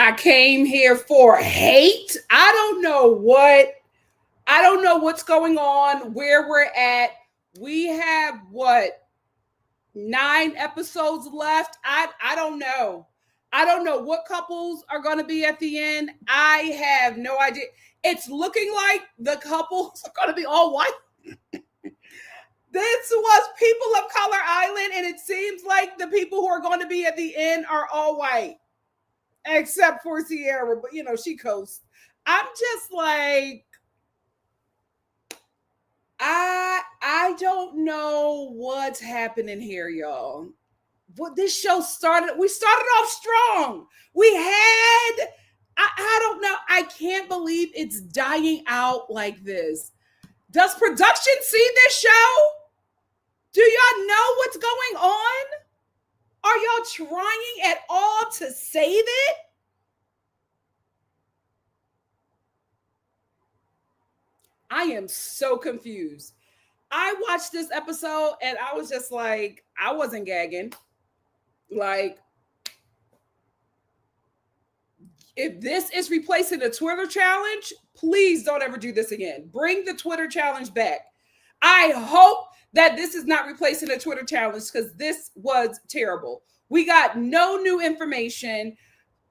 I came here for hate. I don't know what's going on, where we're at. We have 9 episodes left. I don't know. I don't know what couples are going to be at the end. I have no idea. It's looking like the couples are going to be all white. This was People of Color Island, and it seems like the people who are going to be at the end are all white, except for Sierra, but she coasts. I'm just like, I don't know what's happening here, y'all. But this show we started off strong. We had, I don't know. I can't believe it's dying out like this. Does production see this show? Do y'all know what's going on? Are y'all trying at all to save it? I am so confused. I watched this episode and I was just like, I wasn't gagging. Like, if this is replacing the Twitter challenge, please don't ever do this again. Bring the Twitter challenge back. I hope that this is not replacing the Twitter challenge, because this was terrible. We got no new information.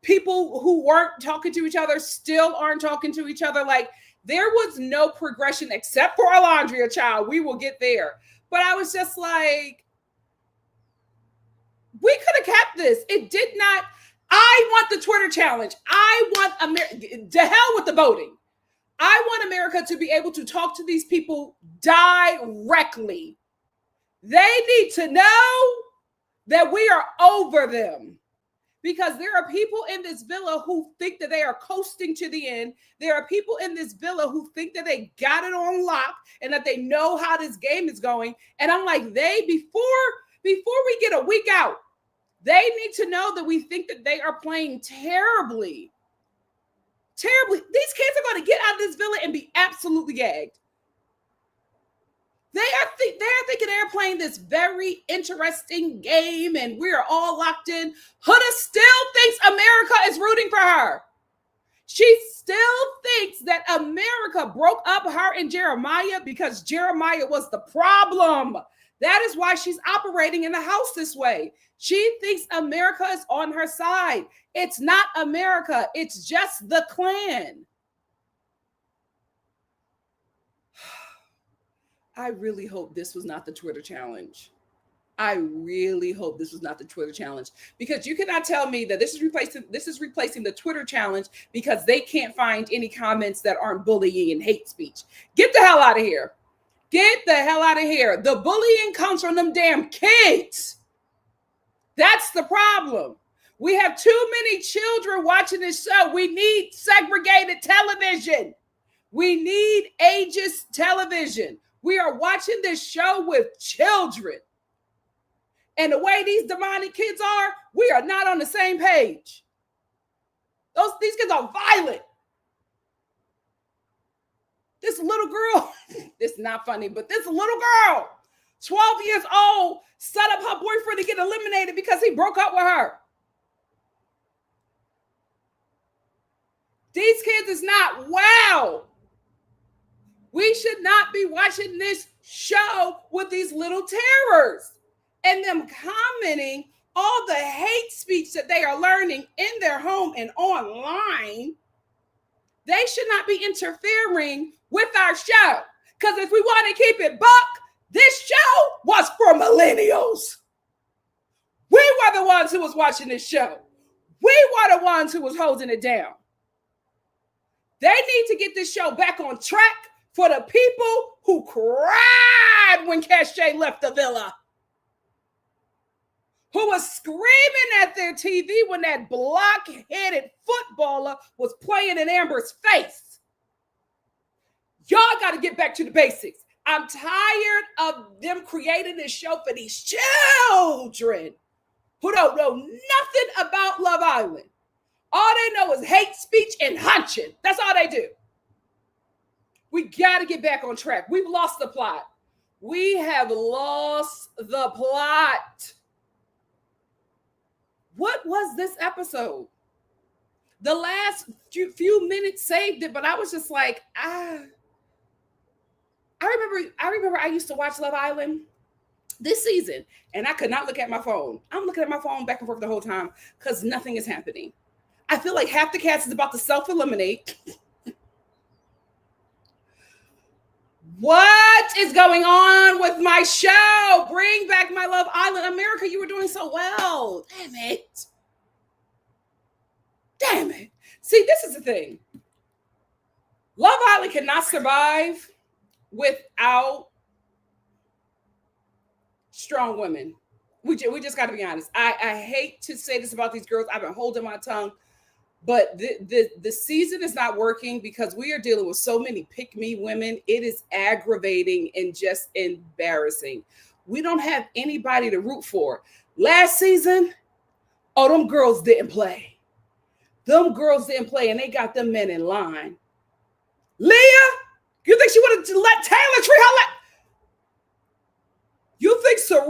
People who weren't talking to each other still aren't talking to each other. Like, there was no progression except for Alandrea, child. We will get there. But I was just like, we could have kept this. It did not. I want the Twitter challenge. I want America. To hell with the voting. I want America to be able to talk to these people directly. They need to know that we are over them. Because there are people in this villa who think that they are coasting to the end. There are people in this villa who think that they got it on lock and that they know how this game is going. And I'm like, before we get a week out, they need to know that we think that they are playing terribly. Terribly. These kids are going to get out of this villa and be absolutely gagged. They are thinking they're playing this very interesting game and we're all locked in. Huda still thinks America is rooting for her. She still thinks that America broke up her and Jeremiah because Jeremiah was the problem. That is why she's operating in the house this way. She thinks America is on her side. It's not America. It's just the Klan. I really hope this was not the Twitter challenge. I really hope this was not the Twitter challenge, because you cannot tell me that this is replacing the Twitter challenge because they can't find any comments that aren't bullying and hate speech. Get the hell out of here. Get the hell out of here. The bullying comes from them damn kids. That's the problem. We have too many children watching this show. We need segregated television. We need ageist television. We are watching this show with children. And the way these demonic kids are, we are not on the same page. These kids are violent. This little girl, it's not funny, but this little girl, 12 years old, set up her boyfriend to get eliminated because he broke up with her. These kids is not well. We should not be watching this show with these little terrors and them commenting all the hate speech that they are learning in their home and online. They should not be interfering with our show. Because if we want to keep it buck, this show was for millennials. We were the ones who was watching this show. We were the ones who was holding it down. They need to get this show back on track for the people who cried when Cache left the villa, who was screaming at their TV when that block-headed footballer was playing in Amber's face. Y'all got to get back to the basics. I'm tired of them creating this show for these children who don't know nothing about Love Island. All they know is hate speech and hunching. That's all they do. We got to get back on track. We've lost the plot. We have lost the plot. What was this episode? The last few minutes saved it, but I was just like, I remember I used to watch Love Island this season, and I could not look at my phone. I'm looking at my phone back and forth the whole time because nothing is happening. I feel like half the cast is about to self-eliminate. What is going on with my show? Bring back my Love Island. America, you were doing so well. Damn it. Damn it. See, this is the thing. Love Island cannot survive without strong women. We just got to be honest. I hate to say this about these girls. I've been holding my tongue. But the season is not working because we are dealing with so many pick-me women. It is aggravating and just embarrassing. We don't have anybody to root for. Last season, them girls didn't play. Them girls didn't play, and they got them men in line. Leah, you think she would have let Taylor treat her like... You think Serena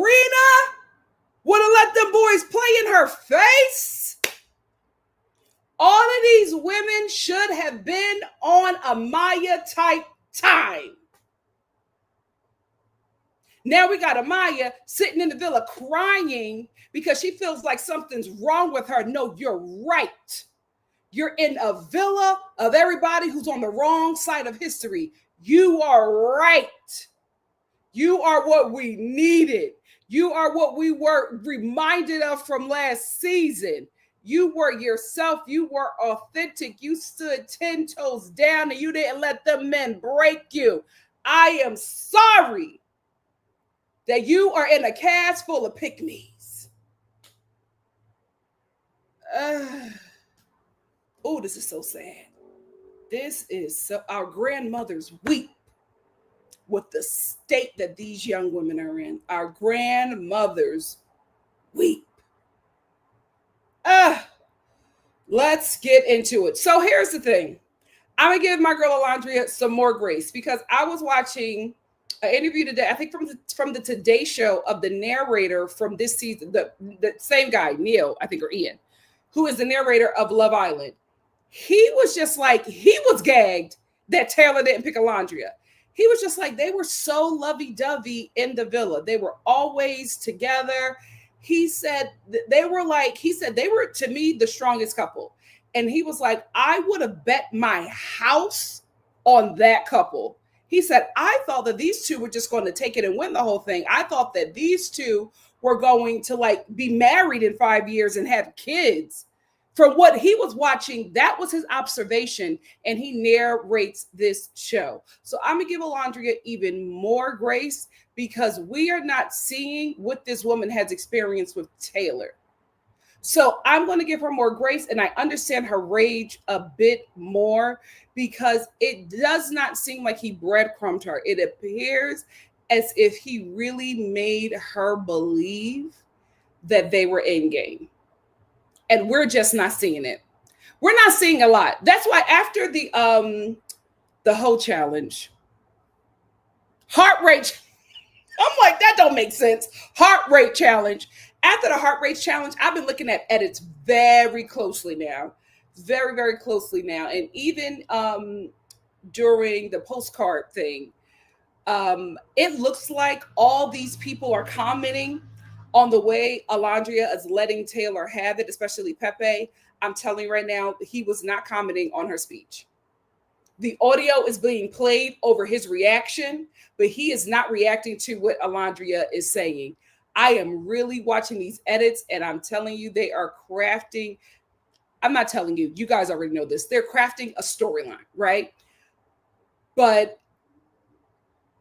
would have let them boys play in her face? All of these women should have been on Amaya type time. Now we got Amaya sitting in the villa crying because she feels like something's wrong with her. No, you're right. You're in a villa of everybody who's on the wrong side of history. You are right. You are what we needed. You are what we were reminded of from last season. You were yourself. You were authentic. You stood 10 toes down and you didn't let them men break you. I am sorry that you are in a cast full of pick-me's. Oh, this is so sad. This is so... Our grandmothers weep with the state that these young women are in. Our grandmothers weep. Let's get into it. So here's the thing. I'm going to give my girl Alandrea some more grace because I was watching an interview today, I think from the Today Show of the narrator from this season, the same guy, Neil, I think, or Ian, who is the narrator of Love Island. He was just like, he was gagged that Taylor didn't pick Alandrea. He was just like, they were so lovey-dovey in the villa. They were always together. He said they were, to me, the strongest couple. And he was like, I would have bet my house on that couple. He said, I thought that these two were just going to take it and win the whole thing. I thought that these two were going to be married in 5 years and have kids. From what he was watching, that was his observation, and he narrates this show. So I'm going to give Alandrea even more grace because we are not seeing what this woman has experienced with Taylor. So I'm going to give her more grace, and I understand her rage a bit more because it does not seem like he breadcrumbed her. It appears as if he really made her believe that they were in game. And we're just not seeing it. We're not seeing a lot. That's why after the whole challenge, heart rate, I'm like, that don't make sense. Heart rate challenge. After the heart rate challenge, I've been looking at edits very closely now. Very, very closely now. And even during the postcard thing, it looks like all these people are commenting on the way Alandrea is letting Taylor have it, especially Pepe. I'm telling you right now, he was not commenting on her speech. The audio is being played over his reaction, but he is not reacting to what Alandrea is saying. I am really watching these edits, and I'm telling you, they are crafting. I'm not telling you, you guys already know this. They're crafting a storyline, right? But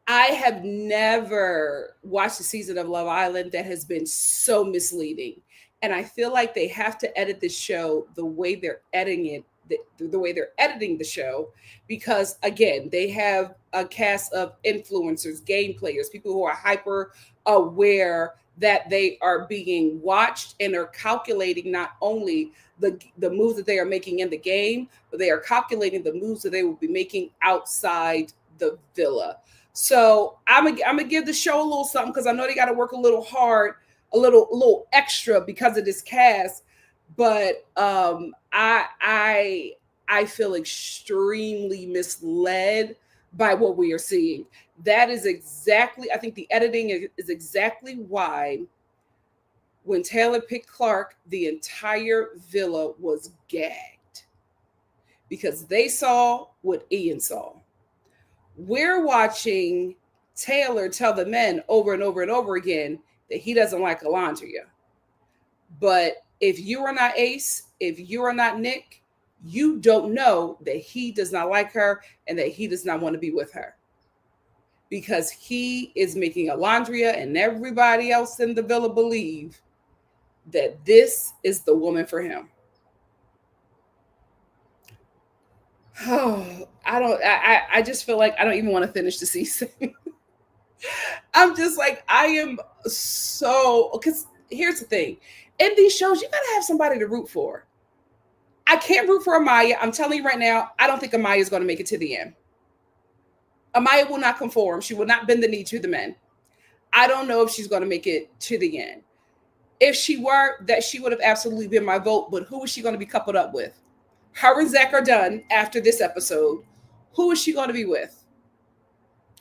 I have never watched a season of Love Island that has been so misleading. And I feel like they have to edit the show the way they're editing it, the way they're editing the show, because again, they have a cast of influencers, game players, people who are hyper aware that they are being watched and are calculating not only the moves that they are making in the game, but they are calculating the moves that they will be making outside the villa. So I'm gonna give the show a little something because I know they got to work a little hard, a little extra because of this cast. But I feel extremely misled by what we are seeing. That is exactly, I think the editing is exactly why when Taylor picked Clark, the entire villa was gagged because they saw what Ian saw. We're watching Taylor tell the men over and over and over again that he doesn't like Alandrea. But if you are not Ace, if you are not Nick, you don't know that he does not like her and that he does not want to be with her. Because he is making Alandrea and everybody else in the villa believe that this is the woman for him. Oh, I just feel like I don't even want to finish the season. I'm just like, I am so, because here's the thing. In these shows, you gotta have somebody to root for. I can't root for Amaya. I'm telling you right now, I don't think Amaya is going to make it to the end. Amaya will not conform. She will not bend the knee to the men. I don't know if she's going to make it to the end. If she were, that she would have absolutely been my vote. But who is she going to be coupled up with? Her and Zach are done after this episode. Who is she going to be with?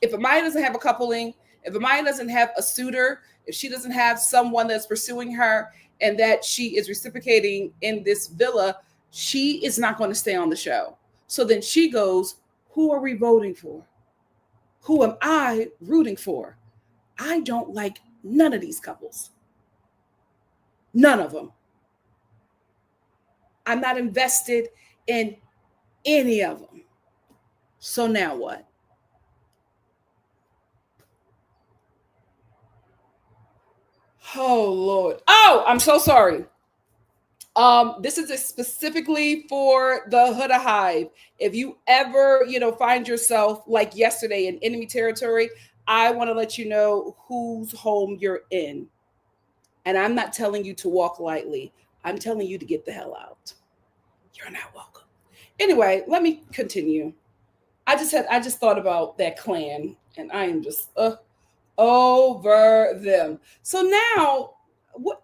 If Amaya doesn't have a coupling, if Amaya doesn't have a suitor, if she doesn't have someone that's pursuing her and that she is reciprocating in this villa, she is not going to stay on the show. So then she goes, who are we voting for? Who am I rooting for? I don't like none of these couples. None of them. I'm not invested in any of them. So now what? Oh, Lord. Oh, I'm so sorry. This is specifically for the Huda Hive. If you ever, find yourself like yesterday in enemy territory, I want to let you know whose home you're in. And I'm not telling you to walk lightly. I'm telling you to get the hell out. You're not welcome. Anyway, let me continue. I just thought about that clan, and I am just over them. So now, what?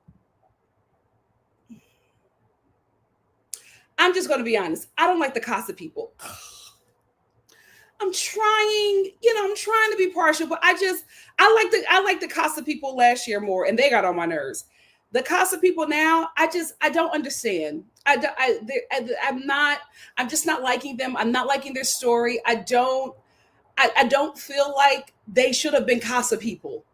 I'm just going to be honest. I don't like the Casa people. I'm trying, I'm trying to be partial, but I like the Casa people last year more, and they got on my nerves. The Casa people now, I don't understand. I'm just not liking them. I'm not liking their story. I don't feel like they should have been Casa people.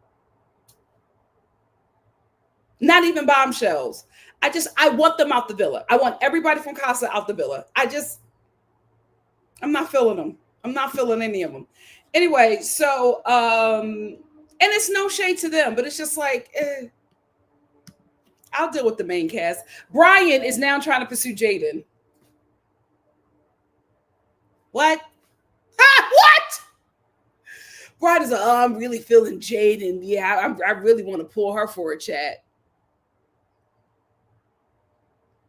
Not even bombshells. I want them out the villa. I want everybody from Casa out the villa. I'm not feeling them. I'm not feeling any of them. Anyway, so and it's no shade to them, but it's just like I'll deal with the main cast. Brian is now trying to pursue Jaden. What? What? Brian is like, oh, I'm really feeling Jaden. Yeah, I really want to pull her for a chat.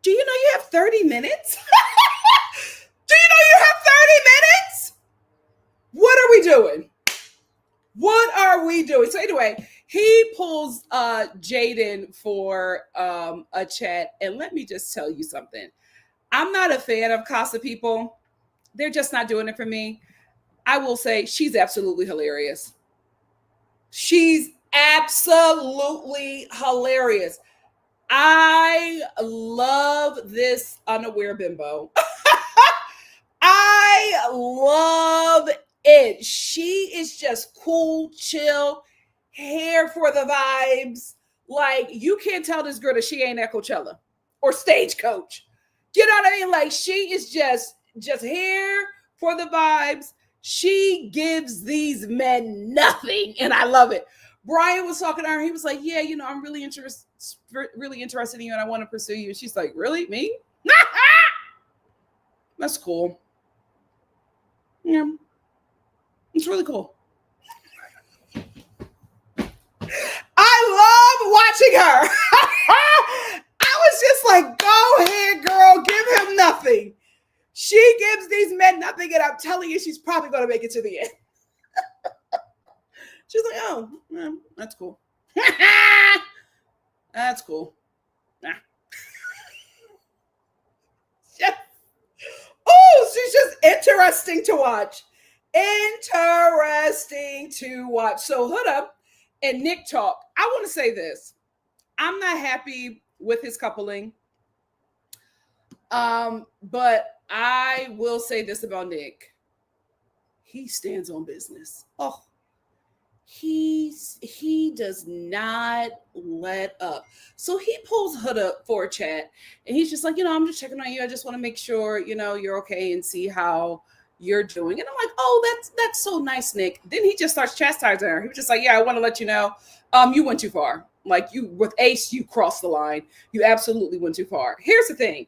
Do you know you have 30 minutes? Do you know you have 30 minutes? What are we doing? What are we doing? So anyway, he pulls Jaden for a chat. And let me just tell you something. I'm not a fan of Casa people. They're just not doing it for me. I will say she's absolutely hilarious. She's absolutely hilarious. I love this unaware bimbo. I love it. She is just cool, chill, here for the vibes. Like, you can't tell this girl that she ain't at Coachella or Stagecoach. You know what I mean? Like, she is just here for the vibes. She gives these men nothing, and I love it. Brian was talking to her. He was like, "Yeah, I'm really interested in you, and I want to pursue you." And she's like, "Really, me?" That's cool. Yeah, it's really cool. I love watching her. I was just like, go ahead, girl, give him nothing. She gives these men nothing, and I'm telling you, she's probably going to make it to the end. She's like, oh, yeah, that's cool. That's cool. Nah. Interesting to watch. Interesting to watch. So Huda and Nick talk. I want to say this. I'm not happy with his coupling. But I will say this about Nick. He stands on business. Oh, he does not let up. So he pulls Huda for a chat and he's just like, I'm just checking on you. I just want to make sure, you're okay and see how you're doing. And I'm like, oh, that's so nice, Nick. Then he just starts chastising her. He was just like, yeah, I want to let you know, you went too far. Like you with Ace, you crossed the line. You absolutely went too far. Here's the thing.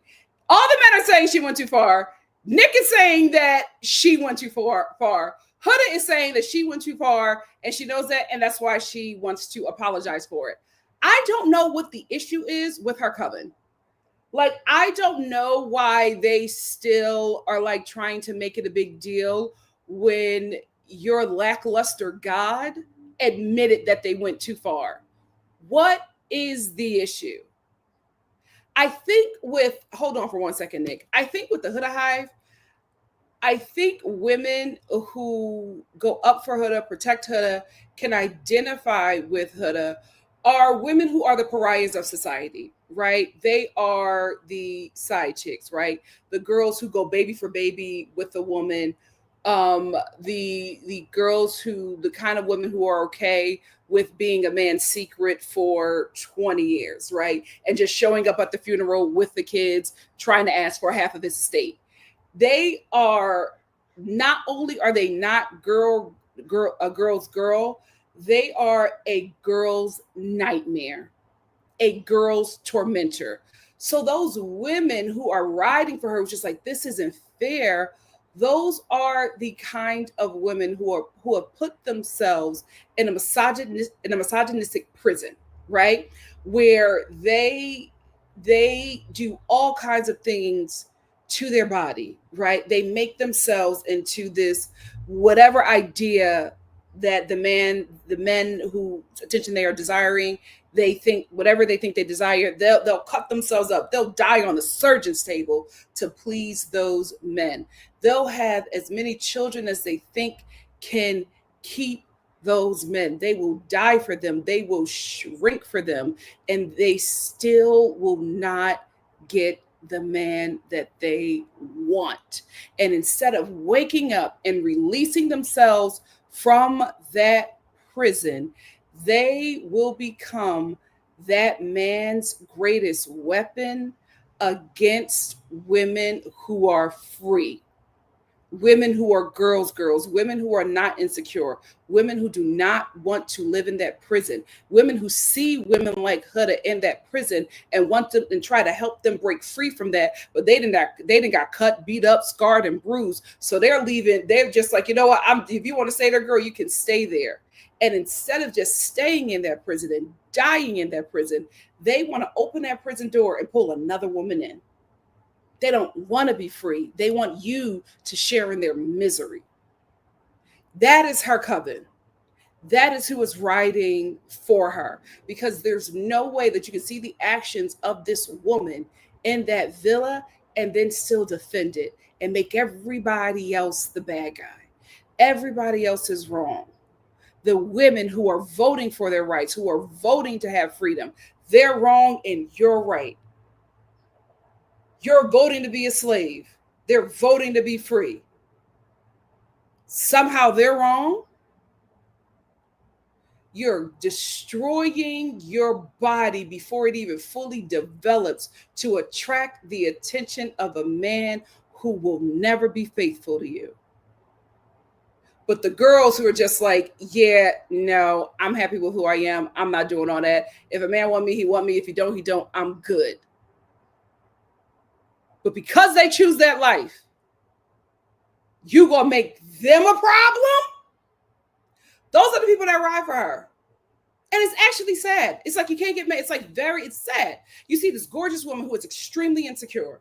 All the men are saying she went too far. Nick is saying that she went too far. Huda is saying that she went too far and she knows that, and that's why she wants to apologize for it. I don't know what the issue is with her coven. Like, I don't know why they still are like trying to make it a big deal when your lackluster God admitted that they went too far. What is the issue? I think hold on for 1 second, Nick. I think with the Huda Hive, I think women who go up for Huda, protect Huda, can identify with Huda, are women who are the pariahs of society, right? They are the side chicks, right? The girls who go baby for baby with the woman, the girls the kind of women who are okay with being a man's secret for 20 years, right? And just showing up at the funeral with the kids, trying to ask for half of his estate. They are not only are they not a girl's girl, they are a girl's nightmare, a girl's tormentor. So those women who are riding for her, just like, this isn't fair, those are the kind of women who have put themselves in a misogynistic prison, right? Where they do all kinds of things to their body, right? They make themselves into this whatever idea that the men who attention they are desiring, they think whatever they think they desire, they'll cut themselves up. They'll die on the surgeon's table to please those men. They'll have as many children as they think can keep those men. They will die for them. They will shrink for them, and they still will not get the man that they want. And instead of waking up and releasing themselves from that prison, they will become that man's greatest weapon against women who are free. Women who are girls, women who are not insecure, women who do not want to live in that prison, women who see women like Huda in that prison and want them and try to help them break free from that, but they didn't got cut, beat up, scarred, and bruised. So they're leaving. They're just like, you know what? If you want to stay there, girl, you can stay there. And instead of just staying in that prison and dying in that prison, they want to open that prison door and pull another woman in. They don't want to be free. They want you to share in their misery. That is her coven. That is who is riding for her, because there's no way that you can see the actions of this woman in that villa and then still defend it and make everybody else the bad guy. Everybody else is wrong. The women who are voting for their rights, who are voting to have freedom, they're wrong and you're right. You're voting to be a slave. They're voting to be free. Somehow they're wrong. You're destroying your body before it even fully develops to attract the attention of a man who will never be faithful to you. But the girls who are just like, yeah, no, I'm happy with who I am. I'm not doing all that. If a man want me, he want me. If he don't, he don't. I'm good. But because they choose that life, you gonna make them a problem? Those are the people that ride for her. And it's actually sad. It's like you can't get mad. It's sad. You see this gorgeous woman who is extremely insecure,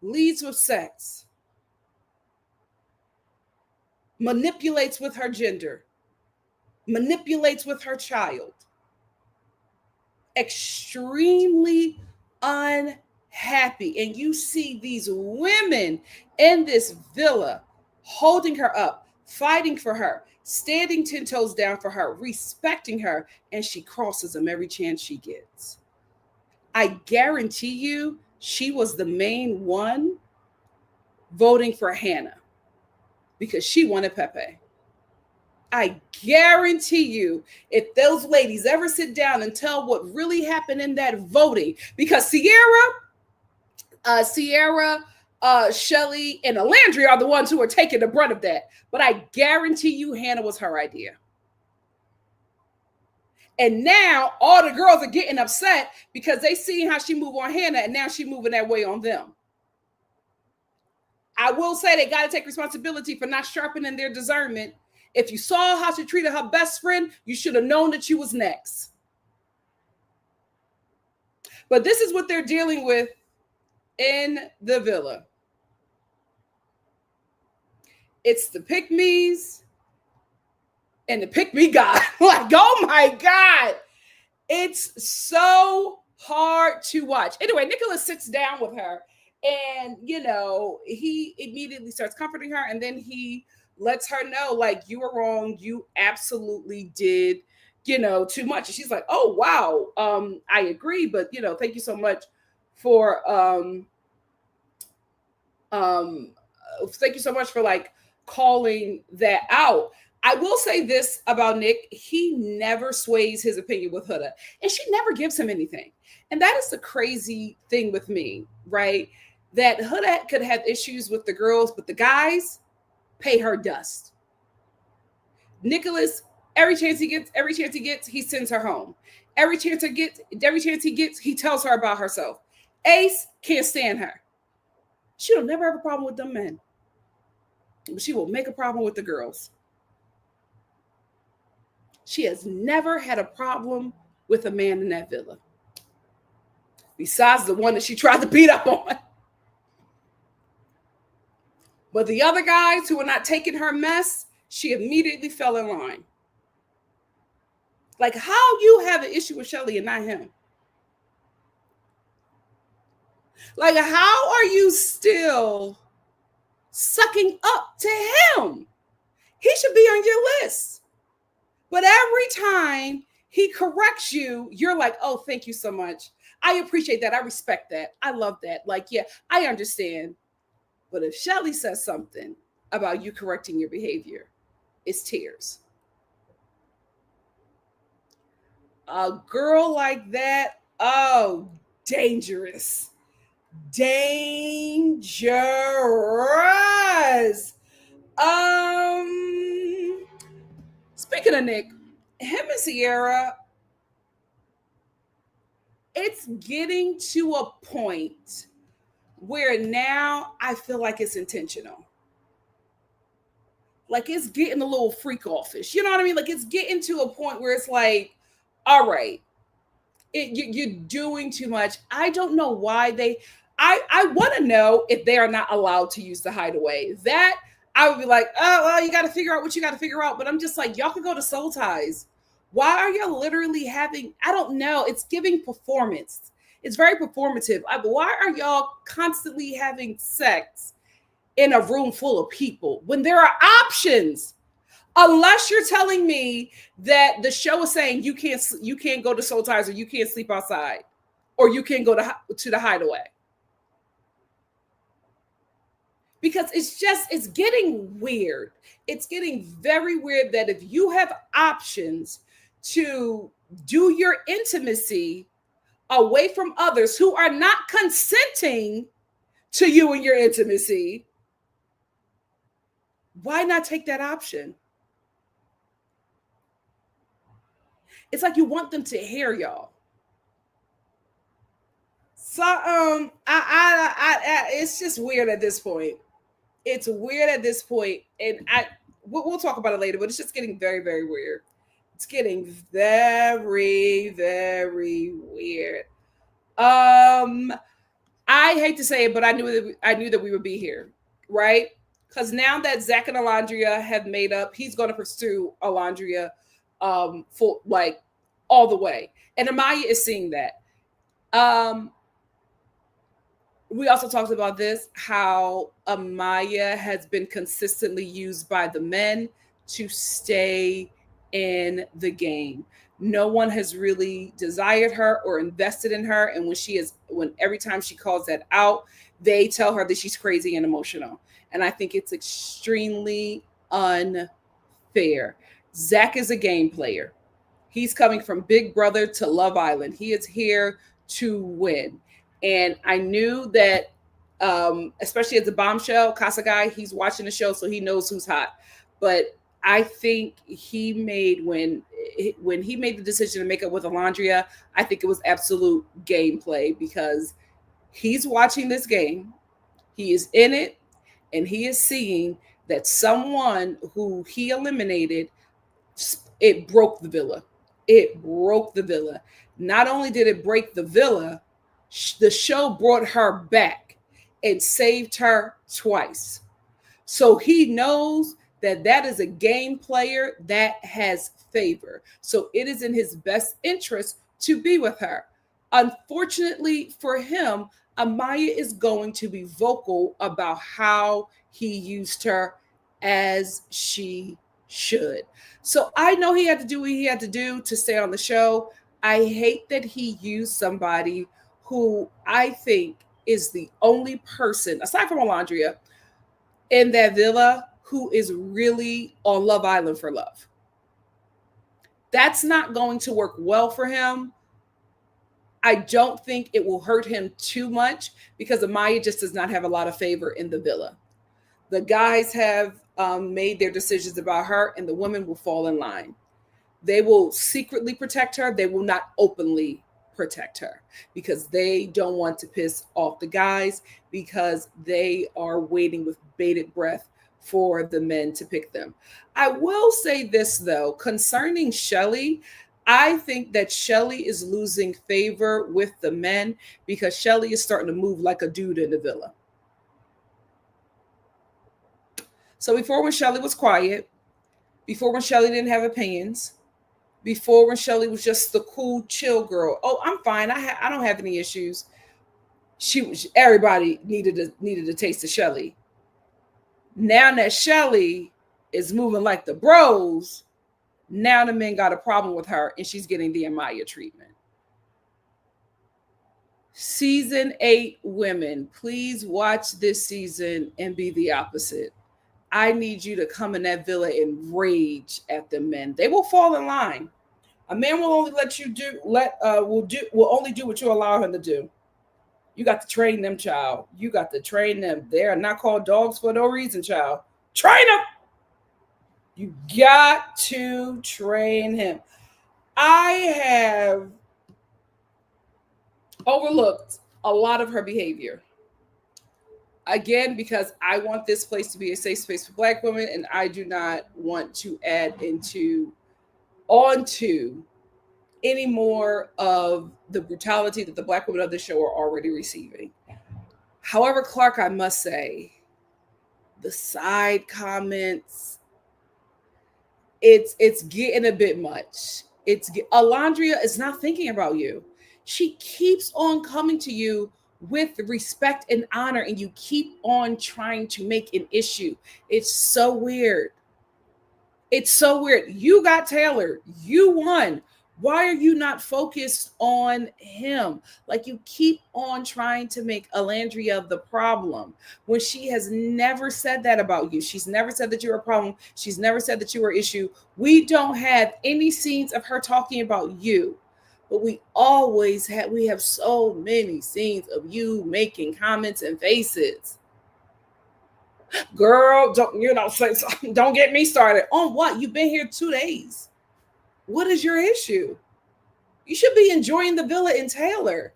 leads with sex, manipulates with her gender, manipulates with her child, extremely unhappy happy. And you see these women in this villa holding her up, fighting for her, standing 10 toes down for her, respecting her, and she crosses them every chance she gets. I guarantee you she was the main one voting for Hannah because she wanted Pepe. I guarantee you, if those ladies ever sit down and tell what really happened in that voting, because Sierra, Shelly, and Alandrea are the ones who are taking the brunt of that. But I guarantee you, Hannah was her idea. And now all the girls are getting upset because they see how she moved on Hannah, and now she's moving that way on them. I will say they got to take responsibility for not sharpening their discernment. If you saw how she treated her best friend, you should have known that you was next. But this is what they're dealing with in the villa. It's the pick-me's and the pick-me God. Like, oh my God. It's so hard to watch. Anyway, Nicholas sits down with her and, he immediately starts comforting her. And then he lets her know, like, you were wrong. You absolutely did, too much. And she's like, oh, wow. I agree. But, thank you so much for, thank you so much for like calling that out. I will say this about Nick. He never sways his opinion with Huda, and she never gives him anything. And that is the crazy thing with me, right? That Huda could have issues with the girls, but the guys pay her dust. Nicholas, every chance he gets, he sends her home. Every chance he gets, he tells her about herself. Ace can't stand her. She'll never have a problem with them men, but she will make a problem with the girls. She has never had a problem with a man in that villa, besides the one that she tried to beat up on. But the other guys who were not taking her mess, she immediately fell in line. Like, how you have an issue with Shelly and not him? Like, how are you still sucking up to him? He should be on your list. But every time he corrects you, you're like, oh, thank you so much. I appreciate that. I respect that. I love that. Like, yeah, I understand. But if Shelly says something about you correcting your behavior, it's tears. A girl like that, oh, dangerous. Dangerous. Speaking of Nick, him and Sierra, it's getting to a point where now I feel like it's intentional. Like, it's getting a little freak offish. You know what I mean? Like, it's getting to a point where it's like, all right, you're doing too much. I don't know why I want to know if they are not allowed to use the hideaway. That I would be like, oh, well, you got to figure out what you got to figure out. But I'm just like, y'all can go to Soul Ties. Why are y'all literally having, I don't know. It's giving performance. It's very performative. Why are y'all constantly having sex in a room full of people when there are options? Unless you're telling me that the show is saying you can't go to Soul Ties, or you can't sleep outside, or you can't go to the hideaway. Because it's getting weird. It's getting very weird that if you have options to do your intimacy away from others who are not consenting to you and your intimacy, why not take that option? It's like you want them to hear y'all. So it's just weird at this point. It's weird at this point, and we'll talk about it later, but it's just getting very, very weird. It's getting very, very weird. I hate to say it, but I knew that we would be here, right? Because now that Zach and Alandrea have made up, he's going to pursue Alandrea for like all the way, and Amaya is seeing that. We also talked about this, how Amaya has been consistently used by the men to stay in the game. No one has really desired her or invested in her. And when every time she calls that out, they tell her that she's crazy and emotional. And I think it's extremely unfair. Zach is a game player. He's coming from Big Brother to Love Island. He is here to win. And I knew that, especially as a bombshell Casa guy, he's watching the show, so he knows who's hot. But I think when he made the decision to make up with Alandrea, I think it was absolute gameplay, because he's watching this game, he is in it, and he is seeing that someone who he eliminated, it broke the villa. It broke the villa. Not only did it break the villa, the show brought her back and saved her twice. So he knows that that is a game player that has favor. So it is in his best interest to be with her. Unfortunately for him, Amaya is going to be vocal about how he used her, as she should. So I know he had to do what he had to do to stay on the show. I hate that he used somebody who I think is the only person, aside from Alandrea, in that villa who is really on Love Island for love. That's not going to work well for him. I don't think it will hurt him too much, because Amaya just does not have a lot of favor in the villa. The guys have made their decisions about her, and the women will fall in line. They will secretly protect her. They will not openly protect her, because they don't want to piss off the guys, because they are waiting with bated breath for the men to pick them. I will say this, though, concerning Shelly. I think that Shelly is losing favor with the men, because Shelly is starting to move like a dude in the villa. So before, when Shelly was quiet, before when Shelly didn't have opinions, before when Shelly was just the cool, chill girl. Oh, I'm fine. I don't have any issues. Everybody needed a taste of Shelly. Now that Shelly is moving like the bros, now the men got a problem with her, and she's getting the Amaya treatment. Season 8 women, please watch this season and be the opposite. I need you to come in that villa and rage at the men. They will fall in line. A man will only will only do what you allow him to do. You got to train them, child. You got to train them. They are not called dogs for no reason, child. Train them. You got to train him. I have overlooked a lot of her behavior. Again, because I want this place to be a safe space for Black women, and I do not want to add onto any more of the brutality that the Black women of the show are already receiving. However, Clark, I must say, the side comments, it's getting a bit much. Alandrea is not thinking about you. She keeps on coming to you with respect and honor, and you keep on trying to make an issue. It's so weird. It's so weird. You got Taylor. You won. Why are you not focused on him? Like, you keep on trying to make Alandrea the problem when she has never said that about you. She's never said that you're a problem. She's never said that you were an issue. We don't have any scenes of her talking about you, but we have so many scenes of you making comments and faces. Girl, don't get me started. On what? You've been here 2 days. What is your issue? You should be enjoying the villa in Taylor.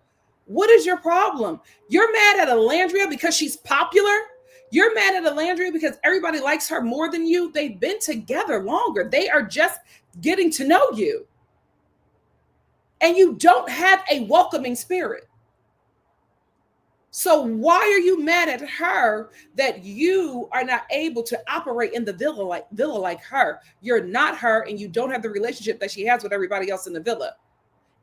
What is your problem? You're mad at Alandrea because she's popular? You're mad at Alandrea because everybody likes her more than you? They've been together longer. They are just getting to know you. And you don't have a welcoming spirit. So why are you mad at her that you are not able to operate in the villa like her? You're not her, and you don't have the relationship that she has with everybody else in the villa.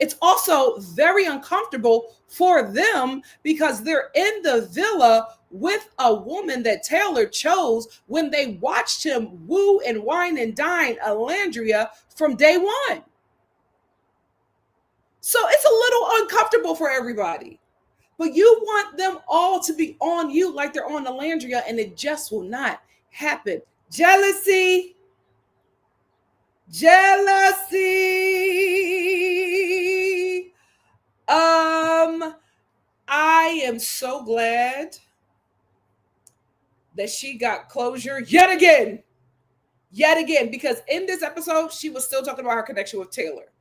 It's also very uncomfortable for them because they're in the villa with a woman that Taylor chose when they watched him woo and wine and dine Alandrea from day one. So it's a little uncomfortable for everybody. But you want them all to be on you like they're on Alandrea, and it just will not happen. Jealousy. Jealousy. I am so glad that she got closure yet again. Because in this episode, she was still talking about her connection with Taylor.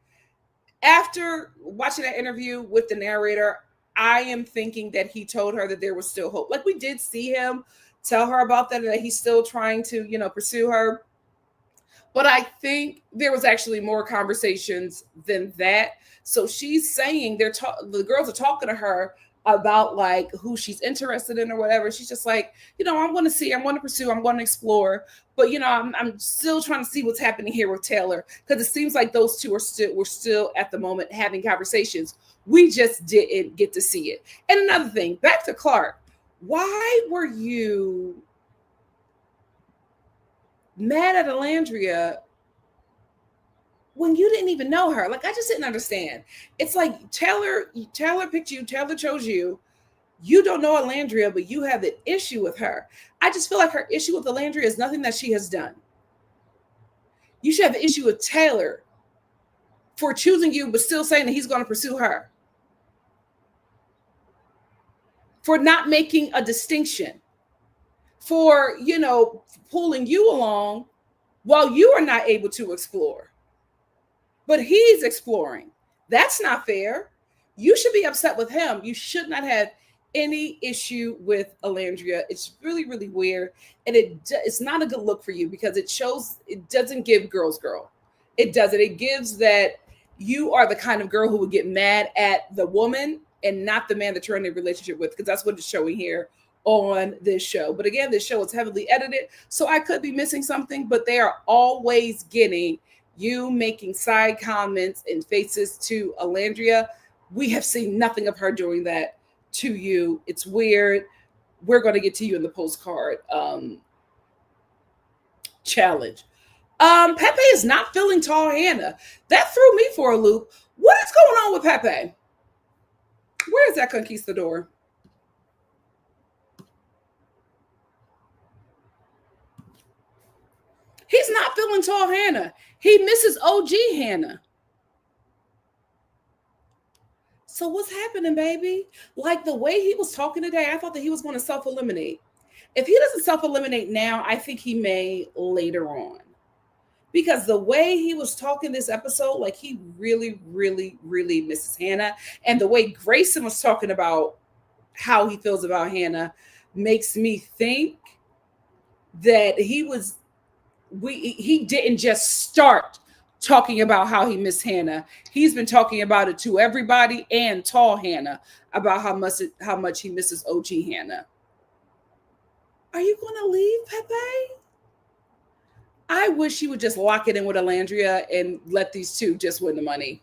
After watching that interview with the narrator, I am thinking that he told her that there was still hope. Like, we did see him tell her about that and that he's still trying to, pursue her. But I think there was actually more conversations than that. So she's saying the girls are talking to her about like who she's interested in or whatever. She's just like, I'm going to see, I'm going to pursue, I'm going to explore. But, I'm still trying to see what's happening here with Taylor, because it seems like those two were still at the moment having conversations. We just didn't get to see it. And another thing, back to Clark. Why were you mad at Alandrea when you didn't even know her? Like, I just didn't understand. It's like Taylor picked you, Taylor chose you. You don't know Alandrea, but you have an issue with her. I just feel like her issue with Alandrea is nothing that she has done. You should have an issue with Taylor for choosing you, but still saying that he's going to pursue her. For not making a distinction. For, pulling you along while you are not able to explore. But he's exploring. That's not fair. You should be upset with him. You should not have any issue with Alandrea. It's really, really weird. And it's not a good look for you, because it doesn't give girl. It doesn't. It gives that you are the kind of girl who would get mad at the woman and not the man that you're in a relationship with, because that's what it's showing here on this show. But again, this show is heavily edited, so I could be missing something, but they are always getting you making side comments and faces to Alandrea. We have seen nothing of her doing that to you. It's weird. We're going to get to you in the postcard challenge. Pepe is not feeling tall Hannah. That threw me for a loop. What is going on with Pepe? Where is that conquistador? He's not feeling tall Hannah. He misses OG Hannah. So what's happening, baby? Like, the way he was talking today, I thought that he was going to self-eliminate. If he doesn't self-eliminate now, I think he may later on. Because the way he was talking this episode, like, he really, really, really misses Hannah. And the way Grayson was talking about how he feels about Hannah makes me think that he didn't just start talking about how he missed Hannah. He's been talking about it to everybody, and tall Hannah, about how much he misses OG Hannah. Are you going to leave, Pepe? I wish you would just lock it in with Alandrea and let these two just win the money.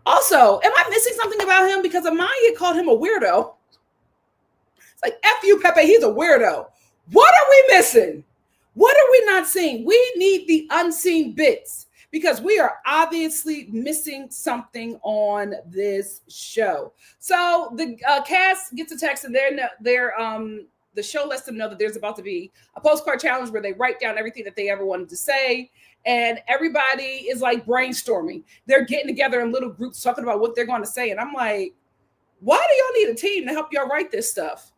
Also, am I missing something about him? Because Amaya called him a weirdo. It's like, F you, Pepe, he's a weirdo. What are we missing? What are we not seeing? We need the unseen bits, because we are obviously missing something on this show. So the cast gets a text, and the show lets them know that there's about to be a postcard challenge where they write down everything that they ever wanted to say. And everybody is like brainstorming. They're getting together in little groups talking about what they're going to say. And I'm like, why do y'all need a team to help y'all write this stuff?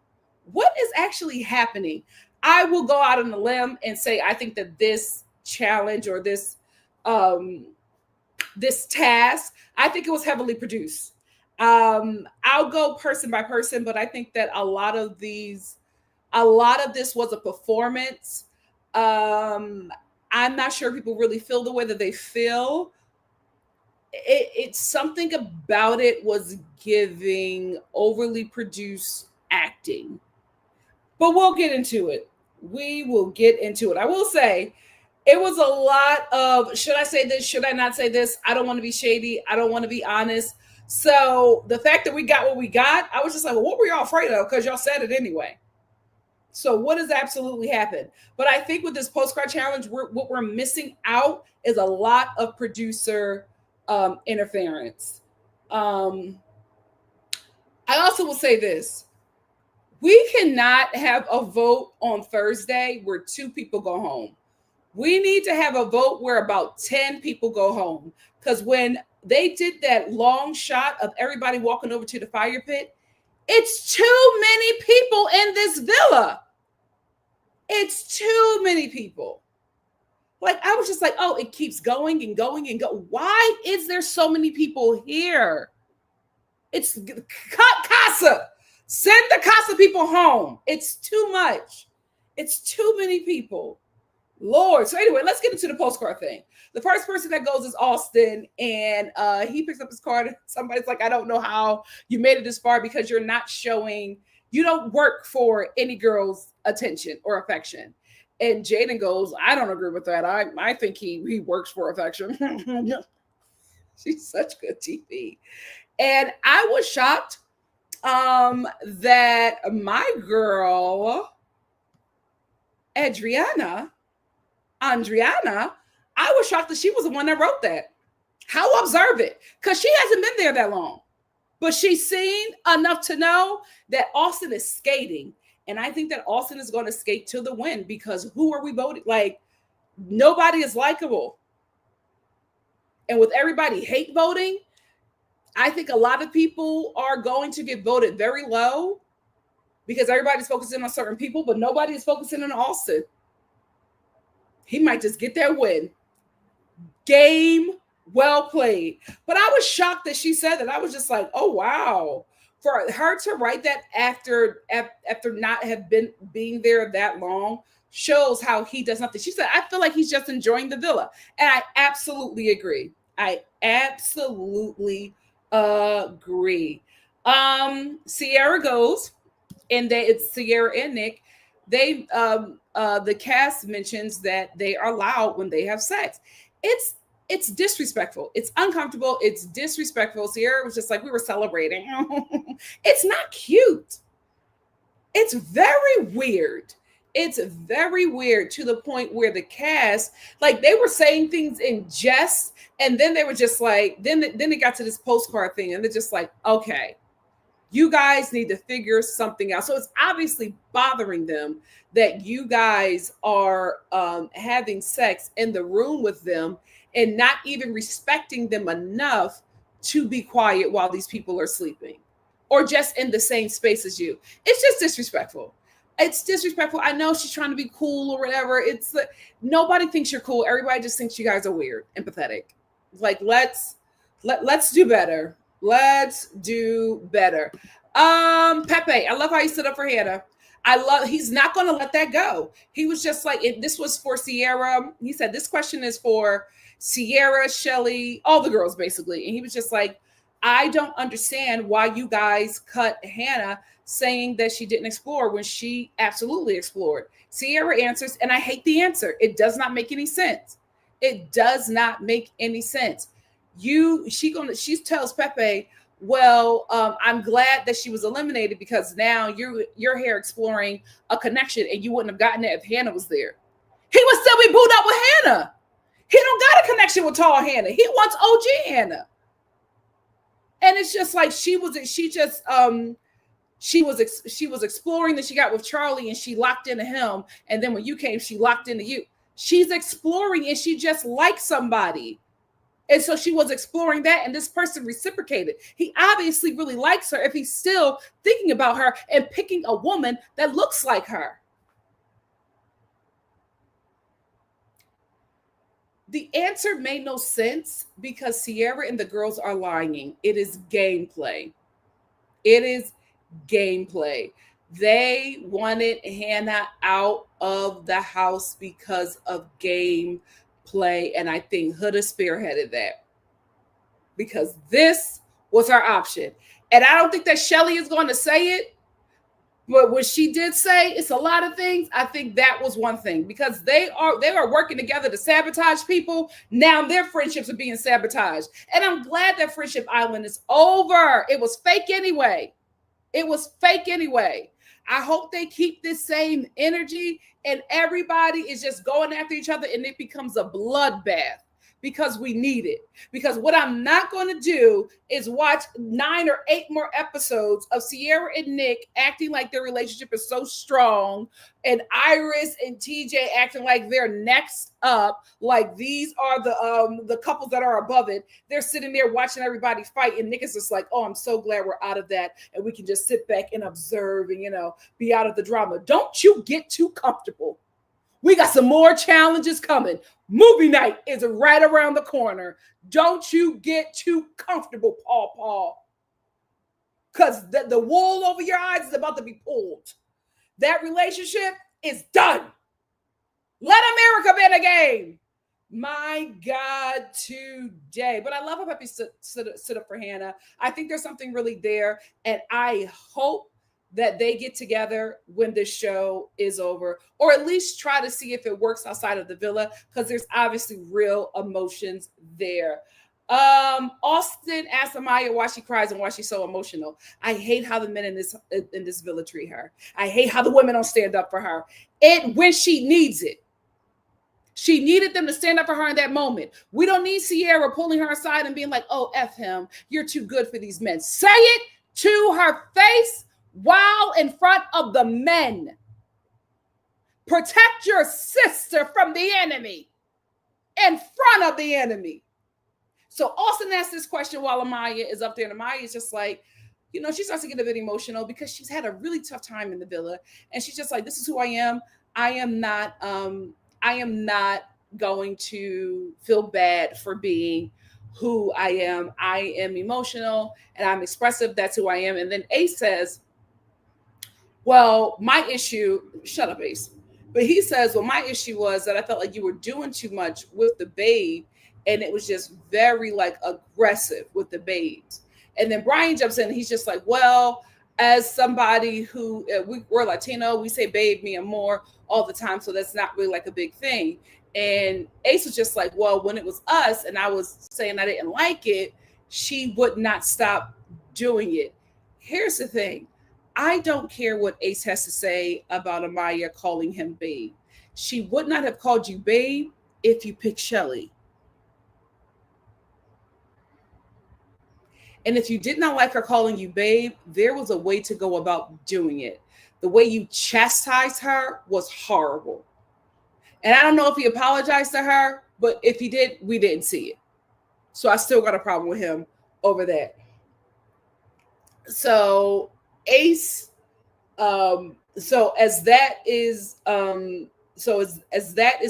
What is actually happening? I will go out on a limb and say, I think that this challenge, or this task, I think it was heavily produced. I'll go person by person, but I think that a lot of this was a performance. I'm not sure people really feel the way that they feel. It's something about it was giving overly produced acting. But we'll get into it. We will get into it. I will say, It was a lot of, should I say this? Should I not say this? I don't want to be shady. I don't want to be honest. So the fact that we got what we got, I was just like, well, what were y'all afraid of? Because y'all said it anyway. So what has absolutely happened? But I think with this postcard challenge, what we're missing out is a lot of producer interference. I also will say this. We cannot have a vote on Thursday where 2 people go home. We need to have a vote where about 10 people go home. Because when they did that long shot of everybody walking over to the fire pit, it's too many people in this villa. It's too many people. Like, I was just like, oh, it keeps going and going and go. Why is there so many people here? It's Casa. Send the Casa people home. It's too much. It's too many people. Lord. So anyway, let's get into the postcard thing. The first person that goes is Austin, and he picks up his card. Somebody's like, I don't know how you made it this far because you're not showing, you don't work for any girl's attention or affection. And Jaden goes, I don't agree with that. I think he works for affection. She's such good TV. And I was shocked that my girl, Andriana, I was shocked that she was the one that wrote that. How observant, because she hasn't been there that long. But she's seen enough to know that Austin is skating. And I think that Austin is going to skate to the win because who are we voting? Like, nobody is likable. And with everybody hate voting, I think a lot of people are going to get voted very low because everybody's focusing on certain people, but nobody is focusing on Austin. He might just get that win. Game well played. But I was shocked that she said that. I was just like, oh, wow. For her to write that after not have been being there that long shows how he does nothing. She said, I feel like he's just enjoying the villa. And I absolutely agree. I absolutely agree. Sierra goes, and it's Sierra and Nick. They the cast mentions that they are loud when they have sex. It's disrespectful. It's uncomfortable. It's disrespectful. Sierra was just like, we were celebrating. It's not cute. It's very weird. It's very weird to the point where the cast, like, they were saying things in jest, and then they were just like, then it got to this postcard thing, and they're just like, okay, you guys need to figure something out. So it's obviously bothering them that you guys are having sex in the room with them and not even respecting them enough to be quiet while these people are sleeping or just in the same space as you. It's just disrespectful. It's disrespectful. I know she's trying to be cool or whatever. It's nobody thinks you're cool. Everybody just thinks you guys are weird and pathetic. Like, let's do better. Let's do better. Pepe, I love how he stood up for Hannah. He's not going to let that go. He was just like, this was for Sierra. He said, this question is for Sierra, Shelly, all the girls basically. And he was just like, I don't understand why you guys cut Hannah saying that she didn't explore when she absolutely explored. Sierra answers, and I hate the answer. It does not make any sense. It does not make any sense. She tells Pepe, well, I'm glad that she was eliminated because now you're here exploring a connection and you wouldn't have gotten it if Hannah was there. He would still be booed up with Hannah. He don't got a connection with tall Hannah. He wants OG Hannah. And it's just like she was exploring, that she got with Charlie and she locked into him. And then when you came, she locked into you. She's exploring and she just liked somebody. And so she was exploring that, and this person reciprocated. He obviously really likes her if he's still thinking about her and picking a woman that looks like her. The answer made no sense because Sierra and the girls are lying. It is gameplay. It is gameplay. They wanted Hannah out of the house because of gameplay, and I think Huda spearheaded that because this was her option. And I don't think that Shelly is going to say it, But what she did say, it's a lot of things. I think that was one thing, because they are working together to sabotage people. Now their friendships are being sabotaged. And I'm glad that Friendship Island is over. It was fake anyway. It was fake anyway. I hope they keep this same energy and everybody is just going after each other and it becomes a bloodbath, because we need it. Because what I'm not going to do is watch 9 or 8 more episodes of Sierra and Nick acting like their relationship is so strong, and Iris and TJ acting like they're next up, like these are the couples that are above it. They're sitting there watching everybody fight, and Nick is just like, oh, I'm so glad we're out of that, and we can just sit back and observe and, be out of the drama. Don't you get too comfortable. We got some more challenges coming. Movie night is right around the corner. Don't you get too comfortable, Paul. Because the wool over your eyes is about to be pulled. That relationship is done. Let America be in the game. My God, today. But I love how Pepe stood up for Hannah. I think there's something really there. And I hope that they get together when this show is over, or at least try to see if it works outside of the villa, because there's obviously real emotions there. Austin asked Amaya why she cries and why she's so emotional. I hate how the men in this villa treat her. I hate how the women don't stand up for her. And when she needs it. She needed them to stand up for her in that moment. We don't need Sierra pulling her aside and being like, oh, F him. You're too good for these men. Say it to her face while in front of the men. Protect your sister from the enemy in front of the enemy. So Austin asked this question while Amaya is up there, and Amaya is just like, she starts to get a bit emotional because she's had a really tough time in the villa, and she's just like, this is who I am. I am not going to feel bad for being who I am. I am emotional and I'm expressive. That's who I am. And then Ace says, well, my issue, shut up, Ace. But he says, well, my issue was that I felt like you were doing too much with the babe, and it was just very aggressive with the babes. And then Brian jumps in and he's just like, well, as somebody who we're Latino, we say babe, me and more all the time. So that's not really a big thing. And Ace was just like, well, when it was us and I was saying I didn't like it, she would not stop doing it. Here's the thing. I don't care what Ace has to say about Amaya calling him babe. She would not have called you babe if you picked Shelly. And if you did not like her calling you babe, there was a way to go about doing it. The way you chastised her was horrible. And I don't know if he apologized to her, but if he did, we didn't see it. So I still got a problem with him over that. So Ace, so as that is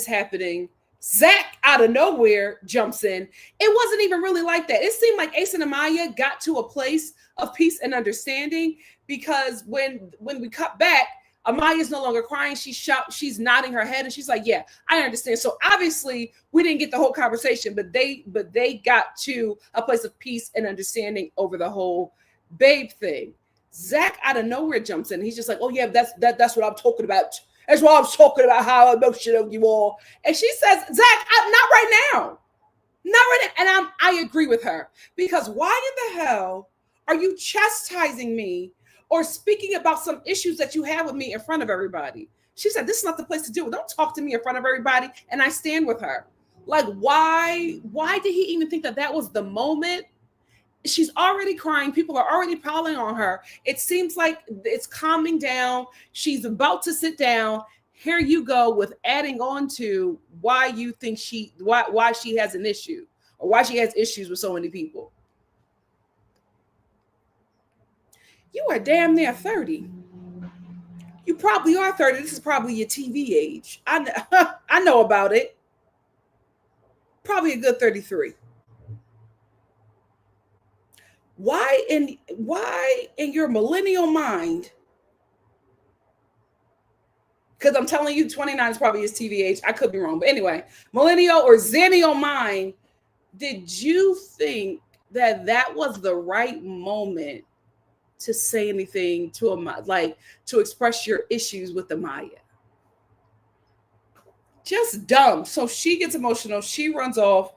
happening, Zach out of nowhere jumps in. It wasn't even really like that. It seemed like Ace and Amaya got to a place of peace and understanding, because when we cut back, Amaya's no longer crying. She's nodding her head, and she's like, yeah, I understand. So obviously we didn't get the whole conversation, but they got to a place of peace and understanding over the whole babe thing. Zach out of nowhere jumps in. He's just like, oh yeah, that's what I'm talking about. That's why I'm talking about how emotional you are. And she says, Zach, not right now. Not right now. And I agree with her, because why in the hell are you chastising me or speaking about some issues that you have with me in front of everybody? She said, this is not the place to do it. Don't talk to me in front of everybody. And I stand with her. Why did he even think that was the moment? She's already crying. People are already piling on her. It seems like it's calming down. She's about to sit down. Here you go with adding on to why you think why she has an issue, or why she has issues with so many people. You are damn near 30. You probably are 30. This is probably your TV age. I know about it. Probably a good 33. Why in your millennial mind, because I'm telling you 29 is probably his TV age. I could be wrong. But anyway, millennial or zennial mind, did you think that was the right moment to say anything to Amaya, like to express your issues with Amaya. Just dumb. So she gets emotional. She runs off.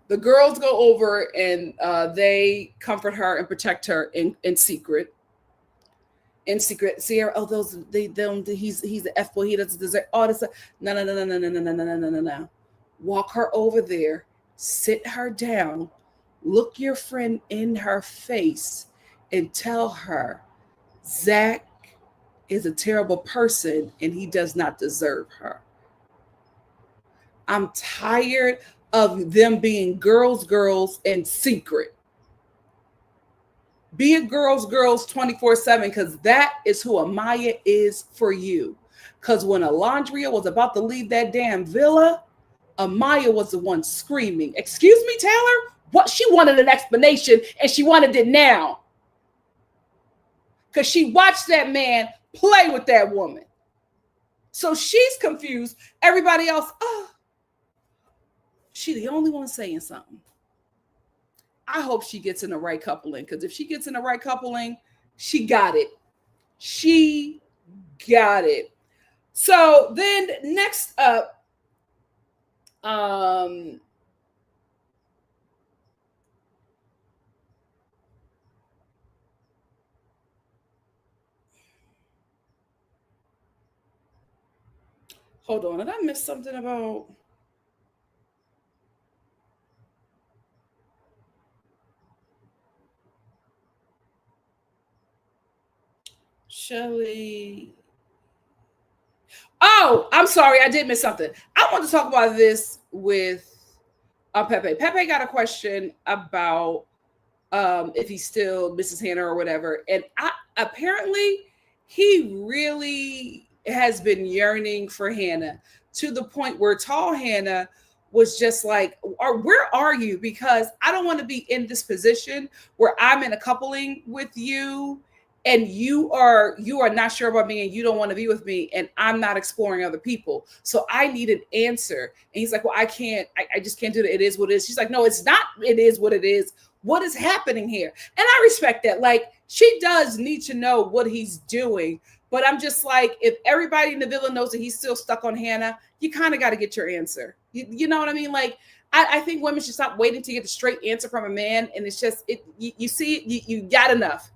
The girls go over and they comfort her and protect her in secret. In secret, Sierra. Oh, those they don't. He's the F boy. He doesn't deserve all this. No, no, no, no, no, no, no, no, no, no, no, no. Walk her over there. Sit her down. Look your friend in her face and tell her Zach is a terrible person and he does not deserve her. I'm tired of them being girls in secret. Be a girls 24/7 because that is who Amaya is for you. Because when Alandrea was about to leave that damn villa, Amaya was the one screaming, "Excuse me, Taylor?" What? She wanted an explanation and she wanted it now. Because she watched that man play with that woman. So she's confused. Everybody else, oh, she the only one saying something. I hope she gets in the right coupling, because if she gets in the right coupling, she got it. She got it. So then next up, hold on, did I miss something about? Shelly. Oh, I'm sorry. I did miss something. I want to talk about this with Pepe. Pepe got a question about if he still misses Hannah or whatever. And apparently he really has been yearning for Hannah to the point where tall Hannah was just like, or where are you? Because I don't want to be in this position where I'm in a coupling with you and you are not sure about me and you don't want to be with me and I'm not exploring other people. So I need an answer. And he's like, well, I just can't do that. It is what it is. She's like, no, it's not. It is what it is. What is happening here? And I respect that. Like, she does need to know what he's doing. But I'm just like, if everybody in the villa knows that he's still stuck on Hannah, you kind of got to get your answer. You know what I mean? Like, I think women should stop waiting to get a straight answer from a man. And it's just, you see it, you got enough.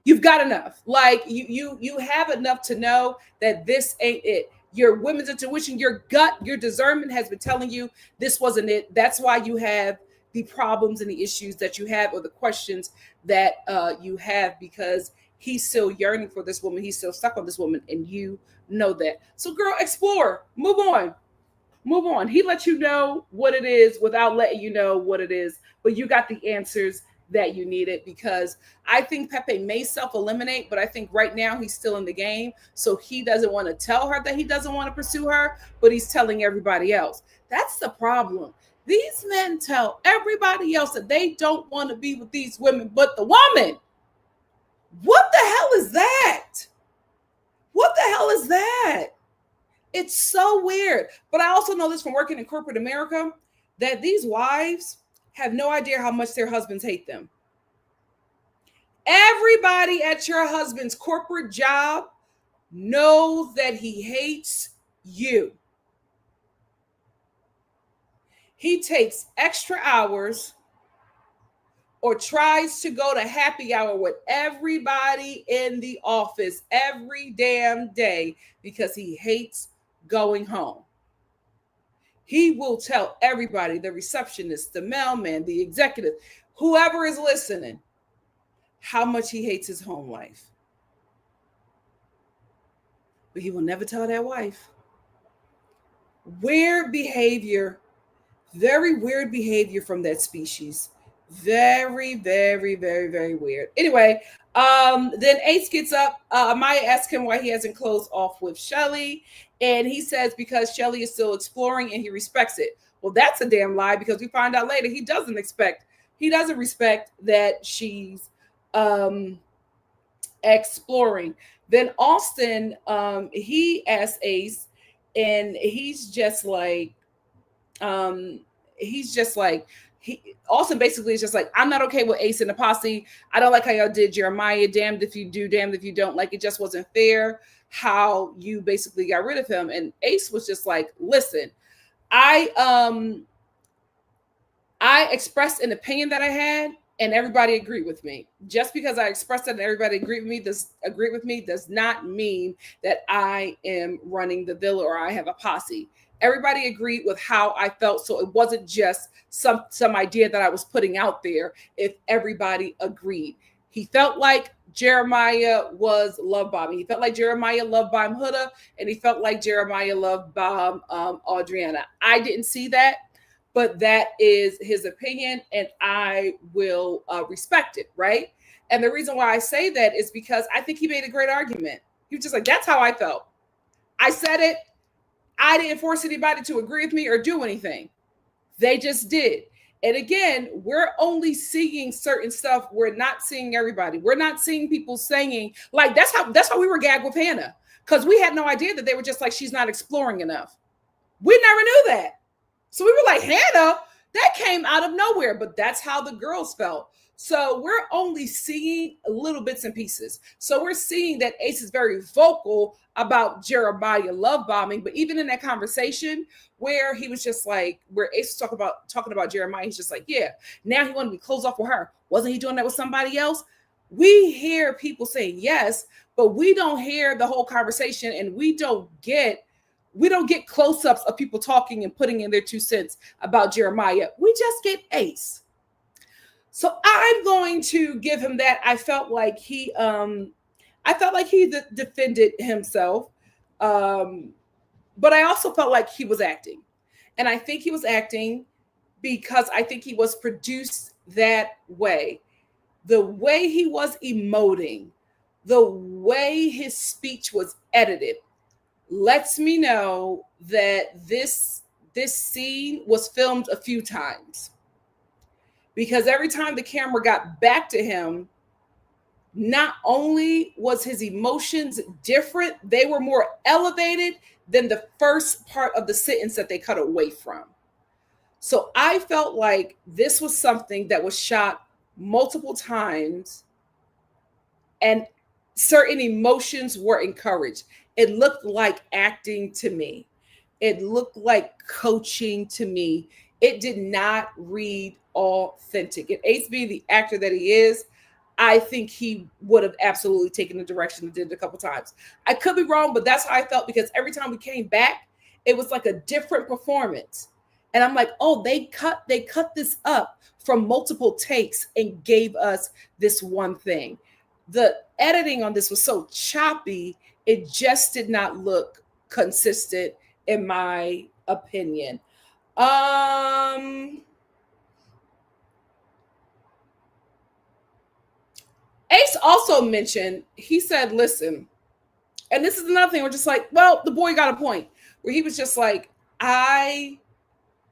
You've got enough. Like, you have enough to know that this ain't it. Your women's intuition, your gut, your discernment has been telling you this wasn't it. That's why you have the problems and the issues that you have, or the questions that you have, because he's still yearning for this woman. He's still stuck on this woman, and you know that. So, girl, explore. Move on. Move on. He let you know what it is without letting you know what it is, but you got the answers that you needed, because I think Pepe may self-eliminate, but I think right now he's still in the game. So he doesn't want to tell her that he doesn't want to pursue her, but he's telling everybody else. That's the problem. These men tell everybody else that they don't want to be with these women, but the woman. What the hell is that? What the hell is that? It's so weird. But I also know this from working in corporate America, that these wives have no idea how much their husbands hate them. Everybody at your husband's corporate job knows that he hates you. He takes extra hours or tries to go to happy hour with everybody in the office every damn day because he hates going home. He will tell everybody, the receptionist, the mailman, the executive, whoever is listening, how much he hates his home life. But he will never tell that wife. Weird behavior, very weird behavior from that species. Very, very, very, very weird. Anyway, then Ace gets up. Amaya asks him why he hasn't closed off with Shelly. And he says because Shelly is still exploring and he respects it. Well, that's a damn lie, because we find out later he doesn't respect that she's exploring. Then Austin, he asks Ace, and he's just like, Austin basically is just like, I'm not okay with Ace and the posse. I don't like how y'all did Jeremiah. Damned if you do, damned if you don't. Like, it just wasn't fair how you basically got rid of him. And Ace was just like, listen, I expressed an opinion that I had, and everybody agreed with me. Just because I expressed it and everybody agreed with me does not mean that I am running the villa or I have a posse. Everybody agreed with how I felt, so it wasn't just some idea that I was putting out there. If everybody agreed, he felt like Jeremiah was love bombing. He felt like Jeremiah love bombed Huda, and he felt like Jeremiah love bombed Audriana. I didn't see that, but that is his opinion, and I will respect it, right? And the reason why I say that is because I think he made a great argument. He was just like, that's how I felt. I said it. I didn't force anybody to agree with me or do anything. They just did. And again, we're only seeing certain stuff. We're not seeing everybody. We're not seeing people saying, like, that's how we were gagged with Hannah, because we had no idea that they were just like, she's not exploring enough. We never knew that. So we were like, Hannah, that came out of nowhere, but that's how the girls felt. So we're only seeing little bits and pieces. So we're seeing that Ace is very vocal about Jeremiah love bombing, but even in that conversation where he was just like, where Ace was talking about Jeremiah, he's just like, yeah, now he wanted to be closed off with her. Wasn't he doing that with somebody else? We hear people saying yes, but we don't hear the whole conversation, and we don't get close-ups of people talking and putting in their 2 cents about Jeremiah. We just get Ace. So I'm going to give him that. I felt like he defended himself. But I also felt like he was acting. And I think he was acting because I think he was produced that way. The way he was emoting, the way his speech was edited, lets me know that this scene was filmed a few times, because every time the camera got back to him, not only was his emotions different, they were more elevated than the first part of the sentence that they cut away from. So I felt like this was something that was shot multiple times, and certain emotions were encouraged. It looked like acting to me. It looked like coaching to me. It did not read authentic. And Ace being the actor that he is, I think he would have absolutely taken the direction and did it a couple times. I could be wrong, but that's how I felt, because every time we came back, it was like a different performance. And I'm like, oh, they cut this up from multiple takes and gave us this one thing. The editing on this was so choppy, it just did not look consistent, in my opinion. Ace also mentioned, he said, listen, and this is another thing, we're just like, well, the boy got a point, where he was just like, I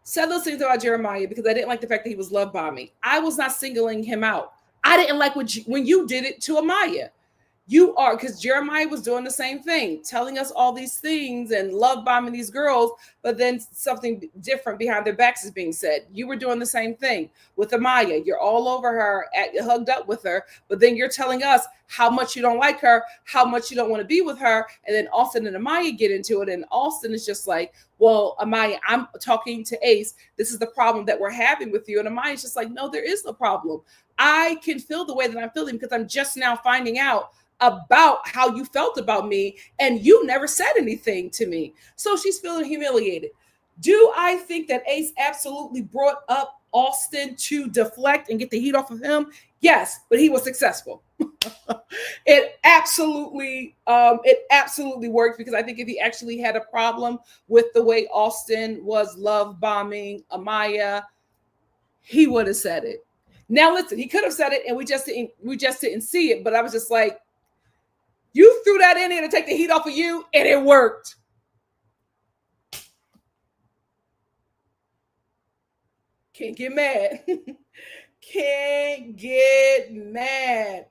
said those things about Jeremiah because I didn't like the fact that he was love bombing. I was not singling him out. I didn't like when you did it to Amaya. You are, because Jeremiah was doing the same thing, telling us all these things and love bombing these girls, but then something different behind their backs is being said. You were doing the same thing with Amaya. You're all over her, hugged up with her, but then you're telling us how much you don't like her, how much you don't want to be with her. And then Austin and Amaya get into it, and Austin is just like, well, Amaya, I'm talking to Ace. This is the problem that we're having with you. And Amaya's just like, no, there is no problem. I can feel the way that I'm feeling because I'm just now finding out about how you felt about me, and you never said anything to me. So she's feeling humiliated. Do I think that Ace absolutely brought up Austin to deflect and get the heat off of him? Yes, but he was successful. It absolutely worked, because I think if he actually had a problem with the way Austin was love bombing Amaya, he would have said it. Now listen, he could have said it and we just didn't see it, but I was just like, you threw that in there to take the heat off of you, and it worked. Can't get mad. Can't get mad.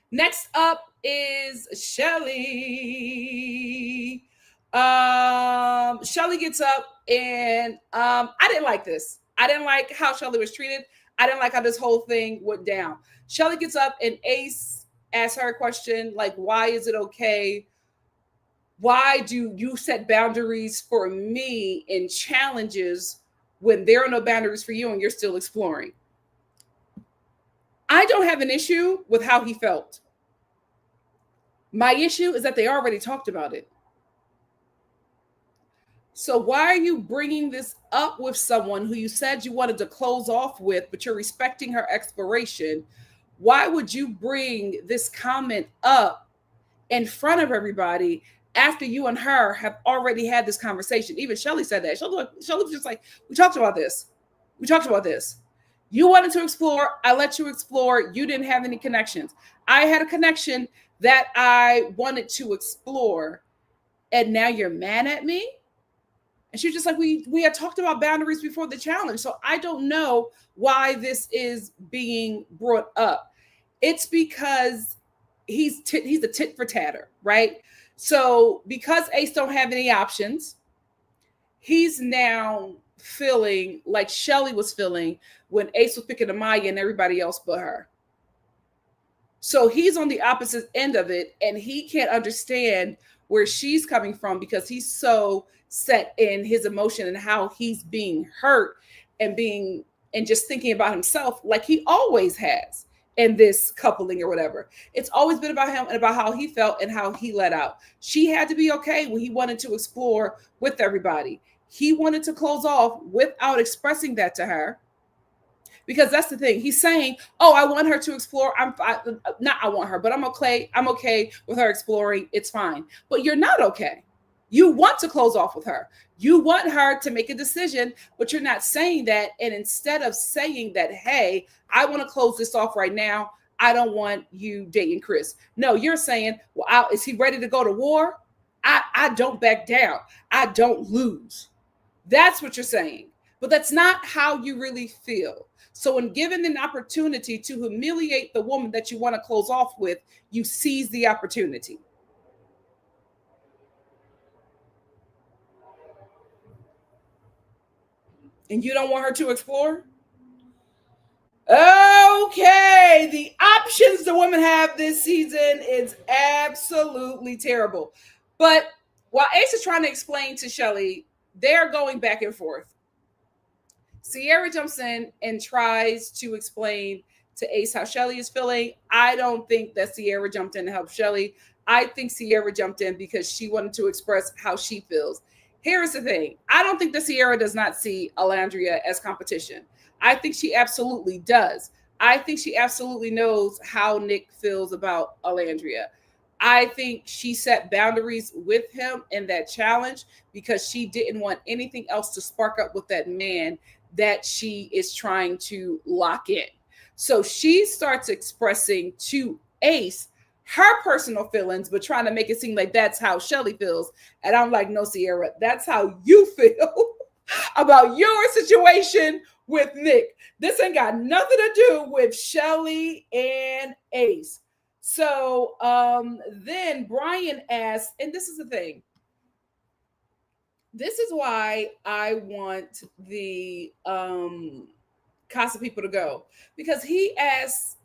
Next up is Shelly. Shelly gets up and I didn't like this. I didn't like how Shelly was treated. I didn't like how this whole thing went down. Shelly gets up and Ace asks her a question like, why is it okay? Why do you set boundaries for me in challenges when there are no boundaries for you and you're still exploring? I don't have an issue with how he felt. My issue is that they already talked about it. So why are you bringing this up with someone who you said you wanted to close off with, but you're respecting her exploration? Why would you bring this comment up in front of everybody after you and her have already had this conversation? Even Shelly said that. Shelly was just like, we talked about this. We talked about this. You wanted to explore. I let you explore. You didn't have any connections. I had a connection that I wanted to explore. And now you're mad at me? And she's just like, we had talked about boundaries before the challenge. So I don't know why this is being brought up. It's because he's a tit for tatter, right? So because Ace don't have any options, he's now feeling like Shelly was feeling when Ace was picking Amaya and everybody else but her. So he's on the opposite end of it, and he can't understand where she's coming from because he's so set in his emotion and how he's being hurt and just thinking about himself like he always has in this coupling or whatever. It's always been about him and about how he felt and how he let out. She had to be okay when he wanted to explore with everybody. He wanted to close off without expressing that to her. Because that's the thing. He's saying, "Oh, I want her to explore. I want her, but I'm okay. I'm okay with her exploring. It's fine." But you're not okay. You want to close off with her. You want her to make a decision, but you're not saying that. And instead of saying that, "Hey, I want to close this off right now. I don't want you dating Chris." No, you're saying, "Well, is he ready to go to war?" I don't back down. I don't lose. That's what you're saying. But that's not how you really feel. So when given an opportunity to humiliate the woman that you want to close off with, you seize the opportunity. And you don't want her to explore? Okay, the options the women have this season is absolutely terrible. But while Ace is trying to explain to Shelly, they're going back and forth. Sierra jumps in and tries to explain to Ace how Shelly is feeling. I don't think that Sierra jumped in to help Shelly. I think Sierra jumped in because she wanted to express how she feels. Here's the thing. I don't think that Sierra does not see Alandrea as competition. I think she absolutely does. I think she absolutely knows how Nick feels about Alandrea. I think she set boundaries with him in that challenge because she didn't want anything else to spark up with that man that she is trying to lock in. So she starts expressing to Ace her personal feelings, but trying to make it seem like that's how Shelly feels. And I'm like, no, Sierra, that's how you feel about your situation with Nick. This ain't got nothing to do with Shelly and Ace. So then Brian asks, and this is the thing. This is why I want the Casa people to go, because he asked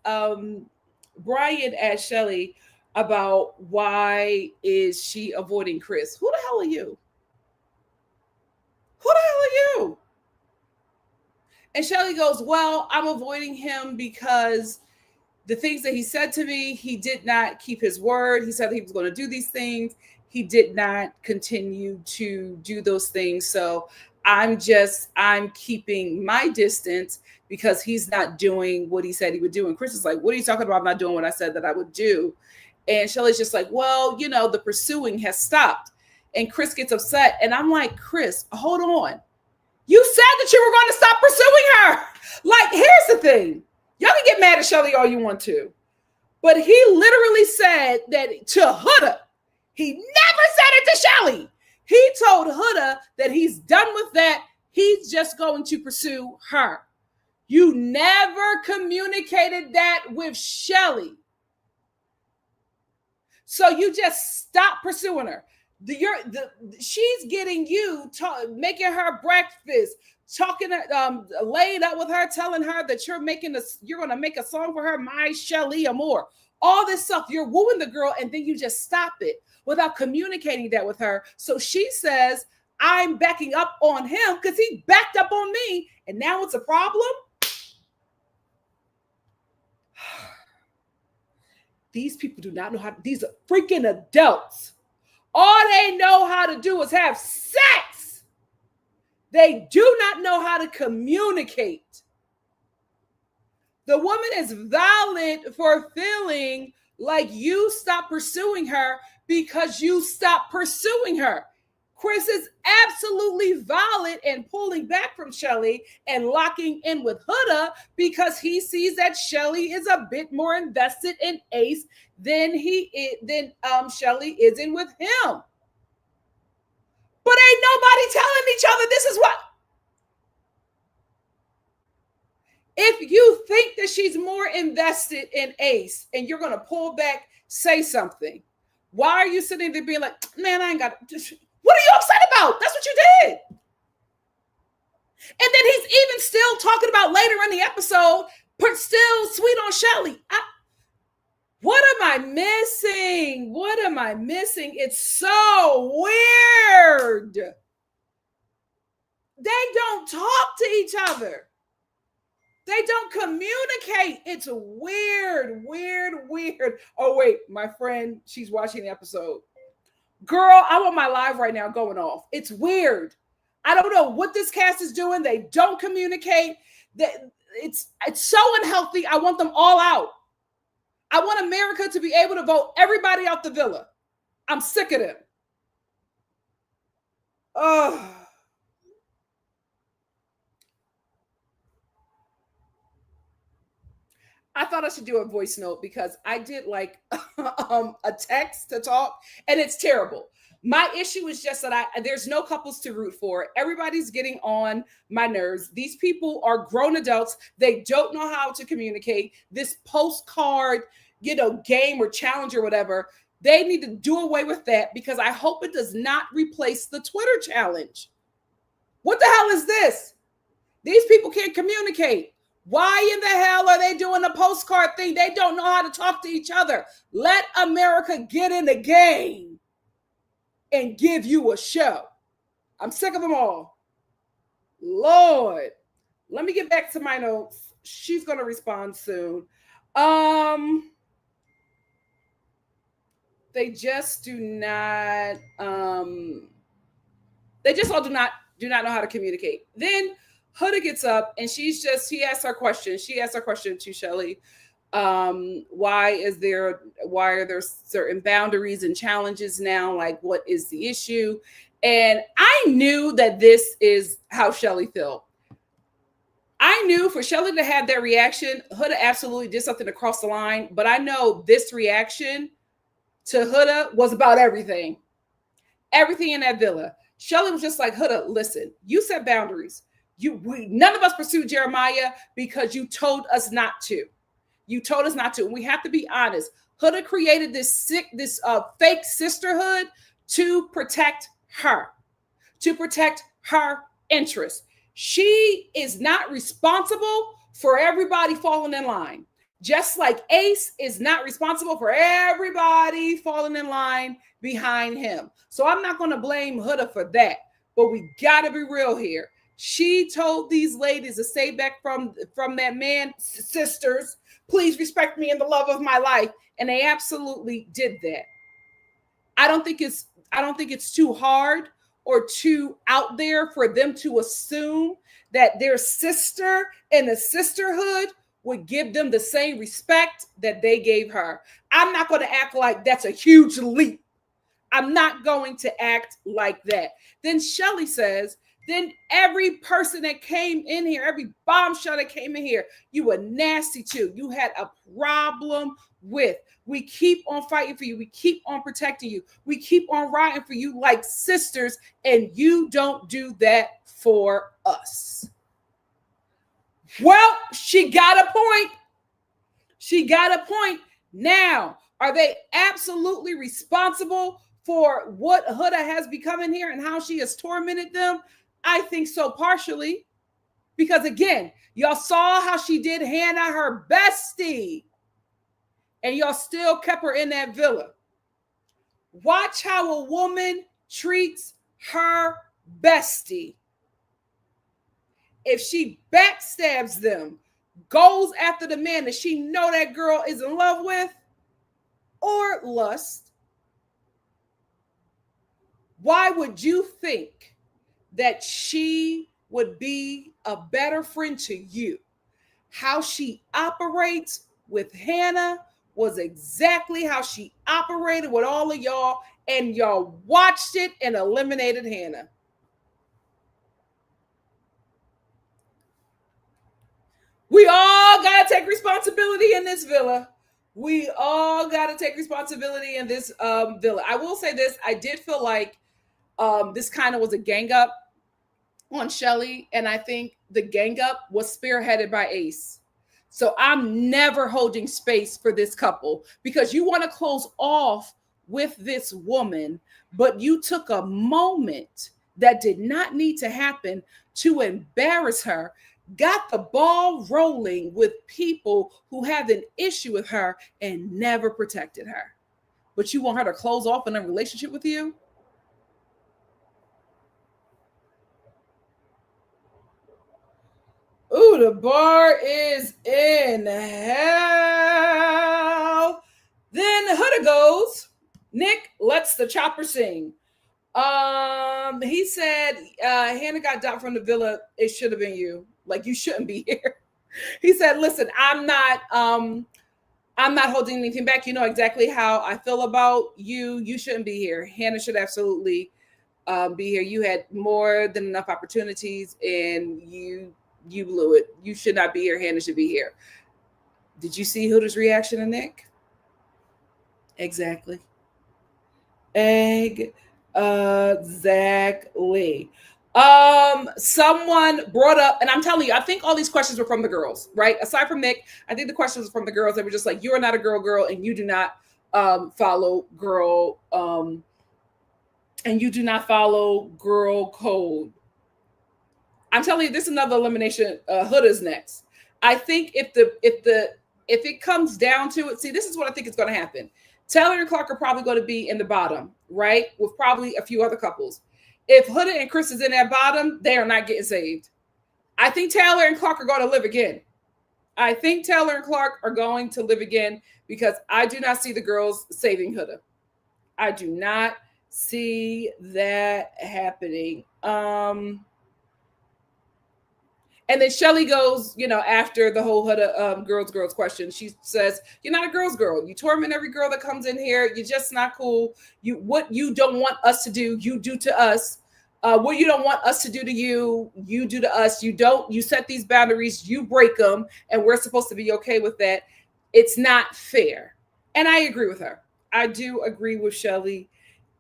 Brian asked Shelly about why is she avoiding Chris. Who the hell are you? Who the hell are you? And Shelly goes, well, I'm avoiding him because the things that he said to me, he did not keep his word. He said he was going to do these things. He did not continue to do those things. So I'm keeping my distance because he's not doing what he said he would do. And Chris is like, what are you talking about? I'm not doing what I said that I would do. And Shelly's just like, well, the pursuing has stopped. And Chris gets upset. And I'm like, Chris, hold on. You said that you were going to stop pursuing her. Like, here's the thing. Y'all can get mad at Shelly all you want to. But he literally said that to Huda. He never said it to Shelly. He told Huda that he's done with that. He's just going to pursue her. You never communicated that with Shelly. So you just stop pursuing her. She's getting you, making her breakfast, talking, laying up with her, telling her that you're going to make a song for her, My Shelly or more. All this stuff, you're wooing the girl, and then you just stop it without communicating that with her. So she says, I'm backing up on him because he backed up on me, and now it's a problem. These people do not know how. These are freaking adults. All they know how to do is have sex. They do not know how to communicate. The woman is valid for feeling like you stopped pursuing her because you stopped pursuing her. Chris is absolutely valid in pulling back from Shelly and locking in with Huda because he sees that Shelly is a bit more invested in Ace than Shelly is in with him. But ain't nobody telling each other this is what. If you think that she's more invested in Ace and you're going to pull back, say something. Why are you sitting there being like, man, I ain't got to. What are you upset about? That's what you did. And then he's even still talking about later in the episode, but still sweet on Shelly. What am I missing? What am I missing? It's so weird. They don't talk to each other. They don't communicate. It's weird, weird, weird. Oh, wait, my friend, she's watching the episode. Girl, I'm on my live right now going off. It's weird. I don't know what this cast is doing. They don't communicate. It's so unhealthy. I want them all out. I want America to be able to vote everybody out the villa. I'm sick of them. Oh. I thought I should do a voice note because I did like a text to talk, and it's terrible. My issue is just that there's no couples to root for. Everybody's getting on my nerves. These people are grown adults. They don't know how to communicate. This postcard, game or challenge or whatever, they need to do away with that because I hope it does not replace the Twitter challenge. What the hell is this? These people can't communicate. Why in the hell are they doing a postcard thing? They don't know how to talk to each other. Let America get in the game and give you a show. I'm sick of them all. Lord, let me get back to my notes. She's going to respond soon. They just do not. They just all do not know how to communicate. Then Huda gets up and she asks her question. She asks her question to Shelly. Why are there certain boundaries and challenges now? Like, what is the issue? And I knew that this is how Shelly felt. I knew for Shelly to have that reaction, Huda absolutely did something to cross the line. But I know this reaction to Huda was about everything. Everything in that villa. Shelly was just like, Huda, listen, you set boundaries. None of us pursued Jeremiah because you told us not to. You told us not to. And we have to be honest. Huda created this fake sisterhood to protect her interests. She is not responsible for everybody falling in line. Just like Ace is not responsible for everybody falling in line behind him. So I'm not going to blame Huda for that. But we got to be real here. She told these ladies to stay back from that man, sisters, please respect me and the love of my life. And they absolutely did that. I don't think it's too hard or too out there for them to assume that their sister in the sisterhood would give them the same respect that they gave her. I'm not going to act like that's a huge leap. I'm not going to act like that. Then Shelly says, then every person that came in here, every bombshell that came in here, you were nasty to. You had a problem with. We keep on fighting for you. We keep on protecting you. We keep on riding for you like sisters, and you don't do that for us. Well, she got a point. She got a point. Now, are they absolutely responsible for what Huda has become in here and how she has tormented them? I think so, partially. Because again, y'all saw how she did Hannah, her bestie, and y'all still kept her in that villa. Watch how a woman treats her bestie. If she backstabs them, goes after the man that she know that girl is in love with, or lust, why would you think that she would be a better friend to you? How she operates with Hannah was exactly how she operated with all of y'all, and y'all watched it and eliminated Hannah. We all got to take responsibility in this villa. We all got to take responsibility in this villa. I will say this. I did feel like this kind of was a gang up on Shelly, and I think the gang up was spearheaded by Ace. So I'm never holding space for this couple, because you want to close off with this woman, but you took a moment that did not need to happen to embarrass her, got the ball rolling with people who have an issue with her and never protected her. But you want her to close off in a relationship with you? Ooh, the bar is in hell. Then Huda goes, Nick lets the chopper sing. He said, Hannah got dumped from the villa. It should have been you. Like, you shouldn't be here. He said, listen, I'm not holding anything back. You know exactly how I feel about you. You shouldn't be here. Hannah should absolutely be here. You had more than enough opportunities, and you blew it. You should not be here. Hannah should be here. Did you see Huda's reaction to Nick? Exactly. Exactly. Someone brought up, and I'm telling you, I think all these questions were from the girls, right? Aside from Nick, I think the questions were from the girls. They were just like, you are not a girl, and you do not follow girl, and you do not follow girl code. I'm telling you, this is another elimination. Huda's next. I think if it comes down to it, see, this is what I think is going to happen. Taylor and Clark are probably going to be in the bottom, right? With probably a few other couples. If Huda and Chris is in that bottom, they are not getting saved. I think Taylor and Clark are going to live again. I think Taylor and Clark are going to live again, because I do not see the girls saving Huda. I do not see that happening. And then Shelly goes, after the whole Huda girls question, she says, you're not a girl's girl. You torment every girl that comes in here. You're just not cool. What you don't want us to do, you do to us. What you don't want us to do to you, you do to us. You set these boundaries, you break them, and we're supposed to be okay with that. It's not fair. And I agree with her. I do agree with Shelly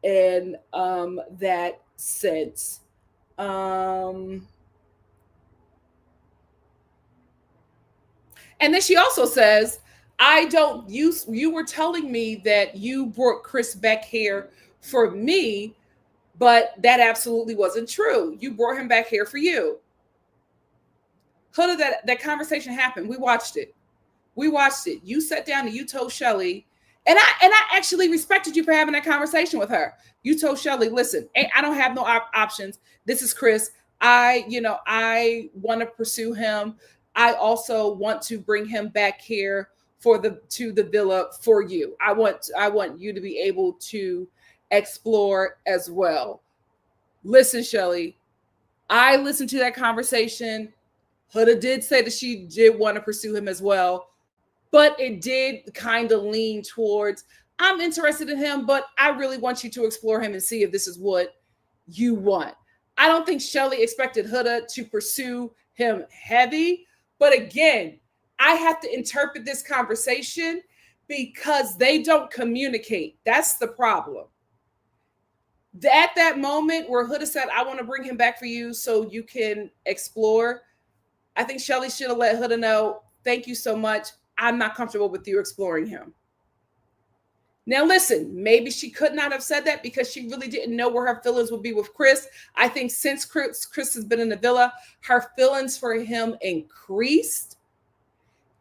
in that sense. And then she also says, you were telling me that you brought Chris back here for me, but that absolutely wasn't true. You brought him back here for you. Huda, that conversation happened. We watched it. You sat down and you told Shelly, and I actually respected you for having that conversation with her. You told Shelly, listen, I don't have no options. This is Chris. I want to pursue him. I also want to bring him back here to the villa for you. I want you to be able to explore as well. Listen, Shelly, I listened to that conversation. Huda did say that she did want to pursue him as well, but it did kind of lean towards, I'm interested in him, but I really want you to explore him and see if this is what you want. I don't think Shelly expected Huda to pursue him heavy. But again, I have to interpret this conversation because they don't communicate. That's the problem. At that moment where Huda said, I want to bring him back for you so you can explore, I think Shelly should have let Huda know, thank you so much. I'm not comfortable with you exploring him. Now, listen, maybe she could not have said that because she really didn't know where her feelings would be with Chris. I think since Chris has been in the villa, her feelings for him increased.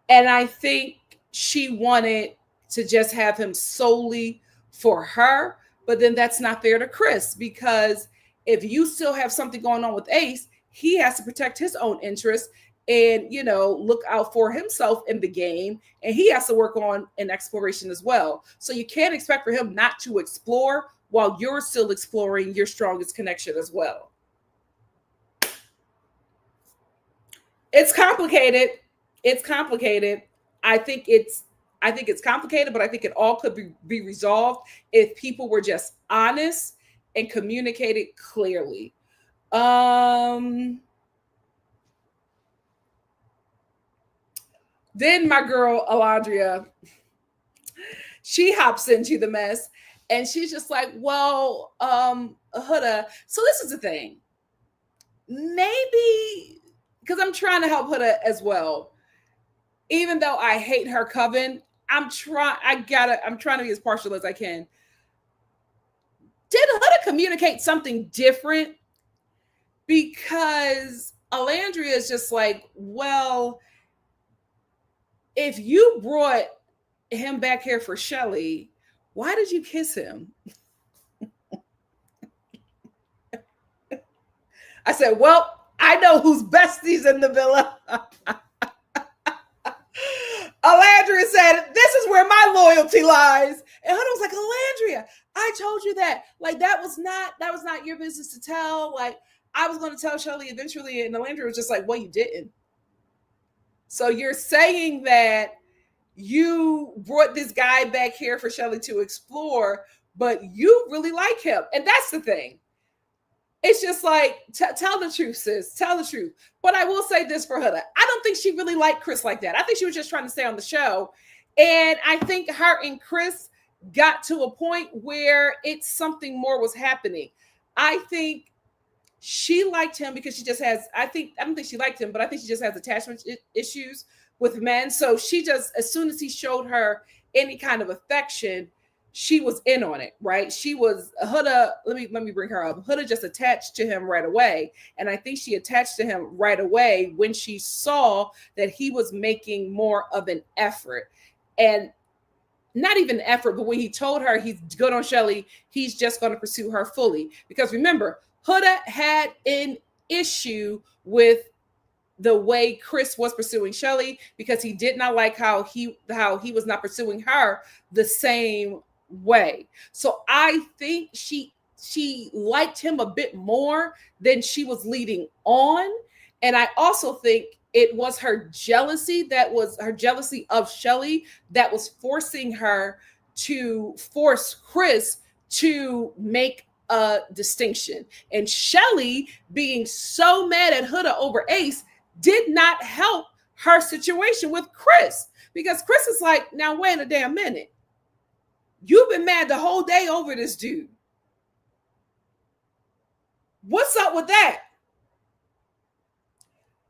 And I think she wanted to just have him solely for her. But then that's not fair to Chris, because if you still have something going on with Ace, he has to protect his own interests and, you know, look out for himself in the game. And he has to work on an exploration as well. So you can't expect for him not to explore while you're still exploring your strongest connection as well. It's complicated. It's complicated. I think it's complicated, but I think it all could be resolved if people were just honest and communicated clearly. Then my girl Alandrea, she hops into the mess and she's just like, well, Huda, so this is the thing. Maybe, because I'm trying to help Huda as well. Even though I hate her coven, I'm trying to be as partial as I can. Did Huda communicate something different? Because Alandrea is just like, well, if you brought him back here for Shelly, why did you kiss him? I said, well, I know who's besties in the villa. Alandrea said, this is where my loyalty lies. And Huda was like, Alandrea, I told you that. Like, that was not your business to tell. Like, I was going to tell Shelly eventually. And Alandrea was just like, well, you didn't. So you're saying that you brought this guy back here for Shelly to explore, but you really like him. And that's the thing. It's just like, tell the truth, sis. Tell the truth. But I will say this for Huda. I don't think she really liked Chris like that. I think she was just trying to stay on the show. And I think her and Chris got to a point where it's something more was happening. I think she liked him because she just has, I don't think she liked him, but I think she just has attachment issues with men. So she just, as soon as he showed her any kind of affection, she was in on it, right? She was Huda. Let me bring her up. Huda just attached to him right away. And I think she attached to him right away when she saw that he was making more of an effort. And not even effort, but when he told her he's good on Shelly, he's just going to pursue her fully. Because remember, Huda had an issue with the way Chris was pursuing Shelly because he did not like how he was not pursuing her the same way. So I think she liked him a bit more than she was leading on. And I also think it was her jealousy of Shelly that was forcing her to force Chris to make a distinction. And Shelly being so mad at Huda over Ace did not help her situation with Chris, because Chris is like, now wait a damn minute. You've been mad the whole day over this dude. What's up with that?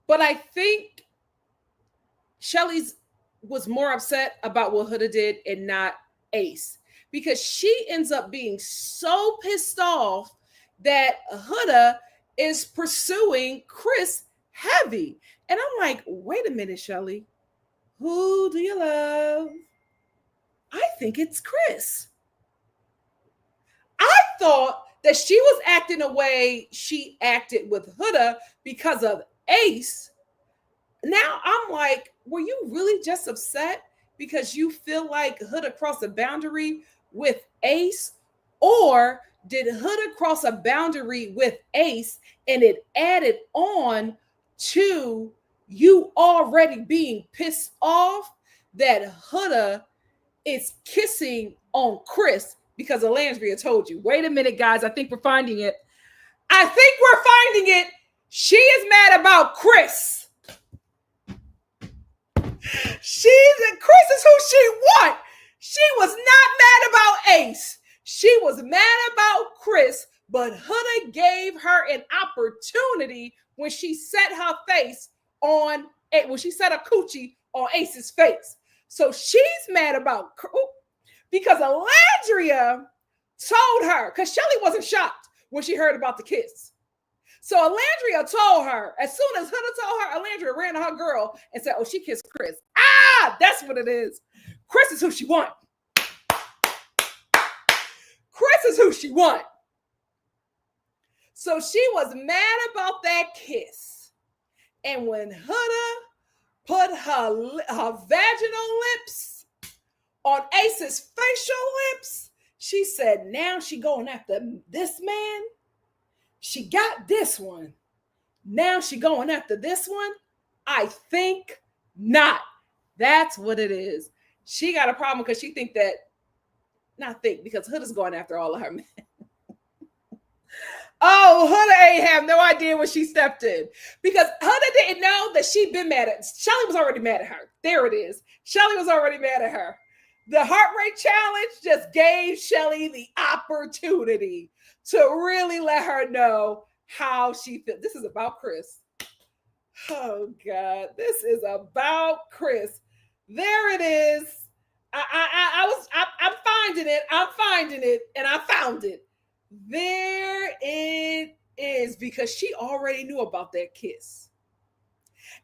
But I think Shelly's was more upset about what Huda did and not Ace, because she ends up being so pissed off that Huda is pursuing Chris heavy. And I'm like, wait a minute, Shelly. Who do you love? I think it's Chris. I thought that she was acting the way she acted with Huda because of Ace. Now I'm like, were you really just upset because you feel like Huda crossed a boundary with Ace? Or did Huda cross a boundary with Ace and it added on to you already being pissed off that Huda is kissing on Chris because Alandrea told you? Wait a minute, guys. I think we're finding it. She is mad about Chris. Chris is who she wants. She was not mad about Ace. She was mad about Chris, but Huda gave her an opportunity when she set her face on it, when she set a coochie on Ace's face. So she's mad about, because Alandrea told her, because Shelly wasn't shocked when she heard about the kiss. So Alandrea told her, as soon as Huda told her, Alandrea ran to her girl and said, oh, she kissed Chris. Ah, that's what it is. Chris is who she want. Chris is who she want. So she was mad about that kiss. And when Huda put her vaginal lips on Ace's facial lips, she said, now she going after this man. She got this one. Now she going after this one? I think not. That's what it is. She got a problem because she think that, not think, because Huda's going after all of her men. Oh, Huda ain't have no idea when she stepped in. Because Huda didn't know that she'd been mad at, Shelly was already mad at her. There it is. Shelly was already mad at her. The heart rate challenge just gave Shelly the opportunity to really let her know how she feels. This is about Chris. Oh God, this is about Chris. There it is. I'm finding it. I'm finding it, and I found it. There it is, because she already knew about that kiss.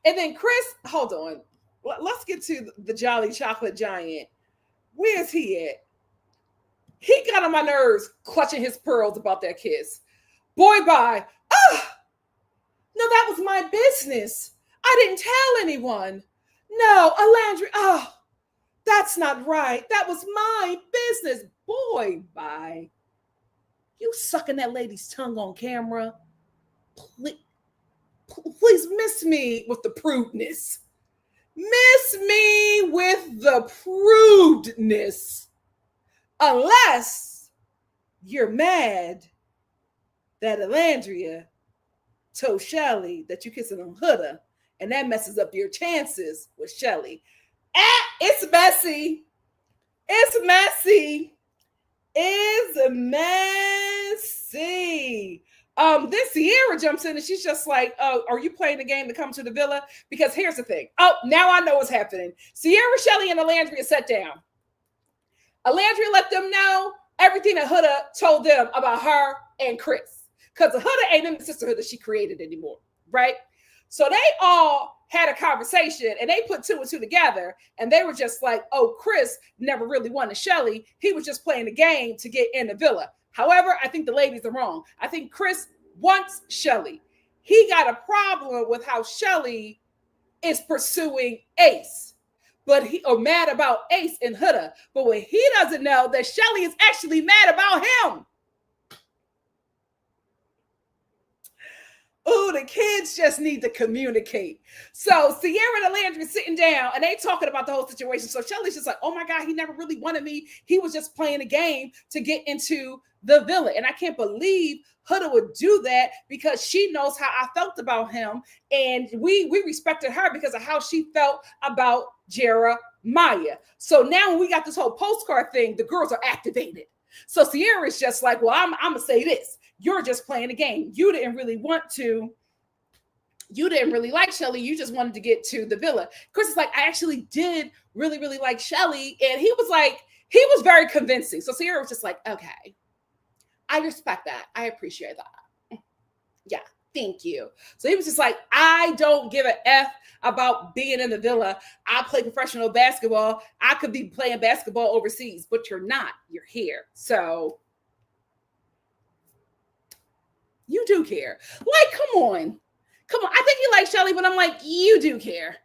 And then Chris, hold on. Let's get to the Jolly Chocolate Giant. Where's he at? He got on my nerves clutching his pearls about that kiss. Boy, bye. Oh, no, that was my business. I didn't tell anyone. No, Alandrea. Oh, that's not right. That was my business. Boy, bye. You sucking that lady's tongue on camera. Please miss me with the prudeness. Miss me with the prudeness. Unless you're mad that Alandrea told Shelly that you're kissing on Huda, and that messes up your chances with Shelly. It's messy. It's messy. It's messy. Then Sierra jumps in and she's just like, oh, are you playing the game to come to the villa? Because here's the thing. Oh, now I know what's happening. Sierra, Shelly, and Alandrea sat down. Alandrea let them know everything that Huda told them about her and Chris. Because Huda ain't in the sisterhood that she created anymore, right? So they all had a conversation and they put two and two together, and they were just like, oh, Chris never really wanted Shelly. He was just playing the game to get in the villa. However, I think the ladies are wrong. I think Chris wants Shelly. He got a problem with how Shelly is pursuing Ace, but he or mad about Ace and Huda. But what he doesn't know that Shelly is actually mad about him. Oh, the kids just need to communicate. So Sierra and Alandrea sitting down and they talking about the whole situation. So Shelly's just like, oh my God, he never really wanted me. He was just playing a game to get into the villa. And I can't believe Huda would do that because she knows how I felt about him. And we respected her because of how she felt about Jeremiah. So now when we got this whole postcard thing, the girls are activated. So Sierra is just like, well, I'm going to say this. You're just playing a game. You didn't really want to. You didn't really like Shelly. You just wanted to get to the villa. Chris is like, I actually did really, really like Shelly. And he was very convincing. So Sierra was just like, okay, I respect that. I appreciate that. Yeah, thank you. So he was just like, I don't give a F about being in the villa. I play professional basketball. I could be playing basketball overseas, but you're not. You're here. So you do care. Like, come on. I think you like Shelly, but I'm like, you do care.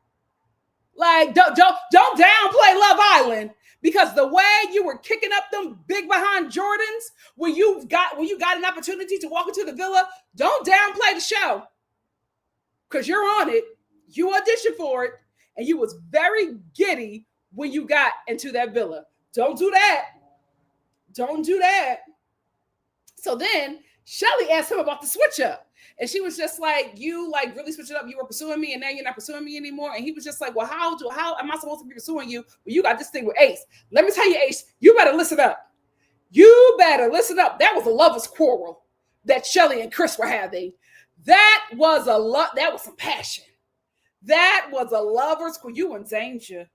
Like, don't downplay Love Island, because the way you were kicking up them big behind Jordans when you got an opportunity to walk into the villa, don't downplay the show. Because you're on it. You auditioned for it, and you was very giddy when you got into that villa. Don't do that. Don't do that. So then Shelly asked him about the switch up. And she was just like, you like really switch it up. You were pursuing me and now you're not pursuing me anymore. And he was just like, well, how am I supposed to be pursuing you when you got this thing with Ace? Let me tell you, Ace, you better listen up. You better listen up. That was a lover's quarrel that Shelly and Chris were having. That was some passion. That was a lover's quarrel. You in danger.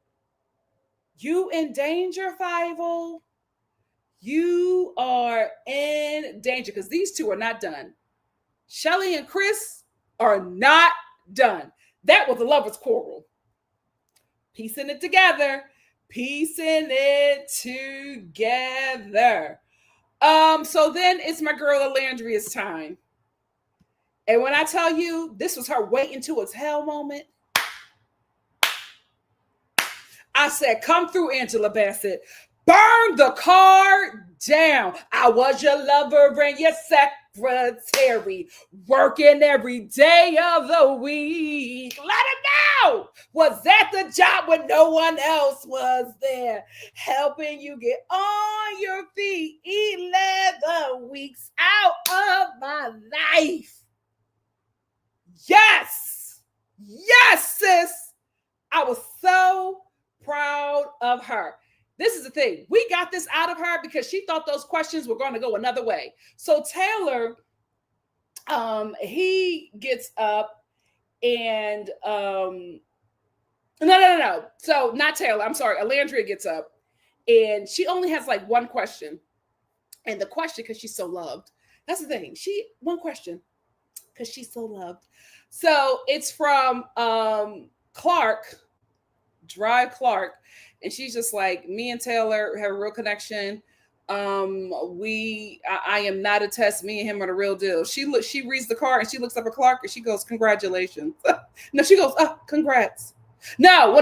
You in danger, Fievel. you are in danger because these two are not done. Shelly and Chris are not done. That was a lover's quarrel. Piecing it together. So then it's my girl Alandrea's time. And when I tell you this was her waiting to exhale moment, I said, come through, Angela Bassett. Burn the car down. I was your lover and your secretary, working every day of the week. Let it know. Was that the job when no one else was there? Helping you get on your feet 11 weeks out of my life. Yes. Yes, sis. I was so proud of her. This is the thing. We got this out of her because she thought those questions were going to go another way. So Taylor, he gets up and no. So not Taylor. I'm sorry. Alandrea gets up and she only has like one question. And the question, because she's so loved. That's the thing. One question because she's so loved. So it's from Clark. And she's just like, me and Taylor have a real connection. I am not a test. Me and him are the real deal. She reads the card and she looks up at Clark and she goes, congratulations. No, she goes, oh, congrats. No,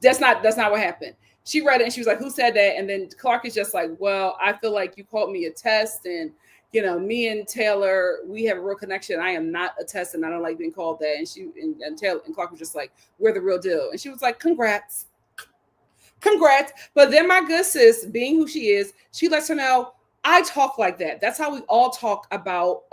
that's not what happened. She read it and she was like, who said that? And then Clark is just like, well, I feel like you called me a test and me and Taylor, we have a real connection. I am not a test and I don't like being called that. And Taylor and Clark was just like, we're the real deal. And she was like, congrats. But then my good sis, being who she is, she lets her know, I talk like that. That's how we all talk about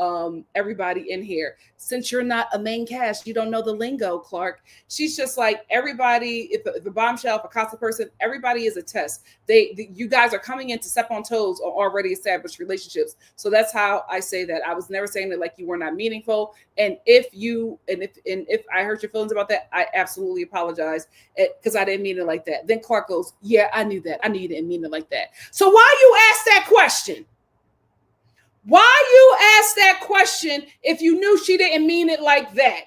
everybody in here. Since you're not a main cast, you don't know the lingo, Clark. She's just like, everybody, if a bombshell, if a Casa person, everybody is a test. You guys are coming in to step on toes on already established relationships. So that's how I say that. I was never saying that like you were not meaningful. And if I hurt your feelings about that, I absolutely apologize because I didn't mean it like that. Then Clark goes, yeah, I knew that. I knew you didn't mean it like that. So why you ask that question? Why you ask that question if you knew she didn't mean it like that?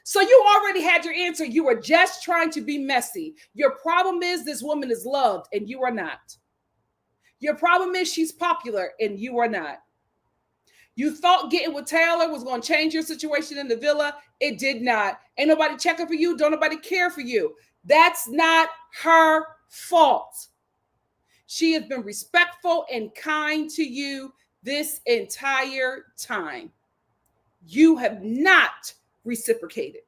So you already had your answer. You were just trying to be messy. Your problem is this woman is loved and you are not. Your problem is she's popular and you are not. You thought getting with Taylor was going to change your situation in the villa. It did not. Ain't nobody checking for you. Don't nobody care for you. That's not her fault. She has been respectful and kind to you this entire time. You have not reciprocated.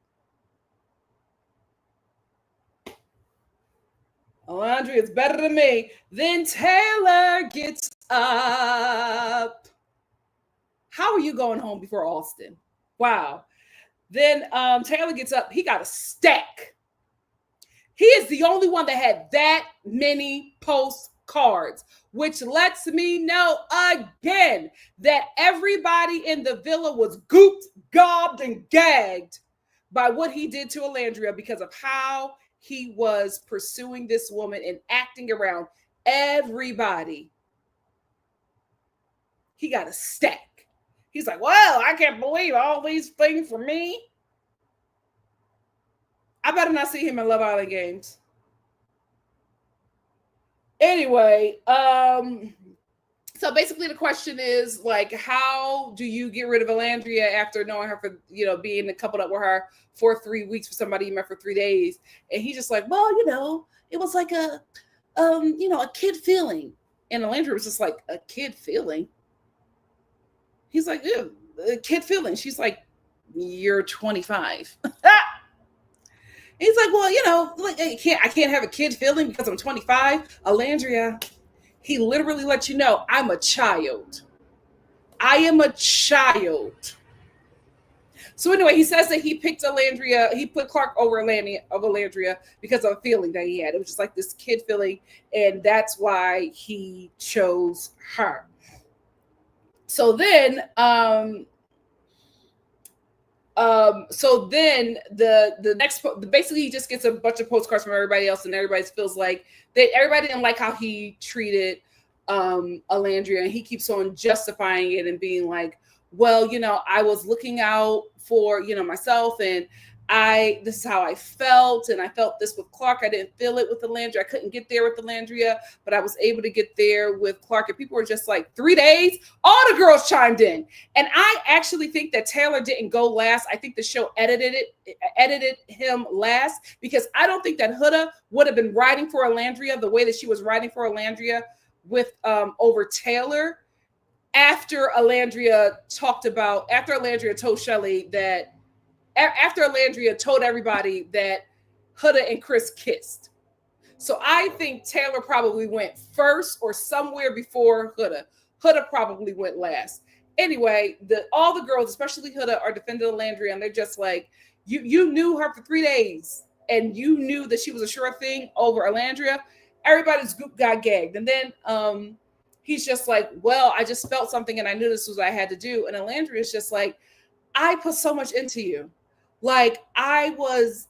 Alandrea is better than me. Then Taylor gets up. How are you going home before Austin? Wow. Then Taylor gets up. He got a stack. He is the only one that had that many postcards, which lets me know again that everybody in the villa was gooped, gobbed, and gagged by what he did to Alandrea because of how he was pursuing this woman and acting around everybody. He got a stack. He's like, well, I can't believe all these things for me. I better not see him in Love Island games. Anyway, so basically the question is like, how do you get rid of Alandrea after knowing her for, being coupled up with her for 3 weeks for somebody you met for 3 days? And he's just like, well, it was like a kid feeling. And Alandrea was just like, a kid feeling? He's like, ew, a kid feeling. She's like, you're 25. He's like, well, I can't have a kid feeling because I'm 25. Alandrea, he literally let you know, I'm a child. I am a child. So anyway, he says that he picked Alandrea. He put Clark over Alandrea because of a feeling that he had. It was just like this kid feeling, and that's why he chose her. So then, the next, basically he just gets a bunch of postcards from everybody else, and everybody feels like everybody didn't like how he treated Alandrea, and he keeps on justifying it and being like, well, I was looking out for, myself, and this is how I felt, and I felt this with Clark. I didn't feel it with Alandrea. I couldn't get there with Alandrea, but I was able to get there with Clark. And people were just like, 3 days? All the girls chimed in. And I actually think that Taylor didn't go last. I think the show edited him last, because I don't think that Huda would have been writing for Alandrea the way that she was writing for Alandrea with over Taylor after Alandrea told Shelley that, after Alandrea told everybody that Huda and Chris kissed. So I think Taylor probably went first or somewhere before Huda. Huda probably went last. Anyway, all the girls, especially Huda, are defending Alandrea, and they're just like, you knew her for 3 days, and you knew that she was a sure thing over Alandrea. Everybody's group got gagged. And then he's just like, well, I just felt something, and I knew this was what I had to do. And Alandrea is just like, I put so much into you. Like, I was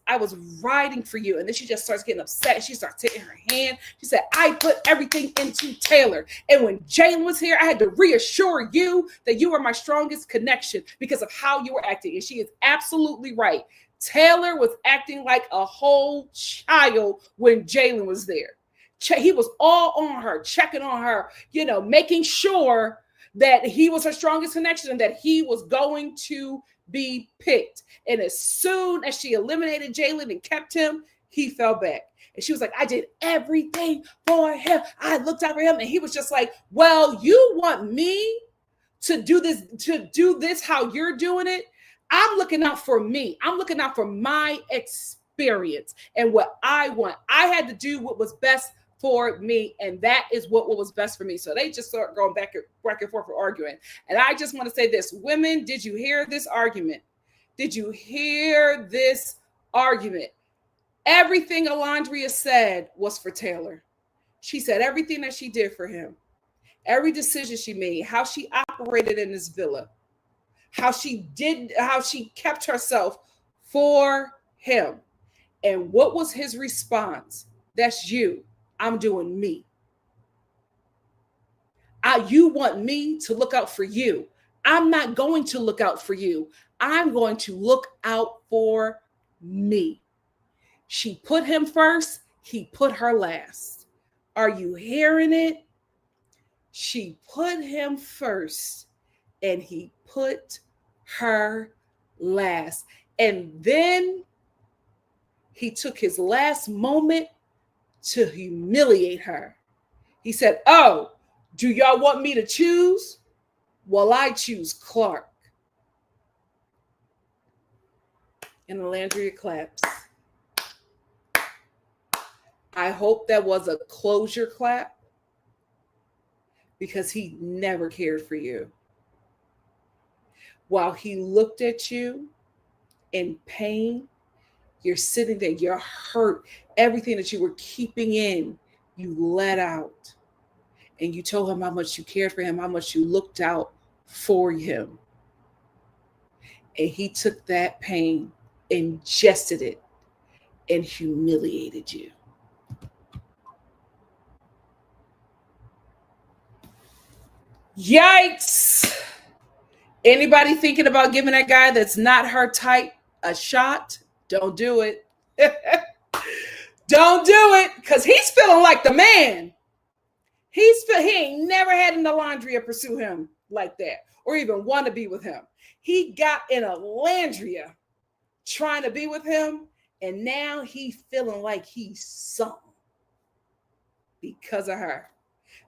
riding for you. And then she just starts getting upset. She starts taking her hand. She said, I put everything into Taylor. And when Jaden was here, I had to reassure you that you were my strongest connection because of how you were acting. And she is absolutely right. Taylor was acting like a whole child when Jalen was there. He was all on her, checking on her, making sure that he was her strongest connection and that he was going to be picked. And as soon as she eliminated Jalen and kept him, he fell back. And she was like, I did everything for him. I looked out for him. And he was just like, well, you want me to do this how you're doing it? I'm looking out for me. I'm looking out for my experience and what I want. I had to do what was best for me, and that is what was best for me. So they just start going back and forth for arguing. And I just want to say this. Women, did you hear this argument? Did you hear this argument? Everything Alandrea said was for Taylor. She said everything that she did for him, every decision she made, how she operated in this villa, how she kept herself for him. And what was his response? That's you. I'm doing me. You want me to look out for you. I'm not going to look out for you. I'm going to look out for me. She put him first. He put her last. Are you hearing it? She put him first and he put her last. And then he took his last moment to humiliate her. He said, oh, do y'all want me to choose? Well, I choose Clark. And Alandrea claps. I hope that was a closure clap, because he never cared for you. While he looked at you in pain, you're sitting there, you're hurt. Everything that you were keeping in, you let out. And you told him how much you cared for him, how much you looked out for him. And he took that pain, ingested it, and humiliated you. Yikes. Anybody thinking about giving that guy that's not her type a shot? Don't do it. Don't do it, because he's feeling like the man. He ain't never had an Alandrea pursue him like that or even want to be with him. He got an Alandrea trying to be with him, and now he's feeling like he's something because of her.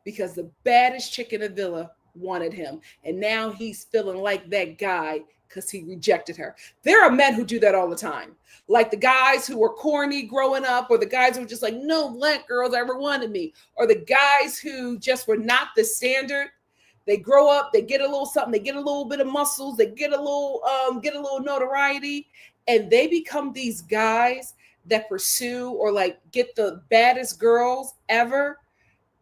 Because the baddest chick in the villa wanted him, and now he's feeling like that guy because he rejected her. There are men who do that all the time. Like the guys who were corny growing up, or the guys who were just like, no black girls ever wanted me, or the guys who just were not the standard. They grow up, they get a little something, they get a little bit of muscles, they get a little notoriety, and they become these guys that pursue or like get the baddest girls ever,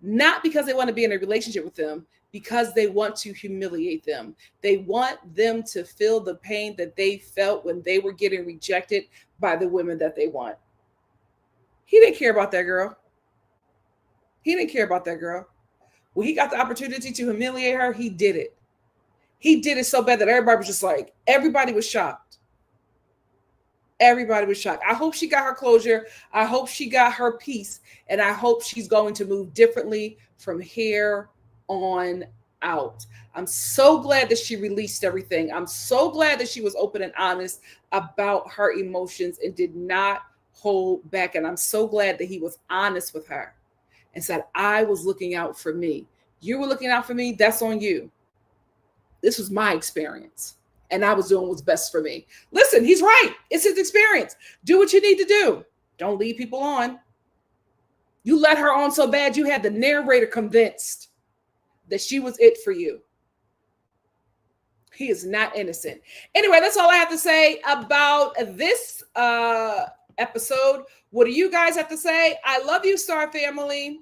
not because they want to be in a relationship with them, because they want to humiliate them. They want them to feel the pain that they felt when they were getting rejected by the women that they want. He didn't care about that girl. He didn't care about that girl. when he got the opportunity to humiliate her, he did it. He did it so bad that everybody was just like, everybody was shocked. Everybody was shocked. I hope she got her closure. I hope she got her peace. And I hope she's going to move differently from here on out. I'm so glad that she released everything. I'm so glad that she was open and honest about her emotions and did not hold back. And I'm so glad that he was honest with her and said, I was looking out for me. You were looking out for me. That's on you. This was my experience. And I was doing what's best for me. Listen, he's right. It's his experience. Do what you need to do. Don't lead people on. You let her on so bad, you had the narrator convinced that she was it for you. He is not innocent. Anyway, that's all I have to say about this episode. What do you guys have to say? I love you, Star Family.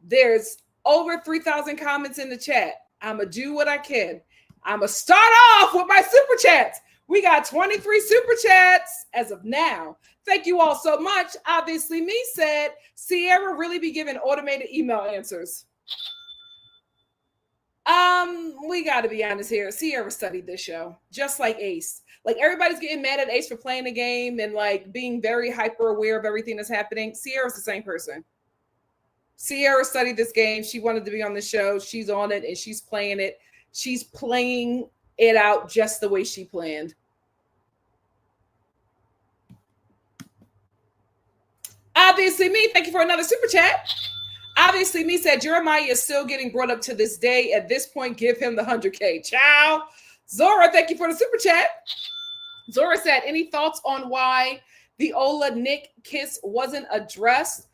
There's over 3,000 comments in the chat. I'm going to do what I can. I'm going to start off with my super chats. We got 23 super chats as of now. Thank you all so much. Obviously, me said, Sierra really be giving automated email answers. We got to be honest here. Sierra studied this show, just like Ace. Like, everybody's getting mad at Ace for playing the game and like being very hyper aware of everything that's happening. Sierra's the same person. Sierra studied this game. She wanted to be on the show. She's on it and she's playing it. She's playing it out just the way she planned. Obviously, me, thank you for another super chat. Obviously, me said Jeremiah is still getting brought up to this day. At this point, give him the 100K. Ciao. Zora, thank you for the super chat. Zora said, any thoughts on why the Ola Nick kiss wasn't addressed?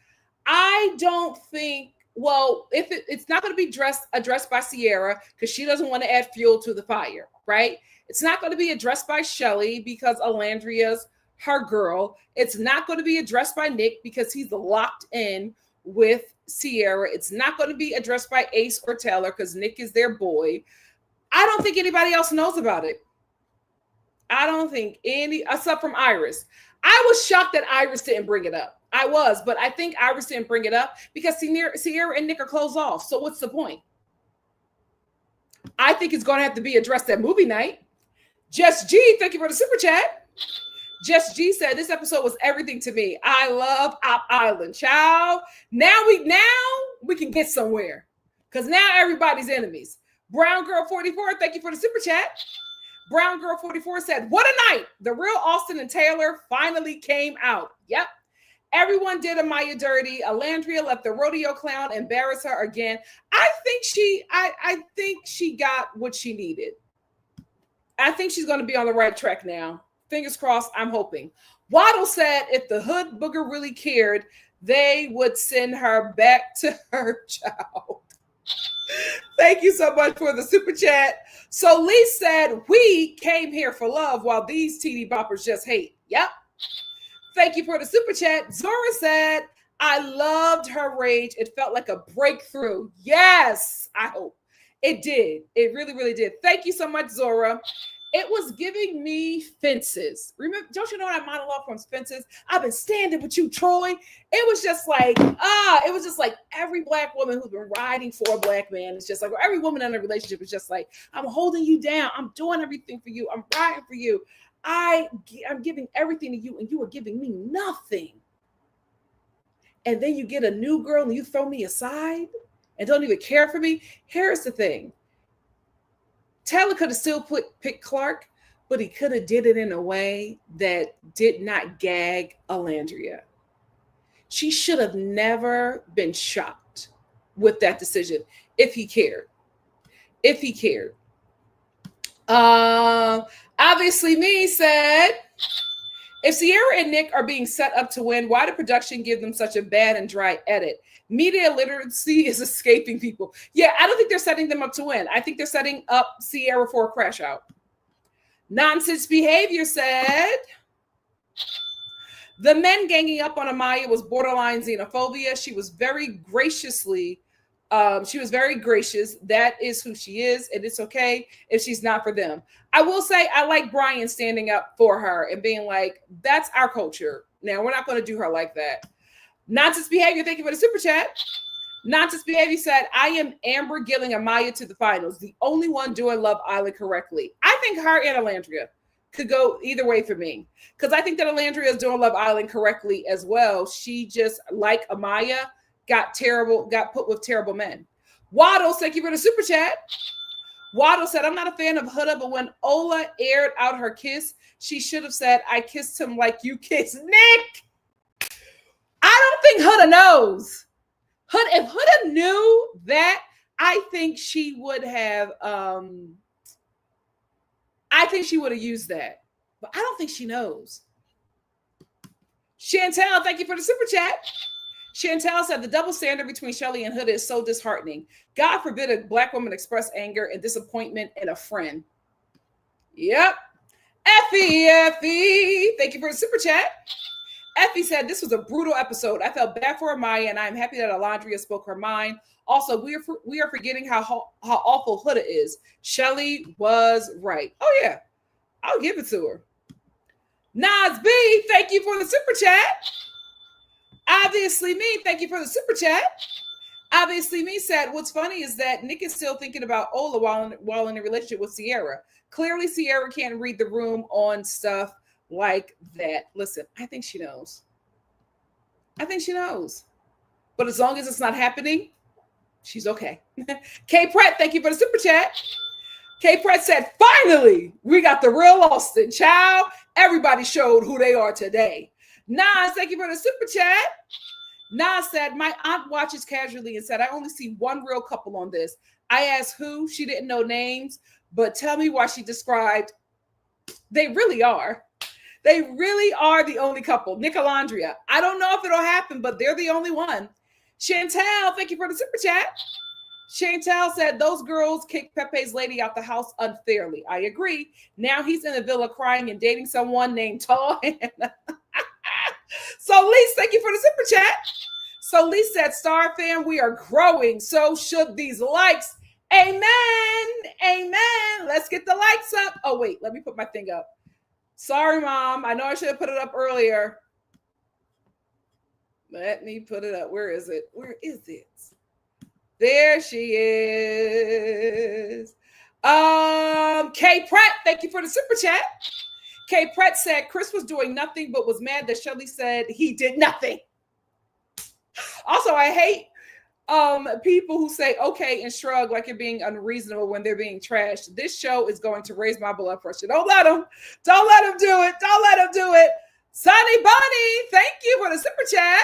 I don't think, well, if it's not going to be addressed by Sierra because she doesn't want to add fuel to the fire, right? It's not going to be addressed by Shelly because Alandrea's her girl. It's not going to be addressed by Nick because he's locked in with Sierra. It's not going to be addressed by Ace or Taylor because Nick is their boy. I don't think anybody else knows about it. I don't think any, except from Iris. I was shocked that Iris didn't bring it up. I was, but I think Iris didn't bring it up because Sierra and Nick are closed off. So what's the point? I think it's going to have to be addressed at movie night. Jess G, thank you for the super chat. Jess G said, this episode was everything to me. I love Op Island. Ciao. Now we can get somewhere because now everybody's enemies. Brown Girl 44, thank you for the super chat. Brown Girl 44 said, what a night. The real Austin and Taylor finally came out. Yep. Everyone did Amaya dirty. Alandrea let the rodeo clown embarrass her again. I think she got what she needed. I think she's going to be on the right track now. Fingers crossed, I'm hoping. Waddle said if the hood booger really cared, they would send her back to her child. Thank you so much for the super chat. So Lee said, we came here for love while these TD boppers just hate. Yep. Thank you for the super chat. Zora said, I loved her rage. It felt like a breakthrough. Yes, I hope. It did. It really, really did. Thank you so much, Zora. It was giving me Fences. Remember, don't you know that monologue from Fences? I've been standing with you, Troy. It was just like, every black woman who's been riding for a black man. It's just like, or every woman in a relationship is just like, I'm holding you down. I'm doing everything for you. I'm riding for you. I'm giving everything to you and you are giving me nothing. And then you get a new girl and you throw me aside and don't even care for me. Here's the thing. Taylor could have still picked Clark, but he could have did it in a way that did not gag Alandrea. She should have never been shocked with that decision if he cared. If he cared. Obviously, me said, if Sierra and Nick are being set up to win, why did production give them such a bad and dry edit? Media literacy is escaping people. Yeah, I don't think they're setting them up to win. I think they're setting up Sierra for a crash out. Nonsense Behavior said, the men ganging up on Amaya was borderline xenophobia. She was very gracious. That is who she is, and it's okay if she's not for them. I will say I like Brian standing up for her and being like, that's our culture. Now, we're not going to do her like that. Nonsense Behavior, thank you for the super chat. Not Just Behavior said, I am Amber Gilling Amaya to the finals. The only one doing Love Island correctly. I think her and Alandrea could go either way for me. Because I think that Alandrea is doing Love Island correctly as well. She just, like Amaya, got put with terrible men. Waddle, thank you for the super chat. Waddle said, I'm not a fan of Huda, but when Ola aired out her kiss, she should have said, I kissed him like you kissed Nick. I don't think Huda knows. If Huda knew that, I think she would have used that. But I don't think she knows. Chantel, thank you for the super chat. Chantel said the double standard between Shelly and Huda is so disheartening. God forbid a Black woman express anger and disappointment in a friend. Yep. Effie, thank you for the super chat. Effie said, this was a brutal episode. I felt bad for Amaya, and I'm happy that Alandrea spoke her mind. Also, we are forgetting how awful Huda is. Shelly was right. Oh, yeah. I'll give it to her. Nas B, thank you for the super chat. Obviously Me, thank you for the super chat. Obviously Me said, what's funny is that Nick is still thinking about Ola while in a relationship with Sierra. Clearly, Sierra can't read the room on stuff like that. Listen, I think she knows. But as long as it's not happening, she's okay. K Pratt, thank you for the super chat. K Pratt said, finally, we got the real Austin. Child, everybody showed who they are today. Nas, thank you for the super chat. Nas said, my aunt watches casually and said, I only see one real couple on this. I asked who, she didn't know names, but tell me why she described. They really are. They really are the only couple. Nick Alandrea. I don't know if it'll happen, but they're the only one. Chantel, thank you for the super chat. Chantel said, those girls kicked Pepe's lady out the house unfairly. I agree. Now he's in the villa crying and dating someone named Tall Hannah. So Lise, thank you for the super chat. So Lise said, Star fan, we are growing. So should these likes. Amen. Amen. Let's get the likes up. Oh, wait, let me put my thing up. Sorry, Mom. I know I should have put it up earlier. Let me put it up. Where is it? Where is it? There she is. Kay Pratt, thank you for the super chat. Kay Pratt said Chris was doing nothing but was mad that Shelly said he did nothing. Also, I hate people who say okay and shrug like you're being unreasonable when they're being trashed. This show is going to raise my blood pressure. Don't let them do it. Sunny Bunny, thank you for the super chat.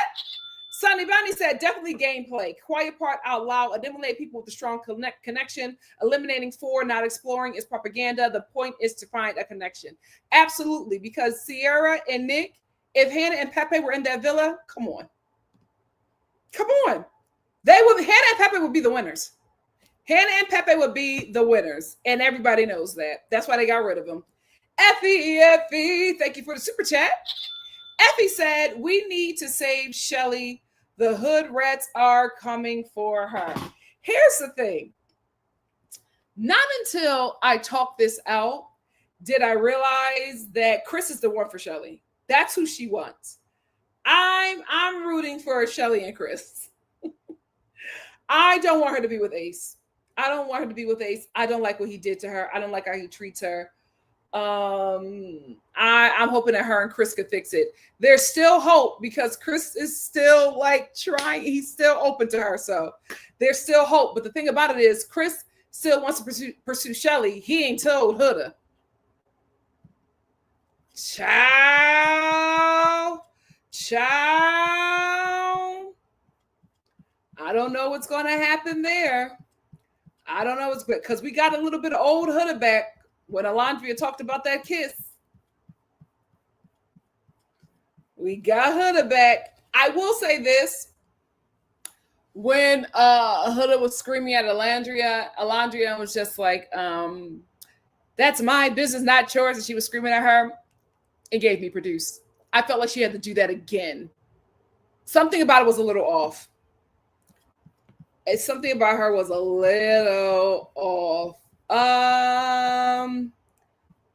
Sunny Bunny said definitely gameplay. Quiet part out loud. Eliminate people with a strong connection. Eliminating for not exploring is propaganda. The point is to find a connection. Absolutely, because Sierra and Nick, if Hannah and Pepe were in that villa, come on. Hannah and Pepe would be the winners. And everybody knows that. That's why they got rid of them. Effie, thank you for the super chat. Effie said, we need to save Shelly. The hood rats are coming for her. Here's the thing. Not until I talked this out did I realize that Chris is the one for Shelly. That's who she wants. I'm rooting for Shelly and Chris. I don't want her to be with Ace. I don't like what he did to her. I don't like how he treats her. I'm hoping that her and Chris could fix it. There's still hope because Chris is still like trying. He's still open to her. So there's still hope. But the thing about it is Chris still wants to pursue Shelly. He ain't told Huda. Ciao. I don't know what's going to happen there. I don't know what's good because we got a little bit of old Huda back when Alandrea talked about that kiss. We got Huda back. I will say this. When Huda was screaming at Alandrea was just like, that's my business, not yours. And she was screaming at her. It gave me produce. I felt like she had to do that again. Something about it was a little off. Something about her was a little off.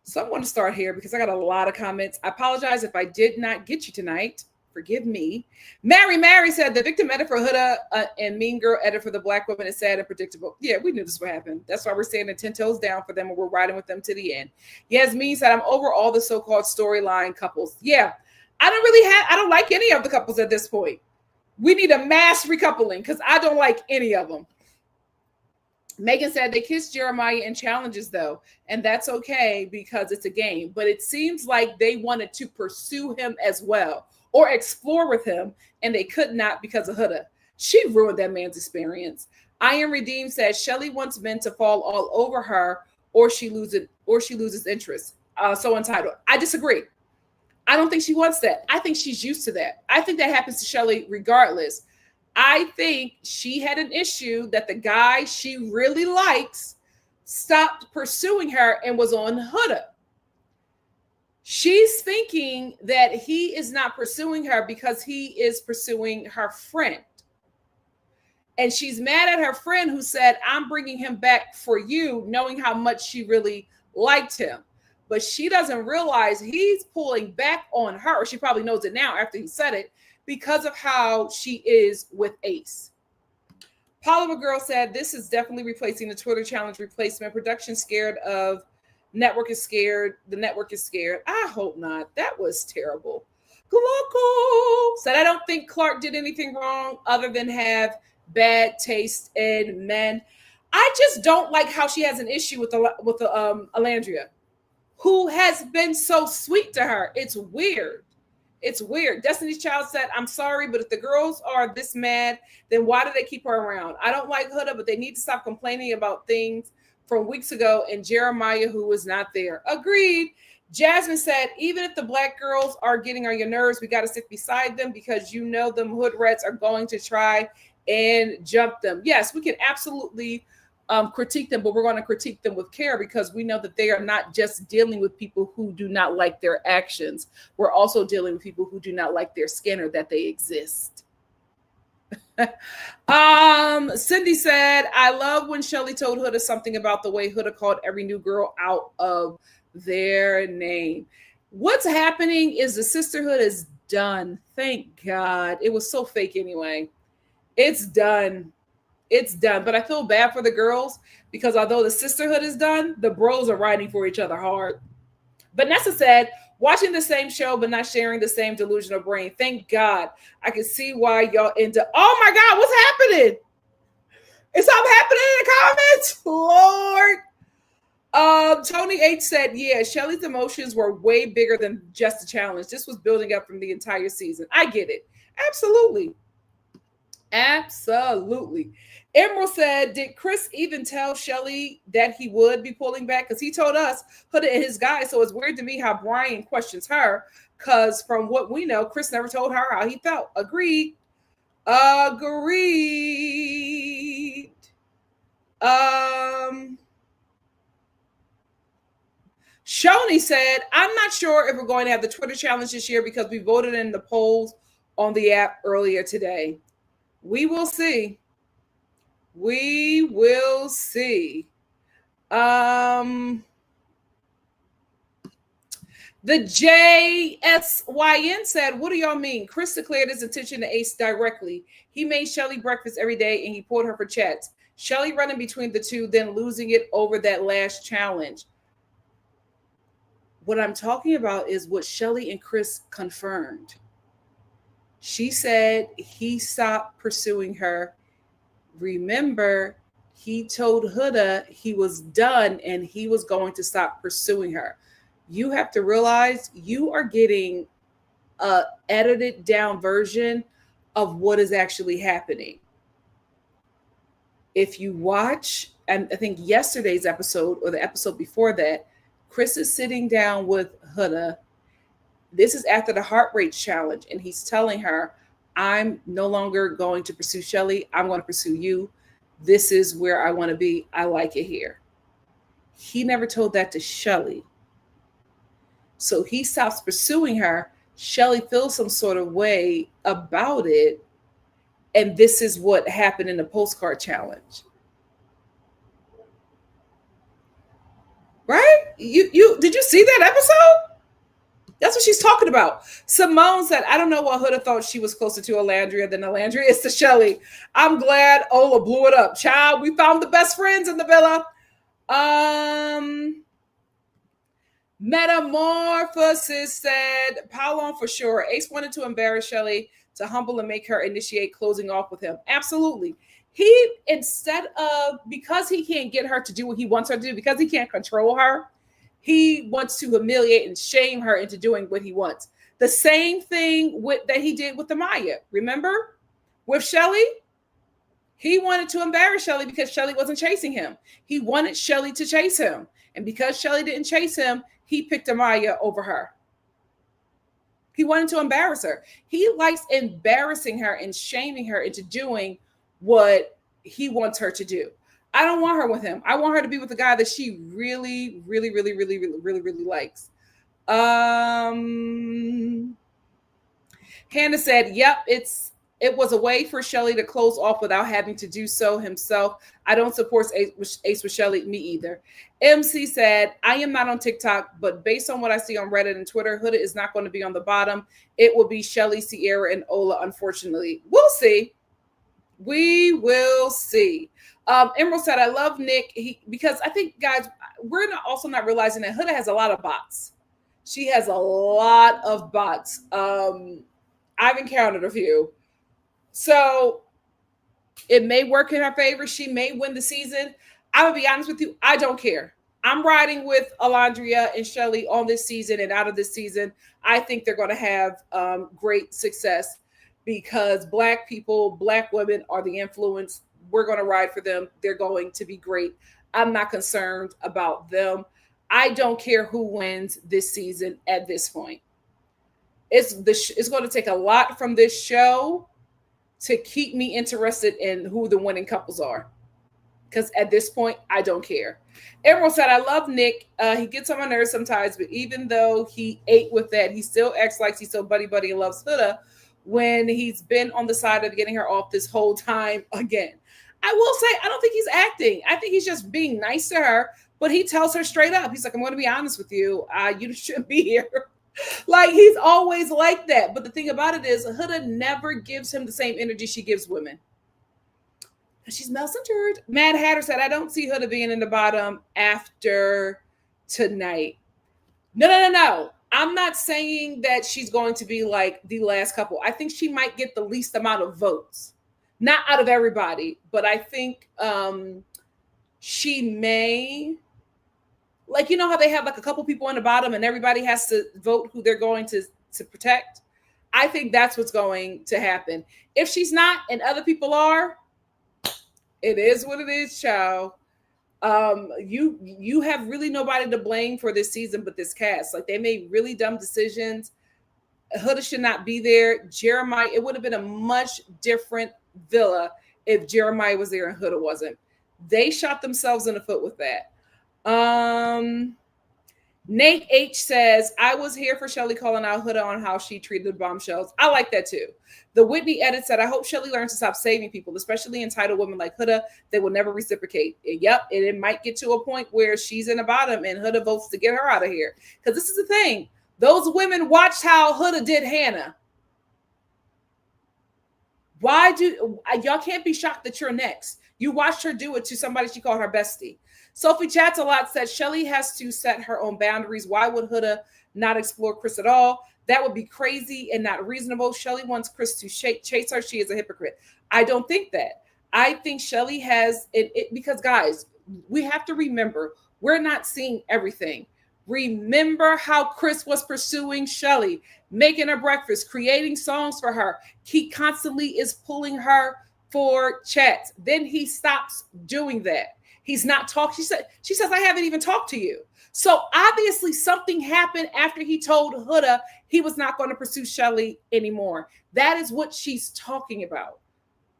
So I want to start here because I got a lot of comments. I apologize if I did not get you tonight. Forgive me. Mary said the victim edit for Huda and Mean Girl edit for the black woman is sad and predictable. Yeah, we knew this would happen. That's why we're standing 10 toes down for them and we're riding with them to the end. Yasmin said, I'm over all the so-called storyline couples. Yeah, I don't like any of the couples at this point. We need a mass recoupling because I don't like any of them. Megan said they kissed Jeremiah in challenges though, and that's okay because it's a game. But it seems like they wanted to pursue him as well or explore with him, and they could not because of Huda. She ruined that man's experience. I Am Redeemed said Shelly wants men to fall all over her, or she loses interest. So entitled. I disagree. I don't think she wants that. I think she's used to that. I think that happens to Shelly regardless. I think she had an issue that the guy she really likes stopped pursuing her and was on Huda. She's thinking that he is not pursuing her because he is pursuing her friend. And she's mad at her friend who said, I'm bringing him back for you, knowing how much she really liked him. But she doesn't realize he's pulling back on her. She probably knows it now after he said it because of how she is with Ace. Poliva Girl said, this is definitely replacing the Twitter challenge replacement. Production scared of, network is scared. The network is scared. I hope not. That was terrible. Glocko said, I don't think Clark did anything wrong other than have bad taste in men. I just don't like how she has an issue with Alandrea, who has been so sweet to her. It's weird. It's weird. Destiny's Child said, I'm sorry, but if the girls are this mad, then why do they keep her around? I don't like Huda, but they need to stop complaining about things from weeks ago and Jeremiah, who was not there. Agreed. Jasmine said, even if the black girls are getting on your nerves, we got to sit beside them because you know them hood rats are going to try and jump them. Yes, we can absolutely critique them, but we're going to critique them with care because we know that they are not just dealing with people who do not like their actions. We're also dealing with people who do not like their skin or that they exist. Cindy said, I love when Shelly told Huda something about the way Huda called every new girl out of their name. What's happening is the sisterhood is done. Thank God. It was so fake anyway. It's done. It's done. But I feel bad for the girls because although the sisterhood is done, the bros are riding for each other hard. Vanessa said, watching the same show but not sharing the same delusional brain. Thank God. I can see why y'all into, oh my God, what's happening? Is something happening in the comments? Lord. Tony H said, yeah, Shelly's emotions were way bigger than just a challenge. This was building up from the entire season. I get it. Absolutely. Absolutely. Emerald said, did Chris even tell Shelly that he would be pulling back? Because he told us, put it in his guide. So it's weird to me how Brian questions her. Because from what we know, Chris never told her how he felt. Agreed. Agreed. Shoni said, I'm not sure if we're going to have the Twitter challenge this year because we voted in the polls on the app earlier today. We will see. We will see. The JSYN said, what do y'all mean? Chris declared his intention to Ace directly. He made Shelly breakfast every day and he pulled her for chats. Shelly running between the two, then losing it over that last challenge. What I'm talking about is what Shelly and Chris confirmed. She said he stopped pursuing her. Remember, he told Huda he was done and he was going to stop pursuing her. You have to realize you are getting an edited down version of what is actually happening. If you watch, and I think yesterday's episode or the episode before that, Chris is sitting down with Huda. This is after the heart rate challenge, and he's telling her, I'm no longer going to pursue Shelly. I'm going to pursue you. This is where I want to be. I like it here. He never told that to Shelly. So he stops pursuing her. Shelly feels some sort of way about it. And this is what happened in the postcard challenge. Right? You did you see that episode? That's what she's talking about. Simone said, I don't know what Huda thought she was closer to Alandrea than Alandrea is to Shelly. I'm glad Ola blew it up. Child, we found the best friends in the villa. Metamorphosis said, pile on for sure. Ace wanted to embarrass Shelly to humble and make her initiate closing off with him. Absolutely. He, instead of, because he can't get her to do what he wants her to do, because he can't control her, he wants to humiliate and shame her into doing what he wants. The same thing that he did with Amaya. Remember? With Shelly, he wanted to embarrass Shelly because Shelly wasn't chasing him. He wanted Shelly to chase him. And because Shelly didn't chase him, he picked Amaya over her. He wanted to embarrass her. He likes embarrassing her and shaming her into doing what he wants her to do. I don't want her with him. I want her to be with a guy that she really, really, really, really, really, really, really likes. Hannah said, yep, it was a way for Shelly to close off without having to do so himself. I don't support Ace with Shelly, me either. MC said, I am not on TikTok, but based on what I see on Reddit and Twitter, Huda is not going to be on the bottom. It will be Shelly, Sierra, and Ola, unfortunately. We'll see. We will see. Emerald said, I love Nick because I think, guys, we're also not realizing that Huda has a lot of bots. She has a lot of bots. I've encountered a few. So it may work in her favor. She may win the season. I'm going to be honest with you. I don't care. I'm riding with Alandrea and Shelly on this season and out of this season. I think they're going to have great success because Black people, Black women are the influence. We're going to ride for them. They're going to be great. I'm not concerned about them. I don't care who wins this season at this point. It's going to take a lot from this show to keep me interested in who the winning couples are. Because at this point, I don't care. Emerald said, I love Nick. He gets on my nerves sometimes, but even though he ate with that, he still acts like he's so buddy-buddy and loves Huda when he's been on the side of getting her off this whole time again. I will say, I don't think he's acting. I think he's just being nice to her, but he tells her straight up. He's like, I'm going to be honest with you. You shouldn't be here. Like, he's always like that. But the thing about it is, Huda never gives him the same energy she gives women. She's male-centered. Mad Hatter said, I don't see Huda being in the bottom after tonight. No. I'm not saying that she's going to be like the last couple. I think she might get the least amount of votes. Not out of everybody, but I think she may, like, you know how they have like a couple people on the bottom and everybody has to vote who they're going to protect? I think that's what's going to happen. If she's not and other people are, it is what it is, child. You have really nobody to blame for this season but this cast. Like, they made really dumb decisions. Huda should not be there. Jeremiah, it would have been a much different villa if Jeremiah was there and Huda wasn't. They shot themselves in the foot with that. Nate H says, I was here for Shelly calling out Huda on how she treated the bombshells. I like that too. The Whitney edit said, I hope Shelly learns to stop saving people, especially entitled women like Huda. They will never reciprocate. Yep, and it might get to a point where she's in the bottom and Huda votes to get her out of here. Because this is the thing. Those women watched how Huda did Hannah. Y'all can't be shocked that you're next. You watched her do it to somebody she called her bestie. Sophie Chats a lot said Shelly has to set her own boundaries. Why would Huda not explore Chris at all? That would be crazy and not reasonable. Shelly wants Chris to chase her. She is a hypocrite. I don't think that. I think Shelly has it because, guys, we have to remember we're not seeing everything. Remember how Chris was pursuing Shelly, making her breakfast, creating songs for her. He constantly is pulling her for chats. Then he stops doing that. He's not talking. She says, I haven't even talked to you. So obviously something happened after he told Huda he was not going to pursue Shelly anymore. That is what she's talking about.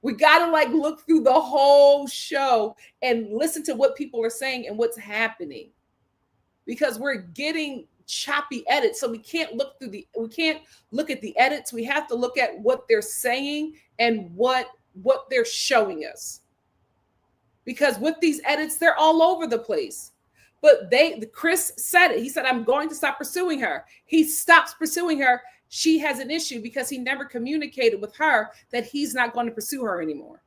We got to look through the whole show and listen to what people are saying and what's happening, because we're getting choppy edits. So we can't look at the edits. We have to look at what they're saying and what they're showing us. Because with these edits, they're all over the place. But Chris said it. He said, I'm going to stop pursuing her. He stops pursuing her. She has an issue because he never communicated with her that he's not going to pursue her anymore.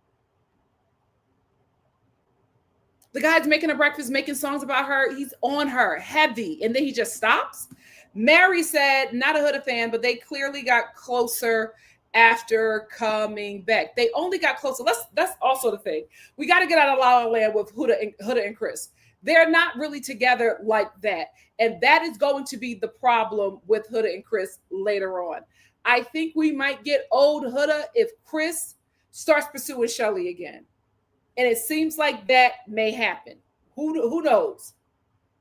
The guy's making her breakfast, making songs about her. He's on her heavy. And then he just stops. Mary said, not a Huda fan, but they clearly got closer after coming back. They only got closer. That's also the thing. We got to get out of La La Land with Huda and Chris. They're not really together like that. And that is going to be the problem with Huda and Chris later on. I think we might get old Huda if Chris starts pursuing Shelly again. And it seems like that may happen. Who knows?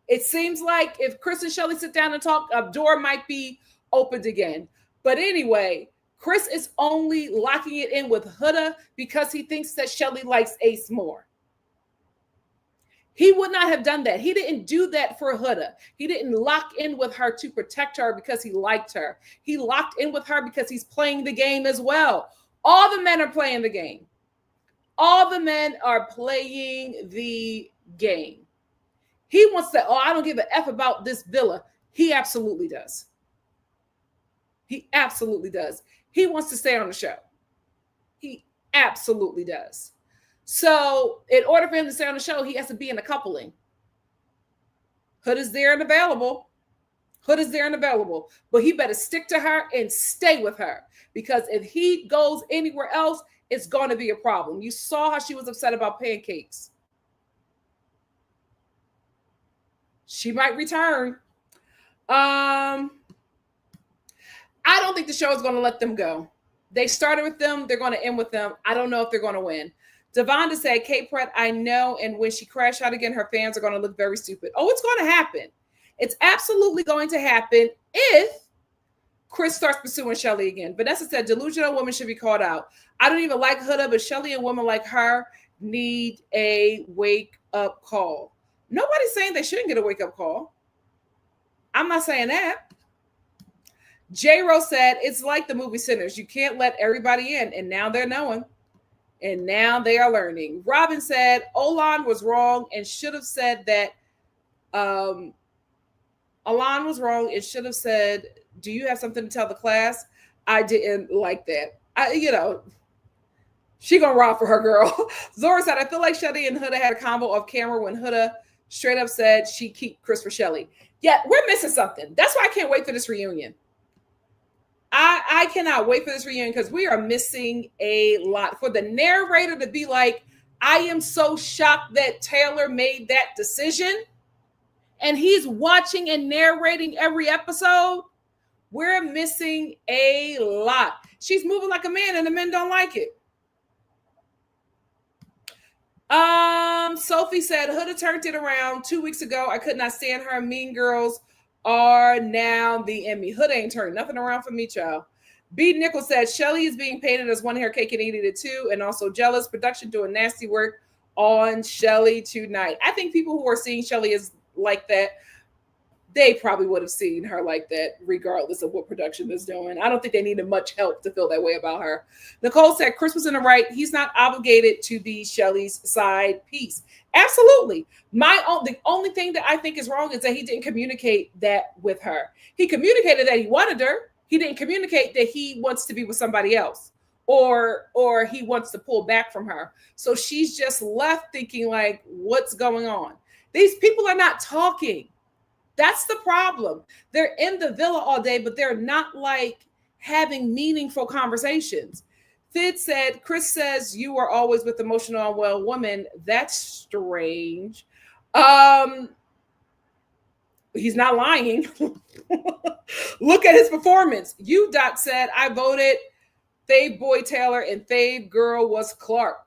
It seems like if Chris and Shelly sit down and talk, a door might be opened again. But anyway, Chris is only locking it in with Huda because he thinks that Shelly likes Ace more. He would not have done that. He didn't do that for Huda. He didn't lock in with her to protect her because he liked her. He locked in with her because he's playing the game as well. All the men are playing the game. All the men are playing the game. He wants to, I don't give a F about this villa. He absolutely does. He absolutely does. He wants to stay on the show. He absolutely does. So in order for him to stay on the show, he has to be in a coupling. Hood is there and available. Hood is there and available. But he better stick to her and stay with her. Because if he goes anywhere else, it's going to be a problem. You saw how she was upset about pancakes. She might return. I don't think the show is going to let them go. They started with them. They're going to end with them. I don't know if they're going to win. Devonda said, Kate Pratt, I know. And when she crashed out again, her fans are going to look very stupid. Oh, it's going to happen. It's absolutely going to happen if Chris starts pursuing Shelly again. Vanessa said, delusional woman should be called out. I don't even like Huda, but Shelly and women like her need a wake-up call. Nobody's saying they shouldn't get a wake-up call. I'm not saying that. J-Ro said, it's like the movie Sinners. You can't let everybody in. And now they're knowing. And now they are learning. Robin said, Olan was wrong and should have said that. Alan was wrong and should have said, do you have something to tell the class? I didn't like that. She gonna rob for her girl. Zora said, I feel like Shelly and Huda had a combo off camera when Huda straight up said she keep Chris for Shelly. Yeah, we're missing something. That's why I can't wait for this reunion. I cannot wait for this reunion because we are missing a lot. For the narrator to be like, I am so shocked that Taylor made that decision. And he's watching and narrating every episode. We're missing a lot. She's moving like a man and the men don't like it. Sophie said, Huda turned it around 2 weeks ago. I could not stand her. Mean Girls are now the enemy. Huda ain't turned nothing around for me, child. B. Nichols said, Shelly is being painted as one hair cake and eating it too, and also jealous. Production doing nasty work on Shelly tonight. I think people who are seeing Shelly as like that, they probably would have seen her like that regardless of what production is doing. I don't think they needed much help to feel that way about her. Nicole said, Chris was in the right. He's not obligated to be Shelly's side piece. Absolutely. The only thing that I think is wrong is that he didn't communicate that with her. He communicated that he wanted her. He didn't communicate that he wants to be with somebody else or he wants to pull back from her. So she's just left thinking like, what's going on? These people are not talking. That's the problem. They're in the villa all day, but they're not like having meaningful conversations. Thid said, Chris says you are always with emotional unwell woman. That's strange. He's not lying. Look at his performance. Dot said, I voted Fave Boy Taylor and Fave Girl was Clark.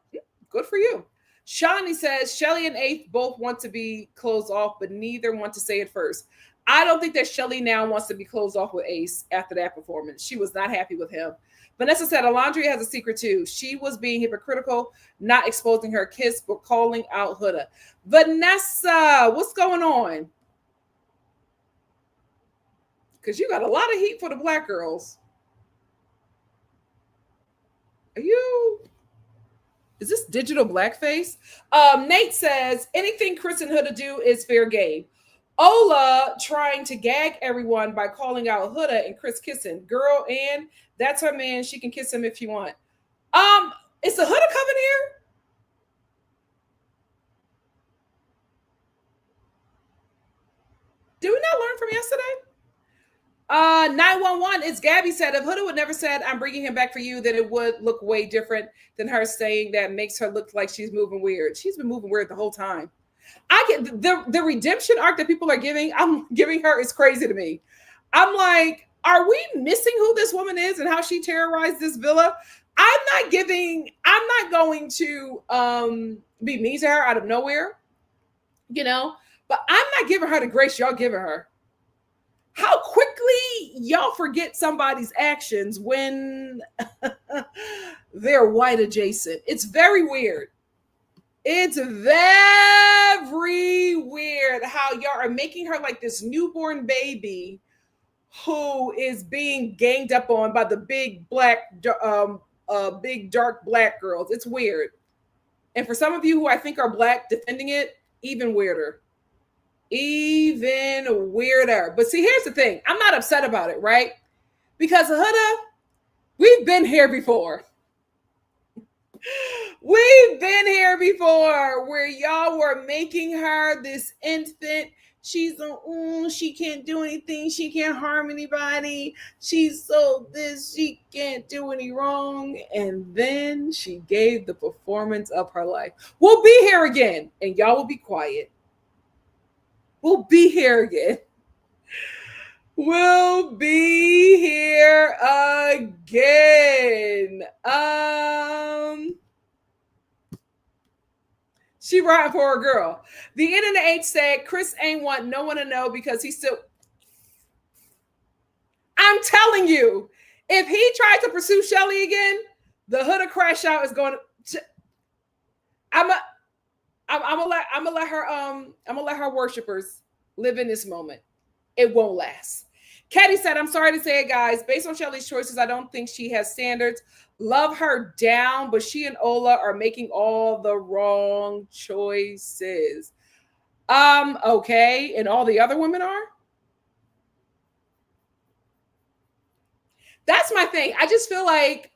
Good for you. Shawnee says, Shelly and Ace both want to be closed off, but neither want to say it first. I don't think that Shelly now wants to be closed off with Ace after that performance. She was not happy with him. Vanessa said, Alandrea has a secret too. She was being hypocritical, not exposing her kiss, but calling out Huda. Vanessa, what's going on? Because you got a lot of heat for the black girls. Is this digital blackface? Nate says, anything Chris and Huda do is fair game. Ola trying to gag everyone by calling out Huda and Chris kissing. Girl, and that's her man. She can kiss him if you want. Is the Huda coven here? Did we not learn from yesterday? 911, it's Gabby said, if Huda would never said, I'm bringing him back for you, then it would look way different than her saying that makes her look like she's moving weird. She's been moving weird the whole time. I get the redemption arc that people are giving, I'm giving her is crazy to me. I'm like, are we missing who this woman is and how she terrorized this villa? I'm not going to be mean to her out of nowhere, but I'm not giving her the grace y'all giving her. How quickly y'all forget somebody's actions when they're white adjacent. It's very weird. It's very weird how y'all are making her like this newborn baby who is being ganged up on by the big dark black girls. It's weird. And for some of you who I think are black defending it, even weirder. Even weirder. But see, here's the thing. I'm not upset about it, right? Because Huda, we've been here before. We've been here before where y'all were making her this infant. She's she can't do anything. She can't harm anybody. She's so this, she can't do any wrong. And then she gave the performance of her life. We'll be here again, and y'all will be quiet. We'll be here again. We'll be here again. She riding for a girl. The internet ain't said Chris ain't want no one to know because he's still. I'm telling you, if he tries to pursue Shelly again, the Huda crash out is going to. I'm gonna let her worshipers live in this moment. It won't last. Katie said, I'm sorry to say it, guys. Based on Shelly's choices, I don't think she has standards. Love her down, but she and Ola are making all the wrong choices. Okay. And all the other women are? That's my thing. I just feel like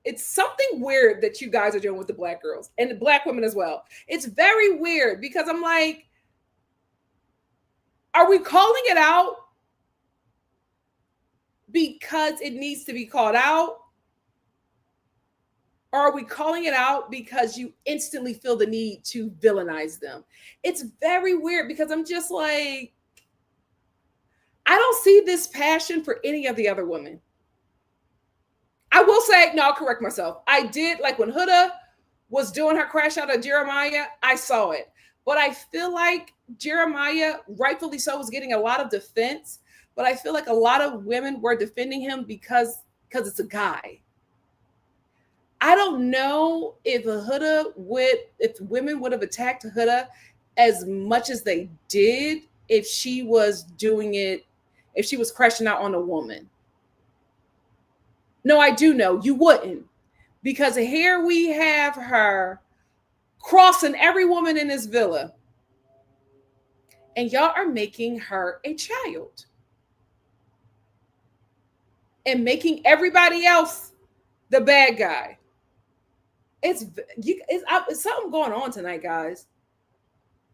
it's something weird that you guys are doing with the black girls and the black women as well. It's very weird because I'm like, are we calling it out because it needs to be called out? Or are we calling it out because you instantly feel the need to villainize them? It's very weird because I'm just like, I don't see this passion for any of the other women. I will say, no, I'll correct myself. I did, like when Huda was doing her crash out of Jeremiah, I saw it. But I feel like Jeremiah, rightfully so, was getting a lot of defense. But I feel like a lot of women were defending him because it's a guy. I don't know if women would have attacked Huda as much as they did if she was doing it, if she was crashing out on a woman. No, I do know you wouldn't, because here we have her crossing every woman in this villa, and y'all are making her a child and making everybody else the bad guy. It's something going on tonight, guys.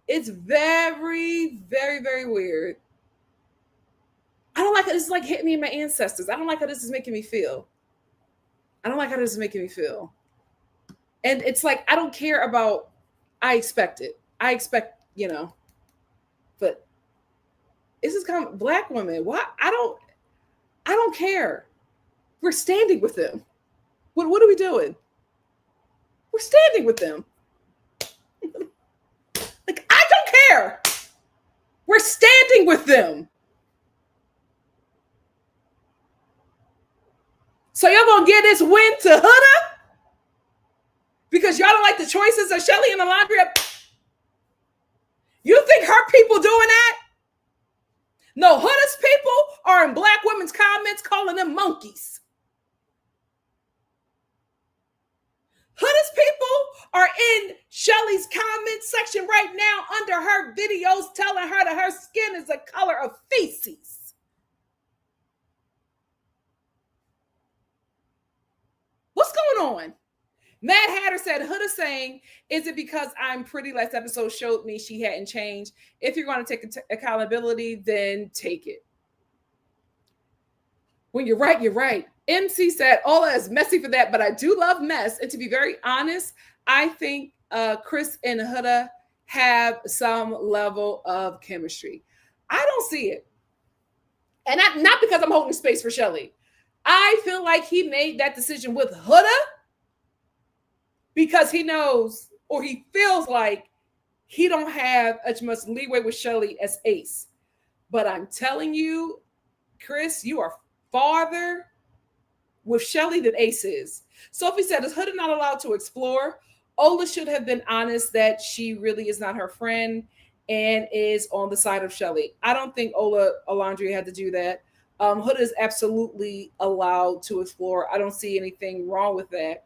It's very, very, very weird. I don't like how this is like hitting me in my ancestors. I don't like how this is making me feel. And it's like, I don't care about, I expect it. I expect, but this is kind of black women. Why? I don't care. We're standing with them. What are we doing? We're standing with them. Like, I don't care. We're standing with them. So y'all gonna give this win to Huda? Because y'all don't like the choices of Shelly and Alandrea? You think her people doing that? No, Huda's people are in black women's comments calling them monkeys. Huda's people are in Shelly's comment section right now under her videos telling her that her skin is the color of feces. What's going on? Mad Hatter said, Huda saying, is it because I'm pretty? Last episode showed me she hadn't changed. If you're going to take accountability, then take it. When you're right, you're right. MC said, Ola is messy for that, but I do love mess. And to be very honest, I think Chris and Huda have some level of chemistry. I don't see it. And not because I'm holding space for Shelly. I feel like he made that decision with Huda because he knows, or he feels like he don't have as much leeway with Shelly as Ace. But I'm telling you, Chris, you are farther with Shelly than Ace is. Sophie said, is Huda not allowed to explore? Ola should have been honest that she really is not her friend and is on the side of Shelly. I don't think Alandrea had to do that. Huda is absolutely allowed to explore. I don't see anything wrong with that.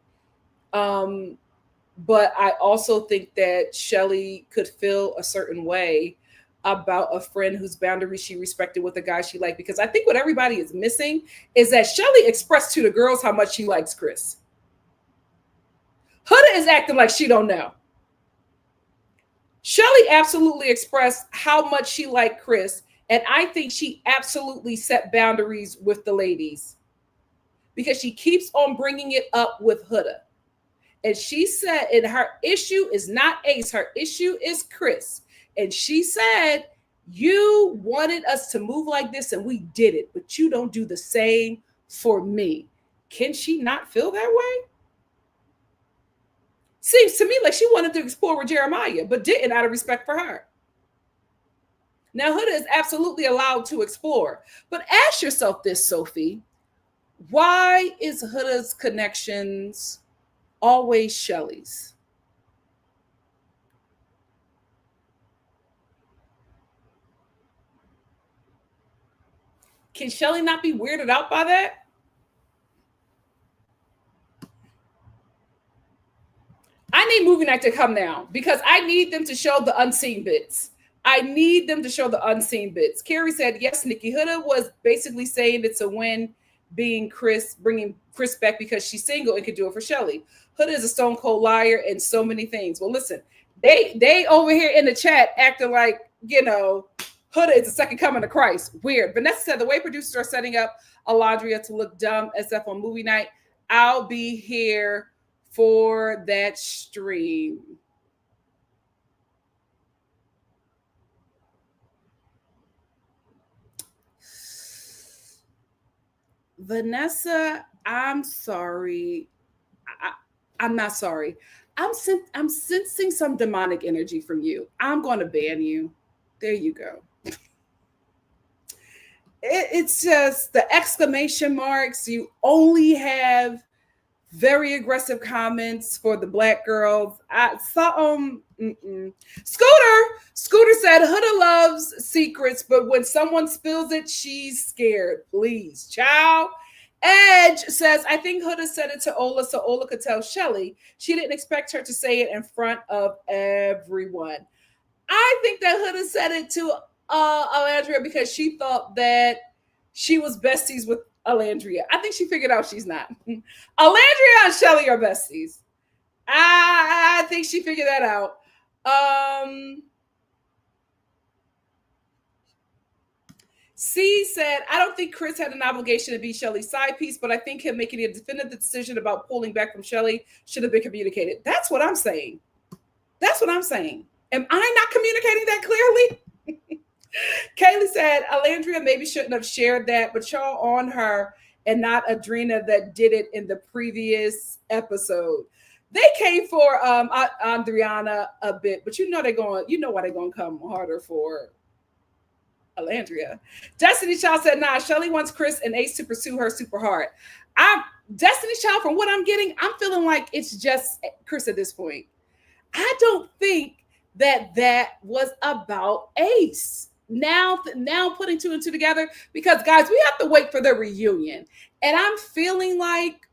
But I also think that Shelly could feel a certain way about a friend whose boundaries she respected with a guy she liked. Because I think what everybody is missing is that Shelly expressed to the girls how much she likes Chris. Huda is acting like she don't know. Shelly absolutely expressed how much she liked Chris. And I think she absolutely set boundaries with the ladies because she keeps on bringing it up with Huda. And she said, and her issue is not Ace, her issue is Chris. And she said, you wanted us to move like this and we did it, but you don't do the same for me. Can she not feel that way? Seems to me like she wanted to explore with Jeremiah, but didn't out of respect for her. Now, Huda is absolutely allowed to explore. But ask yourself this, Sophie. Why is Huda's connections always Shelly's? Can Shelly not be weirded out by that? I need movie night to come now because I need them to show the unseen bits. I need them to show the unseen bits. Carrie said, yes, Nikki. Huda was basically saying it's a win bringing Chris back because she's single and could do it for Shelly. Huda is a stone cold liar and so many things. Well, listen, they over here in the chat acting like, Huda is the second coming of Christ. Weird. Vanessa said, the way producers are setting up Alandrea to look dumb SF on movie night, I'll be here for that stream. Vanessa, I'm sorry. I'm not sorry. I'm sensing some demonic energy from you. I'm going to ban you. There you go. It's just the exclamation marks. You only have very aggressive comments for the black girls. I saw Scooter said Huda loves secrets, but when someone spills it, she's scared. Please, child. Edge says, I think Huda said it to Ola so Ola could tell Shelly. She didn't expect her to say it in front of everyone. I think that Huda said it to Alandrea because she thought that she was besties with Alandrea. I think she figured out she's not. Alandrea and Shelly are besties. I think she figured that out. C said, I don't think Chris had an obligation to be Shelly's side piece, but I think him making a definitive decision about pulling back from Shelly should have been communicated. That's what I'm saying. Am I not communicating that clearly? Kaylee said, Alandrea maybe shouldn't have shared that, but y'all on her and not Adrena that did it in the previous episode. They came for Andriana a bit, but you know why they're going to come harder for Alandrea. Destiny Child said, nah, Shelly wants Chris and Ace to pursue her super hard. Destiny Child, from what I'm getting, I'm feeling like it's just Chris at this point. I don't think that was about Ace. Now putting two and two together, because guys, we have to wait for the reunion. And I'm feeling like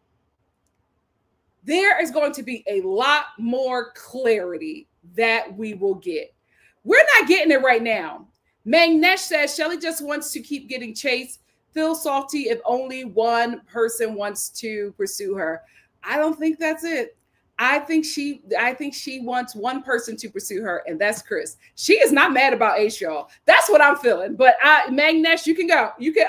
there is going to be a lot more clarity that we will get. We're not getting it right now. Magnesh says Shelly just wants to keep getting chased. Feel salty if only one person wants to pursue her. I don't think that's it. I think she wants one person to pursue her, and that's Chris. She is not mad about Ace, y'all. That's what I'm feeling. But Magnesh, you can go. You can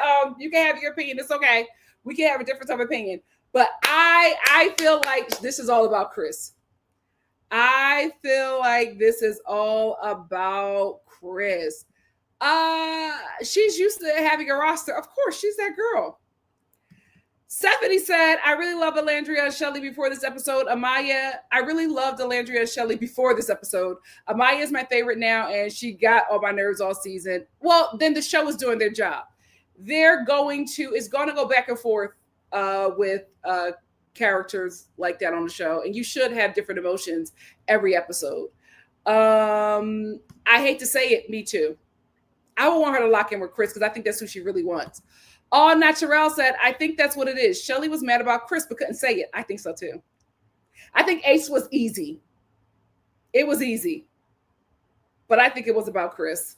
have your opinion. It's okay. We can have a different type of opinion. But I feel like this is all about Chris. I feel like this is all about Chris. She's used to having a roster. Of course, she's that girl. Stephanie said, I really love Alandrea and Shelly before this episode. Amaya, I really loved Alandrea and Shelly before this episode. Amaya is my favorite now, and she got on my nerves all season. Well, then the show is doing their job. It's going to go back and forth with characters like that on the show, and you should have different emotions every episode. I hate to say it, me too. I would want her to lock in with Chris because I think that's who she really wants. All Natural said, I think that's what it is. Shelly was mad about Chris but couldn't say it. I think so too. I think Ace was easy. It was easy. But I think it was about Chris.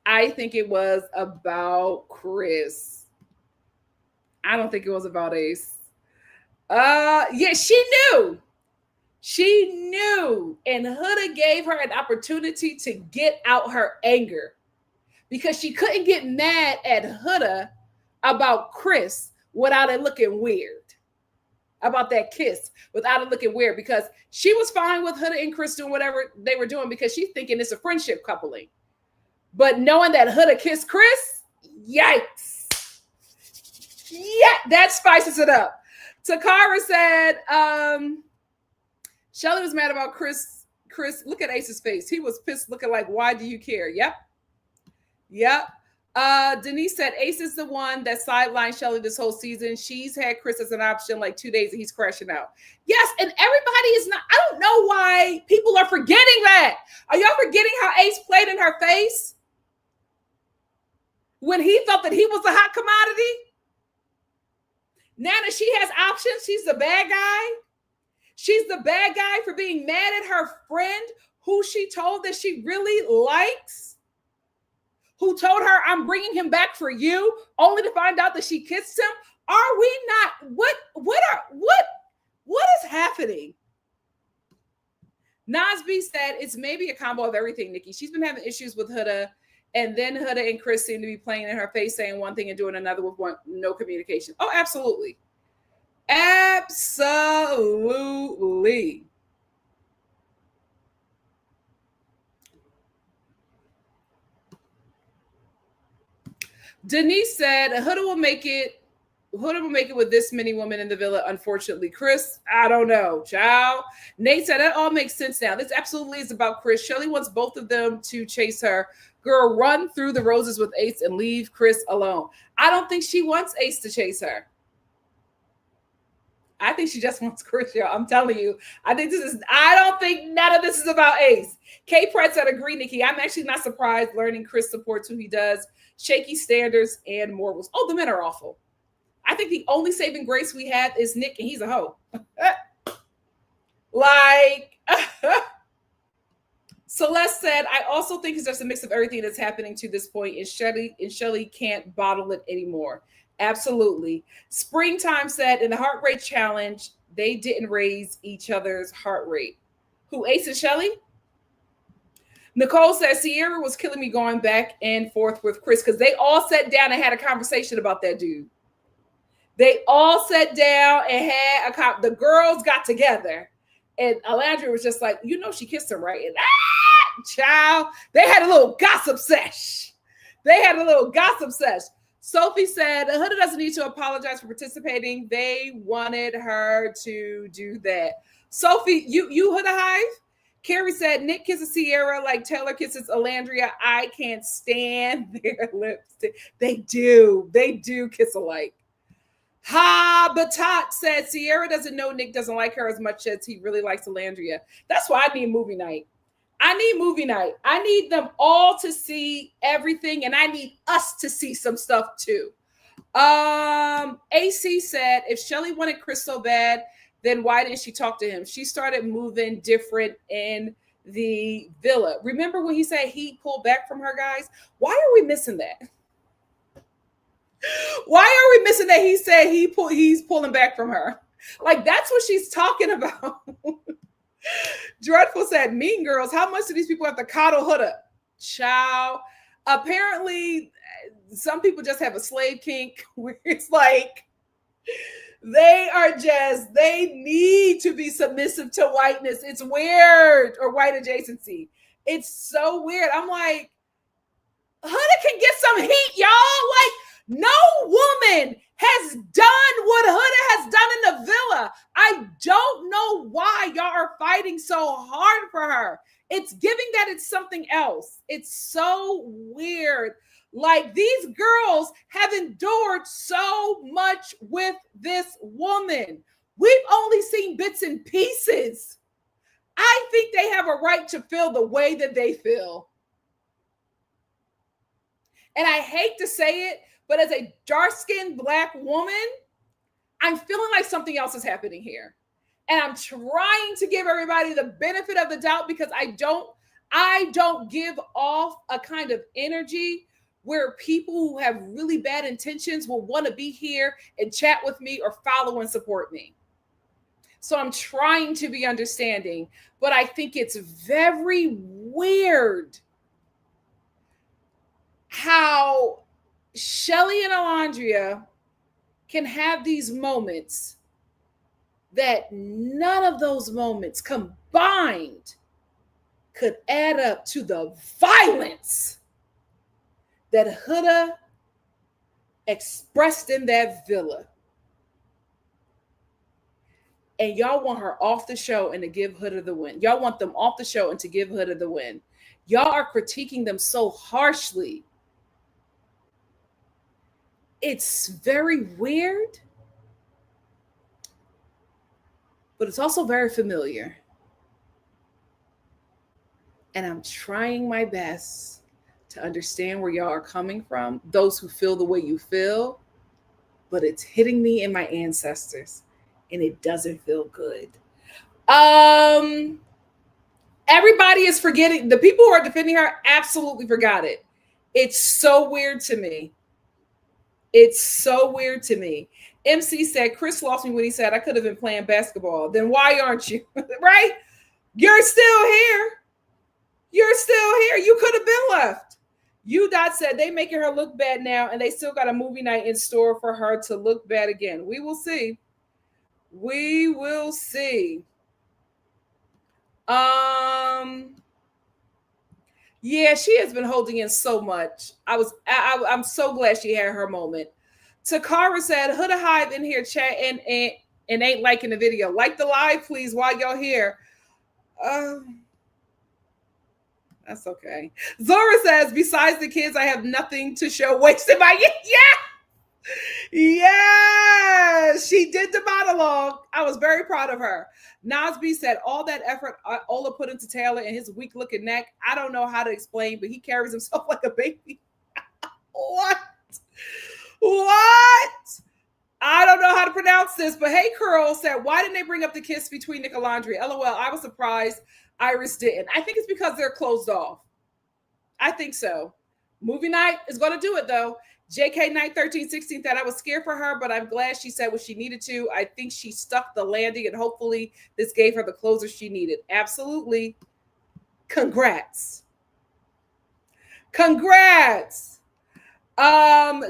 I think it was about Chris. I don't think it was about Ace. Yeah, she knew. She knew. And Huda gave her an opportunity to get out her anger. Because she couldn't get mad at Huda about Chris without it looking weird. About that kiss without it looking weird. Because she was fine with Huda and Chris doing whatever they were doing because she's thinking it's a friendship coupling. But knowing that Huda kissed Chris, yikes. Yeah, that spices it up. Takara said, Shelly was mad about Chris. Look at Ace's face. He was pissed looking like, why do you care? Yep. Denise said Ace is the one that sidelined Shelly this whole season. She's had Chris as an option like 2 days and he's crashing out. Yes, and everybody is not. I don't know why people are forgetting that. Are y'all forgetting how Ace played in her face when he thought that he was a hot commodity? Now that she has options, she's the bad guy. She's the bad guy for being mad at her friend who she told that she really likes. Who told her, I'm bringing him back for you, only to find out that she kissed him? Are we not? What is happening? Nasby said it's maybe a combo of everything, Nikki. She's been having issues with Huda, and then Huda and Chris seem to be playing in her face, saying one thing and doing another with no communication. Oh, absolutely. Absolutely. Denise said, Huda will make it with this many women in the villa. Unfortunately, Chris, I don't know. Ciao. Nate said, that all makes sense now. This absolutely is about Chris. Shelly wants both of them to chase her. Girl, run through the roses with Ace and leave Chris alone. I don't think she wants Ace to chase her. I think she just wants Chris, y'all. I'm telling you. I don't think none of this is about Ace. K. Pratt said, agree, Nikki. I'm actually not surprised learning Chris supports who he does. Shaky standards and morals. Oh, the men are awful. I think the only saving grace we have is Nick, and he's a hoe. Celeste said, I also think it's just a mix of everything that's happening to this point, and Shelly can't bottle it anymore. Absolutely. Springtime said, in the heart rate challenge, they didn't raise each other's heart rate. Who, Ace and Shelly? Nicole says Sierra was killing me going back and forth with Chris because they all sat down and had a conversation about that dude. They all sat down and had the girls got together, and Alandrea was just like, you know, she kissed him, right? And child, they had a little gossip sesh. Sophie said Huda doesn't need to apologize for participating. They wanted her to do that. Sophie, you Huda Hive? Carrie said, Nick kisses Sierra like Taylor kisses Alandrea. I can't stand their lips. They do kiss alike. Batat said, Sierra doesn't know Nick doesn't like her as much as he really likes Alandrea. That's why I need movie night. I need them all to see everything, and I need us to see some stuff too. AC said, if Shelly wanted Chris so bad, Then why didn't she talk to him? She started moving different in the villa. Remember when he said he pulled back from her, guys? Why are we missing that? Why are we missing that he said he's pulling back from her? Like, that's what she's talking about. Dreadful said, Mean Girls, how much do these people have to coddle Huda? Child. Apparently, some people just have a slave kink where it's like they need to be submissive to whiteness. It's weird. Or white adjacency. It's so weird. I'm like, Huda can get some heat, y'all. Like, no woman has done what Huda has done in the villa. I don't know why y'all are fighting so hard for her. It's giving that it's something else. It's so weird. Like, these girls have endured so much with this woman. We've only seen bits and pieces. I think they have a right to feel the way that they feel. And I hate to say it, but as a dark-skinned Black woman, I'm feeling like something else is happening here. And I'm trying to give everybody the benefit of the doubt because I don't give off a kind of energy where people who have really bad intentions will want to be here and chat with me or follow and support me. So I'm trying to be understanding, but I think it's very weird how Shelly and Alandrea can have these moments that none of those moments combined could add up to the violence that Huda expressed in that villa. And y'all want her off the show and to give Huda the win. Y'all want them off the show and to give Huda the win. Y'all are critiquing them so harshly. It's very weird, but it's also very familiar. And I'm trying my best to understand where y'all are coming from, those who feel the way you feel, but it's hitting me in my ancestors, and it doesn't feel good. Everybody is forgetting. The people who are defending her absolutely forgot it. It's so weird to me. It's so weird to me. MC said, Chris lost me when he said I could have been playing basketball. Then why aren't you? Right? You're still here. You're still here. You could have been left. Huda said they making her look bad now, and they still got a movie night in store for her to look bad again. We will see. We will see. Yeah, she has been holding in so much. I'm so glad she had her moment. Takara said, Huda Hive in here chatting and ain't liking the video. Like the live, please, while y'all here. That's okay. Zora says, besides the kids, I have nothing to show wasted by you. Yeah. Yeah. She did the monologue. I was very proud of her. Nasby said, all that effort Ola put into Taylor and his weak looking neck, I don't know how to explain, but he carries himself like a baby. What? I don't know how to pronounce this, but Hey Curl said, why didn't they bring up the kiss between Nick and Alandrea? LOL, I was surprised Iris didn't. I think it's because they're closed off. I think so. Movie night is going to do it, though. JK Night 1316 said, I was scared for her, but I'm glad she said what she needed to. I think she stuck the landing, and hopefully this gave her the closure she needed. Absolutely. Congrats. Congrats.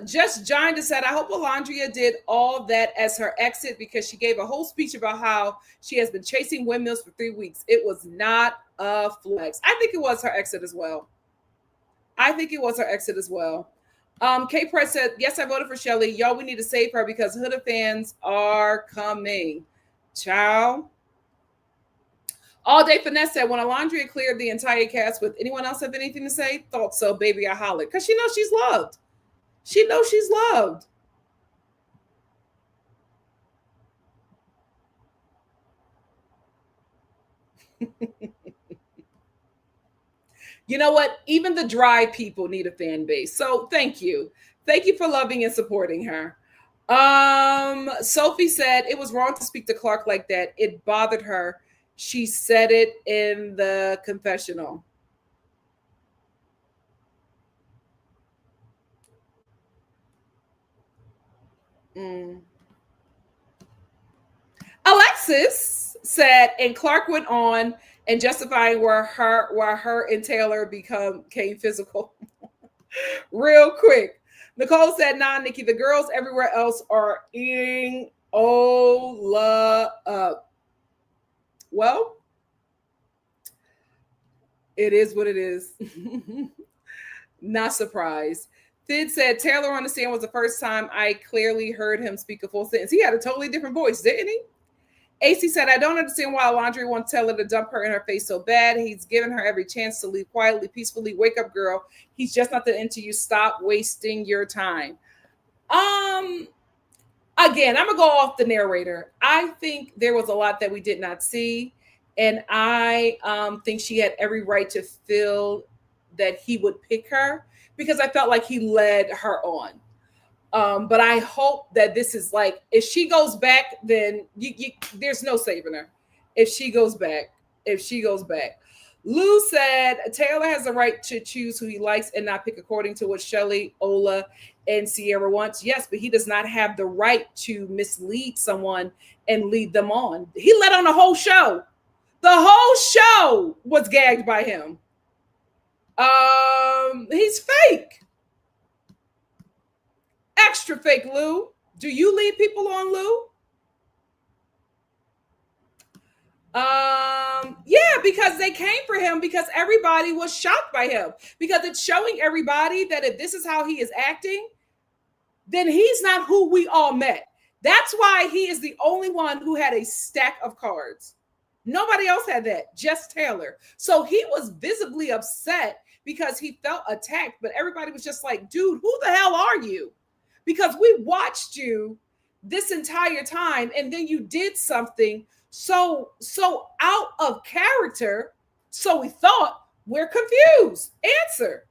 Just John said, I hope Alandrea did all that as her exit because she gave a whole speech about how she has been chasing windmills for 3 weeks. It was not a flex. I think it was her exit as well. K Press said, yes, I voted for Shelly. Y'all, we need to save her because Huda fans are coming. Ciao. All Day Finesse said, when Alandrea cleared the entire cast, with anyone else have anything to say? Thought so, baby, I hollered. Because she knows she's loved. She knows she's loved. You know what? Even the dry people need a fan base. So thank you. Thank you for loving and supporting her. Sophie said it was wrong to speak to Clark like that. It bothered her. She said it in the confessional. Mm. Alexis said, and Clark went on and justifying where her and Taylor came physical. Real quick. Nicole said, nah, Nikki, the girls everywhere else are eating Ola up. Well, it is what it is. Not surprised. Thid said Taylor on the stand was the first time I clearly heard him speak a full sentence. He had a totally different voice, didn't he? AC said, I don't understand why Alandrea wants Taylor to dump her in her face so bad. He's given her every chance to leave quietly, peacefully. Wake up, girl. He's just not that into you. Stop wasting your time. Again, I'm going to go off the narrator. I think there was a lot that we did not see. And I think she had every right to feel that he would pick her because I felt like he led her on. But I hope that this is like, if she goes back, then there's no saving her. If she goes back. Lou said Taylor has the right to choose who he likes and not pick according to what Shelly, Ola, and Sierra wants. Yes, but he does not have the right to mislead someone and lead them on. He led on the whole show. The whole show was gagged by him. He's fake. Extra fake, Lou. Do you lead people on, Lou? Yeah, because they came for him because everybody was shocked by him. Because it's showing everybody that if this is how he is acting, then he's not who we all met. That's why he is the only one who had a stack of cards. Nobody else had that, just Taylor. So he was visibly upset because he felt attacked, but everybody was just like, dude, who the hell are you? Because we watched you this entire time and then you did something so out of character. So we thought, we're confused. Answer.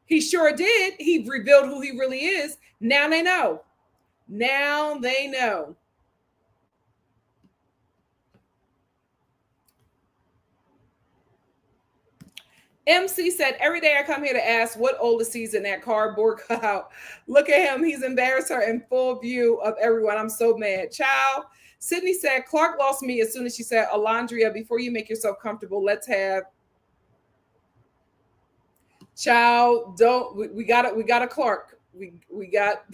He sure did. He revealed who he really is. Now they know. Now they know. MC said, every day I come here to ask what Ola sees in that cardboard cutout. Look at him. He's embarrassed her in full view of everyone. I'm so mad. Child. Sydney said, Clark lost me as soon as she said, Alandrea, before you make yourself comfortable, let's have. Child, we got a Clark. We got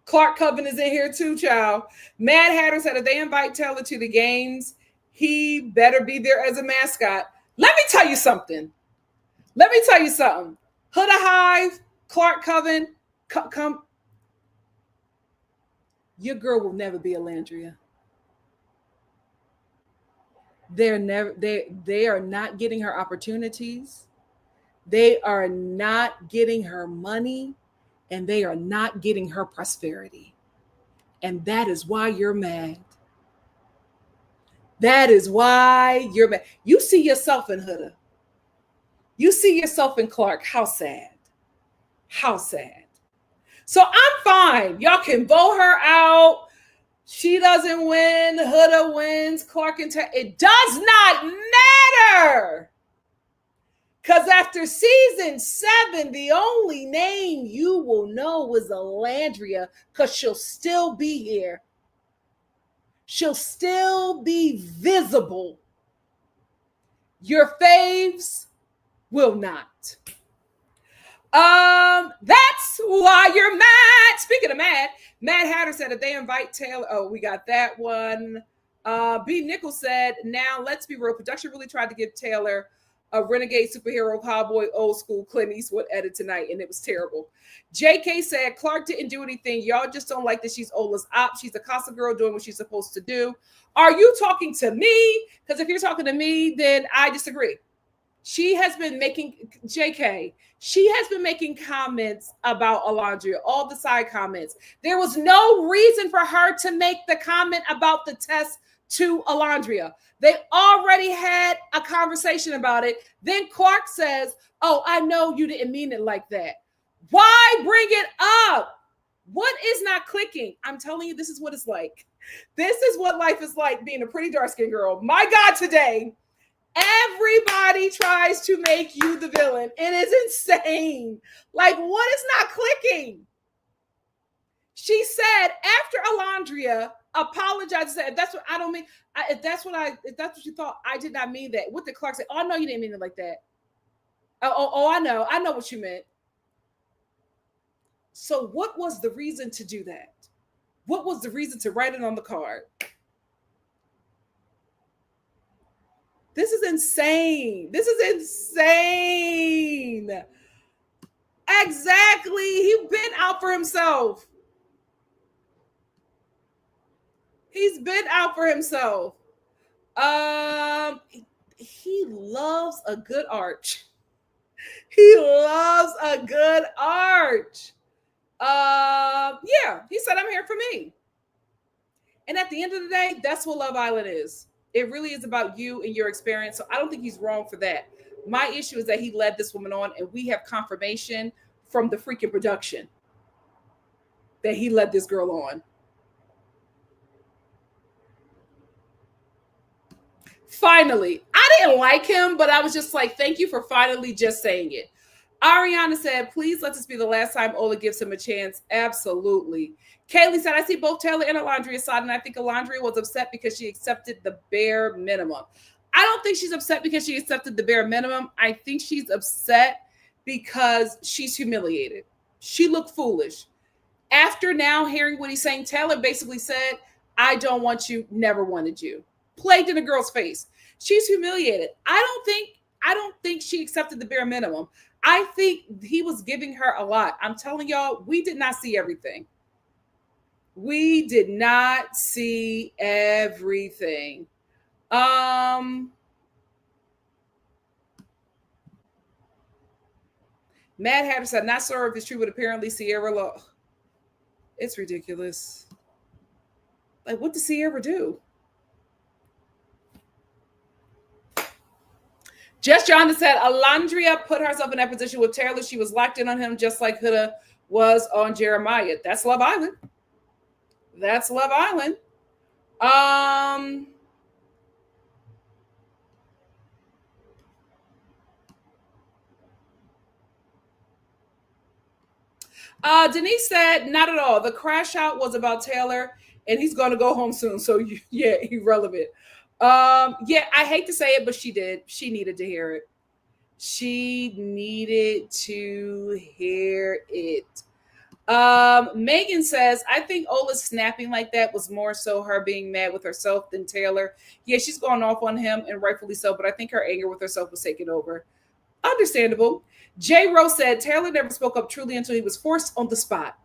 Clark Coven is in here too, child. Mad Hatter said, if they invite Taylor to the games, he better be there as a mascot. Let me tell you something. Huda Hive, Clark Coven, come. Your girl will never be Alandrea. They are not getting her opportunities. They are not getting her money, and they are not getting her prosperity. And that is why you're mad. That is why you're mad. You see yourself in Huda. You see yourself in Clark. How sad. How sad. So I'm fine. Y'all can vote her out. She doesn't win. Huda wins. Clark and it does not matter. Because after season 7, the only name you will know is Alandrea because she'll still be here. She'll still be visible. Your faves will not. That's why you're mad. Speaking of mad, Mad Hatter said if they invite Taylor, oh, we got that one. B. Nichols said, now let's be real. Production really tried to give Taylor a renegade superhero cowboy old school Clint Eastwood edit tonight, and it was terrible. JK said Clark didn't do anything. Y'all just don't like that she's Ola's op. She's a Casa girl doing what she's supposed to do. Are you talking to me? Because if you're talking to me, then I disagree. She has been making comments about Alandrea, all the side comments. There was no reason for her to make the comment about the test to Alandrea. They already had a conversation about it. Then Clark says, oh, I know you didn't mean it like that. Why bring it up? What is not clicking? I'm telling you, this is what it's like. This is what life is like being a pretty dark-skinned girl. My God, today, everybody tries to make you the villain. It is insane. Like, what is not clicking? She said after Alandrea apologized, said, that's what I don't mean. If that's what you thought, I did not mean that. What did Clark say? Oh, no, you didn't mean it like that. I know. I know what you meant. So what was the reason to do that? What was the reason to write it on the card? This is insane. This is insane. Exactly. He's been out for himself. He's been out for himself. He loves a good arch. He loves a good arch. Yeah, he said, I'm here for me. And at the end of the day, that's what Love Island is. It really is about you and your experience. So I don't think he's wrong for that. My issue is that he led this woman on, and we have confirmation from the freaking production that he led this girl on. Finally, I didn't like him, but I was just like, thank you for finally just saying it. Ariana said, please let this be the last time Ola gives him a chance. Absolutely. Kaylee said, I see both Taylor and Alandrea's side, and I think Alandrea was upset because she accepted the bare minimum. I don't think she's upset because she accepted the bare minimum. I think she's upset because she's humiliated. She looked foolish. After now hearing what he's saying, Taylor basically said, I don't want you, never wanted you. Plagued in a girl's face. She's humiliated. I don't think she accepted the bare minimum. I think he was giving her a lot. I'm telling y'all, we did not see everything. We did not see everything. Mad Hatter said, not sure if it's true, but apparently Sierra Law. It's ridiculous. Like, what did Sierra do? Just Jonathan said, Alandrea put herself in that position with Taylor. She was locked in on him just like Huda was on Jeremiah. That's Love Island. That's Love Island. Denise said, not at all. The crash out was about Taylor, and he's going to go home soon. So, yeah, irrelevant. Yeah, I hate to say it, but she did. She needed to hear it. She needed to hear it. Megan says, I think Ola snapping like that was more so her being mad with herself than Taylor. Yeah, she's going off on him, and rightfully so, but I think her anger with herself was taking over. Understandable. J. Rose said, Taylor never spoke up truly until he was forced on the spot.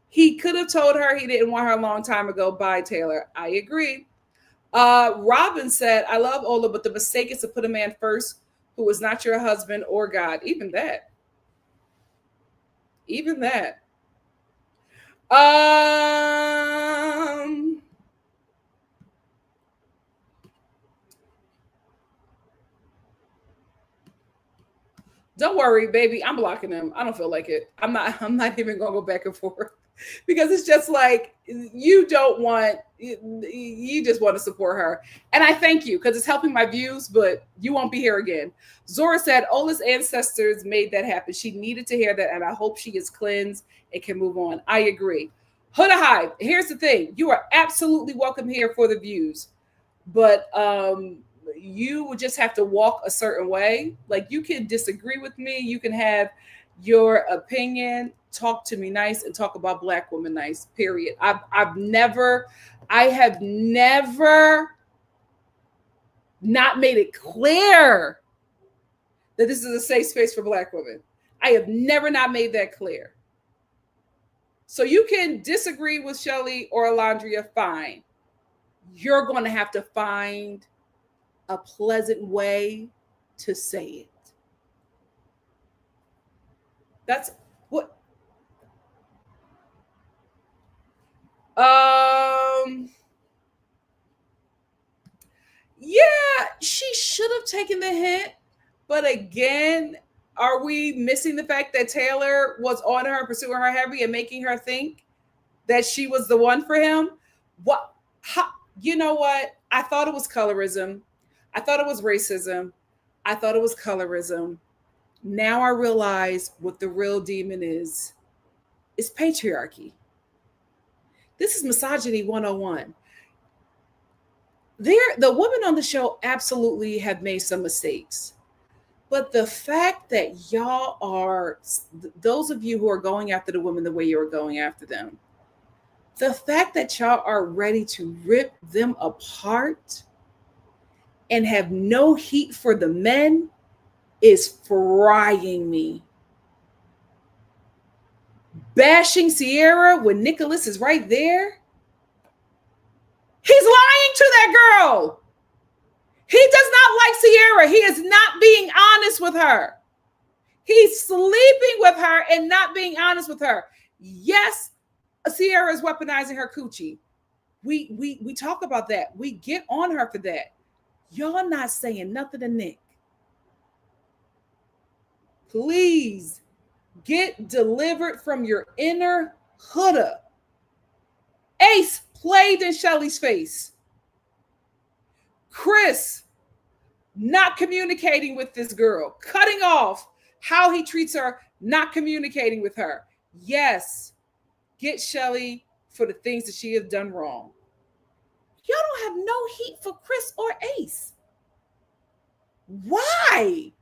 He could have told her he didn't want her a long time ago. Bye, Taylor. I agree. Robin said, I love Ola, but the mistake is to put a man first who is not your husband or God. Even that. Even that. Don't worry, baby. I'm blocking him. I don't feel like it. I'm not even gonna go back and forth because it's just like you just want to support her. And I thank you because it's helping my views, but you won't be here again. Zora said Ola's ancestors made that happen. She needed to hear that, and I hope she is cleansed and can move on. I agree. Huda Hive, here's the thing. You are absolutely welcome here for the views. But you would just have to walk a certain way. Like, you can disagree with me. You can have your opinion. Talk to me nice and talk about Black women nice, period. I have never not made it clear that this is a safe space for Black women. I have never not made that clear. So you can disagree with Shelly or Alandrea, fine. You're going to have to find a pleasant way to say it. That's what. Yeah, she should have taken the hint, but again, Are we missing the fact that Taylor was on her, pursuing her heavy, and making her think that she was the one for him? What? How, you know what? I thought it was colorism. I thought it was racism. I thought it was colorism. Now I realize what the real demon is. It's patriarchy. This is misogyny 101. The women on the show absolutely have made some mistakes. But the fact that y'all are, those of you who are going after the women the way you're going after them, the fact that y'all are ready to rip them apart and have no heat for the men is frying me. Bashing Sierra when Nicholas is right there. He's lying to that girl. He does not like Sierra. He is not being honest with her. He's sleeping with her and not being honest with her. Yes, Sierra is weaponizing her coochie. We talk about that. We get on her for that. Y'all not saying nothing to Nick. Please get delivered from your inner Huda. Ace played in Shelly's face. Chris not communicating with this girl, cutting off how he treats her, not communicating with her. Yes, get Shelly for the things that she has done wrong. Y'all don't have no heat for Chris or Ace. Why?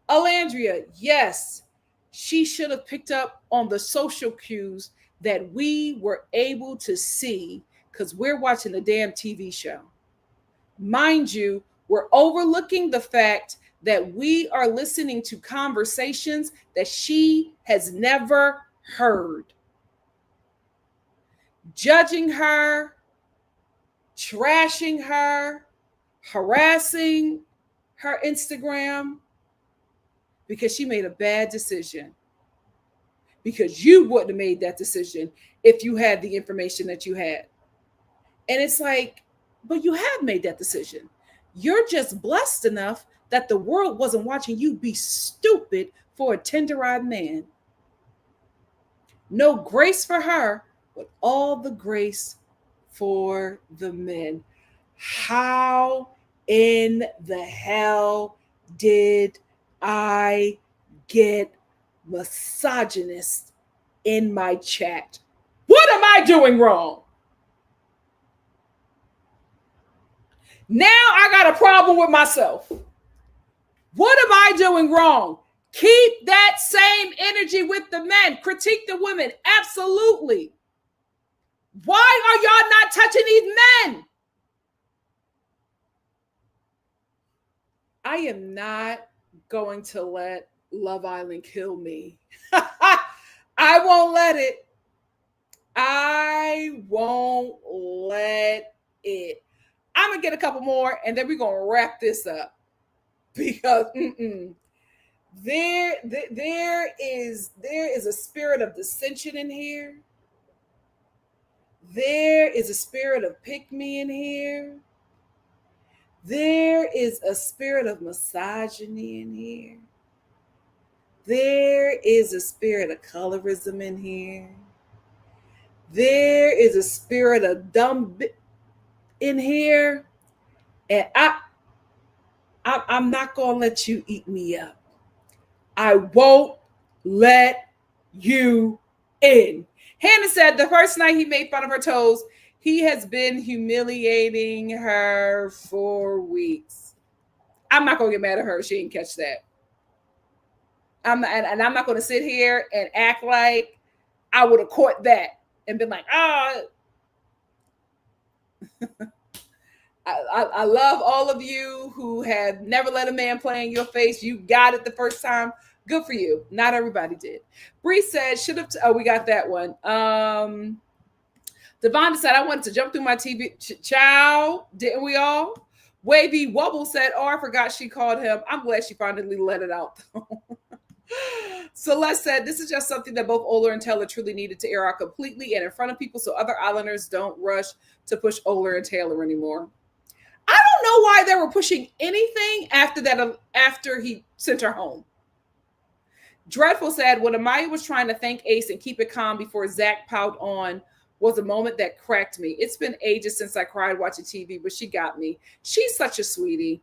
Alandrea, yes, she should have picked up on the social cues that we were able to see because we're watching the damn TV show. Mind you, we're overlooking the fact that we are listening to conversations that she has never heard. Judging her, trashing her, harassing her Instagram because she made a bad decision. Because you wouldn't have made that decision if you had the information that you had. And it's like, but you have made that decision. You're just blessed enough that the world wasn't watching you be stupid for a tender-eyed man. No grace for her, but all the grace for the men. How in the hell did I get misogynist in my chat? What am I doing wrong? Now I got a problem with myself. What am I doing wrong? Keep that same energy with the men. Critique the women. Absolutely. Why are y'all not touching these men? I am not going to let Love Island kill me. I won't let it. I won't let it. I'm going to get a couple more and then we're going to wrap this up. Because there is a spirit of dissension in here. There is a spirit of pick me in here. There is a spirit of misogyny in here. There is a spirit of colorism in here. There is a spirit of dumb in here. And I'm not going to let you eat me up. I won't let you in. Hannah said the first night he made fun of her toes, he has been humiliating her for weeks. I'm not going to get mad at her if she didn't catch that. I'm not going to sit here and act like I would have caught that and been like, I love all of you who have never let a man play in your face. You got it the first time. Good for you. Not everybody did. Bree said, should have, we got that one. Devonta said, I wanted to jump through my TV. Child, didn't we all? Wavy Wubble said, I forgot she called him. I'm glad she finally let it out. Celeste said, this is just something that both Oler and Taylor truly needed to air out completely and in front of people so other islanders don't rush to push Oler and Taylor anymore. I don't know why they were pushing anything after that, after he sent her home. Dreadful said, when Amaya was trying to thank Ace and keep it calm before Zach piled on was a moment that cracked me. It's been ages since I cried watching TV, but she got me. She's such a sweetie.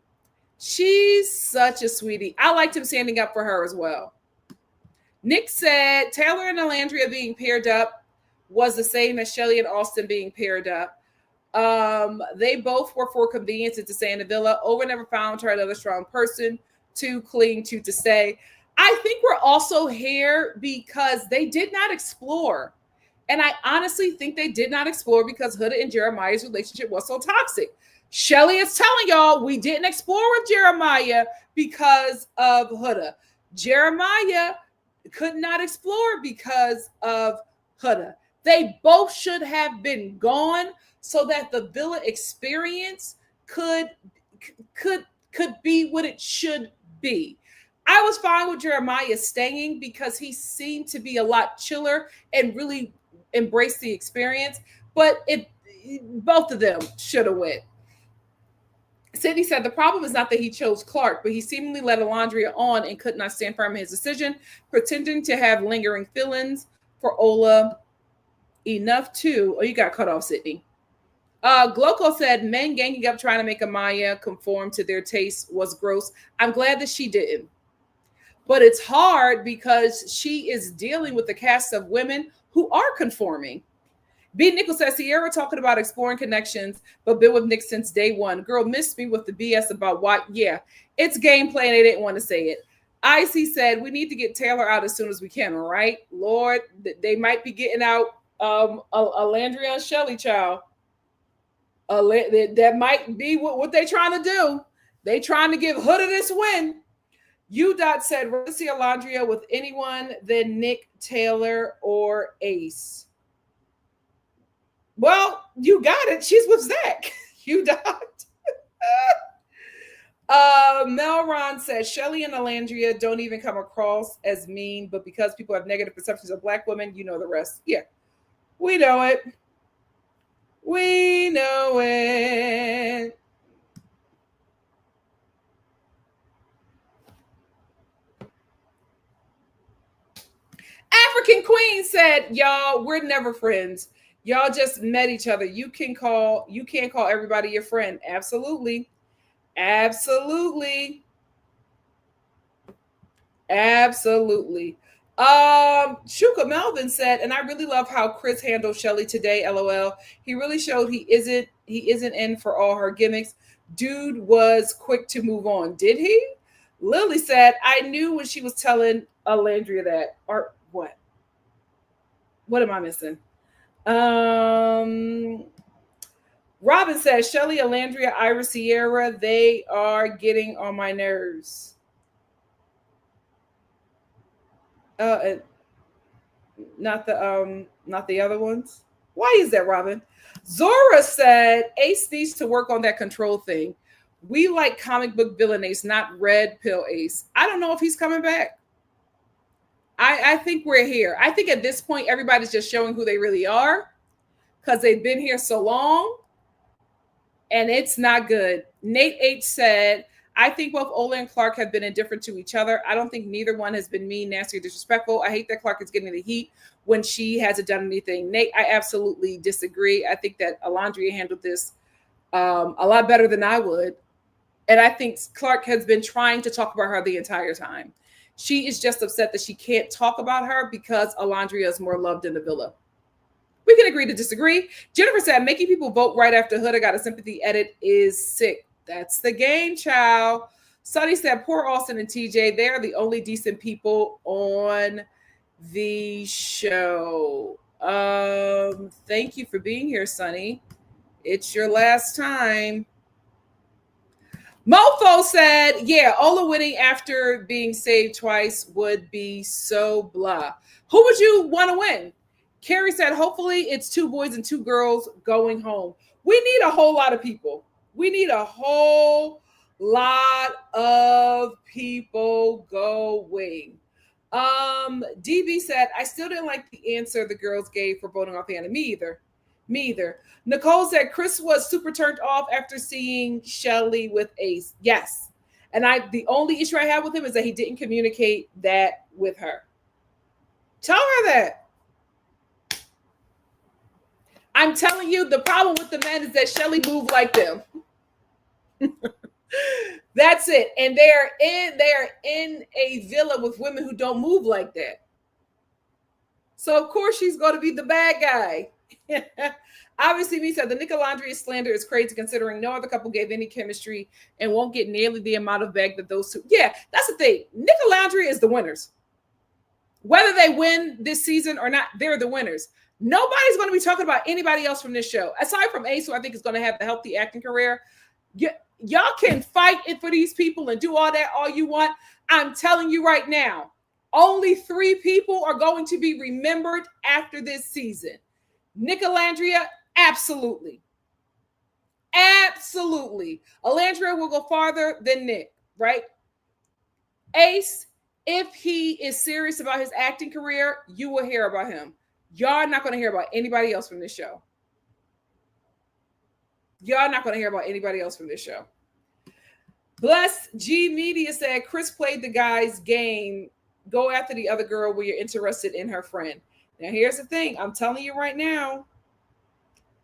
She's such a sweetie. I liked him standing up for her as well. Nick said, Taylor and Alandrea being paired up was the same as Shelly and Austin being paired up. They both were for convenience to stay in the villa. Over never found her another strong person to cling to stay. I think we're also here because they did not explore. And I honestly think they did not explore because Huda and Jeremiah's relationship was so toxic. Shelly is telling y'all we didn't explore with Jeremiah because of Huda. Jeremiah could not explore because of Huda. They both should have been gone so that the villa experience could be what it should be. I was fine with Jeremiah staying because he seemed to be a lot chiller and really embrace the experience, but both of them should have went. Sydney said the problem is not that he chose Clark, but he seemingly led Alandrea on and could not stand firm in his decision, pretending to have lingering feelings for Ola. Enough to, you got cut off, Sydney. Gloko said men ganging up trying to make Amaya conform to their taste was gross. I'm glad that she didn't. But it's hard because she is dealing with the cast of women who are conforming. B. Nickel says, Sierra talking about exploring connections, but been with Nick since day one. Girl missed me with the BS about what? Yeah, it's gameplay and they didn't want to say it. Icy said, we need to get Taylor out as soon as we can, all right? Lord, they might be getting out Alandrea and Shelly, child. That might be what they're trying to do. They trying to give Huda this win. Huda said, rather see Alandrea with anyone than Nick, Taylor, or Ace. Well, you got it. She's with Zach. Huda. Melron says, Shelly and Alandrea don't even come across as mean, but because people have negative perceptions of Black women, you know the rest. Yeah, we know it. We know it. African Queen said, y'all, we're never friends. Y'all just met each other. You can't call everybody your friend. Absolutely. Absolutely. Absolutely. Shuka Melvin said, and I really love how Chris handled Shelly today. LOL. He really showed he isn't in for all her gimmicks. Dude was quick to move on. Did he? Lily said, I knew when she was telling Alandrea that. Or what? What am I missing? Robin says, Shelly, Alandrea, Ira, Sierra, they are getting on my nerves. Not the other ones. Why is that, Robin? Zora said Ace needs to work on that control thing. We like comic book villain Ace, not red pill Ace. I don't know if he's coming back. I think we're here. I think at this point, everybody's just showing who they really are because they've been here so long and it's not good. Nate H said, I think both Ola and Clark have been indifferent to each other. I don't think neither one has been mean, nasty, or disrespectful. I hate that Clark is getting the heat when she hasn't done anything. Nate, I absolutely disagree. I think that Alandrea handled this a lot better than I would. And I think Clark has been trying to talk about her the entire time. She is just upset that she can't talk about her because Alandrea is more loved in the villa. We can agree to disagree. Jennifer said, making people vote right after Huda got a sympathy edit is sick. That's the game, child. Sonny said, poor Austin and TJ. They are the only decent people on the show. Thank you for being here, Sonny. It's your last time. Mofo said, yeah, Ola winning after being saved twice would be so blah. Who would you want to win? Carrie said, hopefully it's 2 boys and 2 girls going home. We need a whole lot of people. We need a whole lot of people going. DB said, I still didn't like the answer the girls gave for voting off Hannah. Me either. Nicole said Chris was super turned off after seeing Shelly with Ace. Yes. And the only issue I have with him is that he didn't communicate that with her. Tell her that. I'm telling you, the problem with the men is that Shelly moved like them. That's it. And they're in a villa with women who don't move like that. So of course she's going to be the bad guy. Obviously, me said the Alandrea slander is crazy considering no other couple gave any chemistry and won't get nearly the amount of bag that those two. Yeah, that's the thing. Alandrea is the winners. Whether they win this season or not, they're the winners. Nobody's going to be talking about anybody else from this show, aside from Ace, who I think is going to have the healthy acting career. Y'all can fight it for these people and do all that all you want. I'm telling you right now, only 3 people are going to be remembered after this season. Alandrea, absolutely. Absolutely. Alandrea will go farther than Nick, right? Ace, if he is serious about his acting career, you will hear about him. Y'all not going to hear about anybody else from this show. Y'all not going to hear about anybody else from this show. Bless G Media said Chris played the guy's game. Go after the other girl when you're interested in her friend. Now, here's the thing. I'm telling you right now,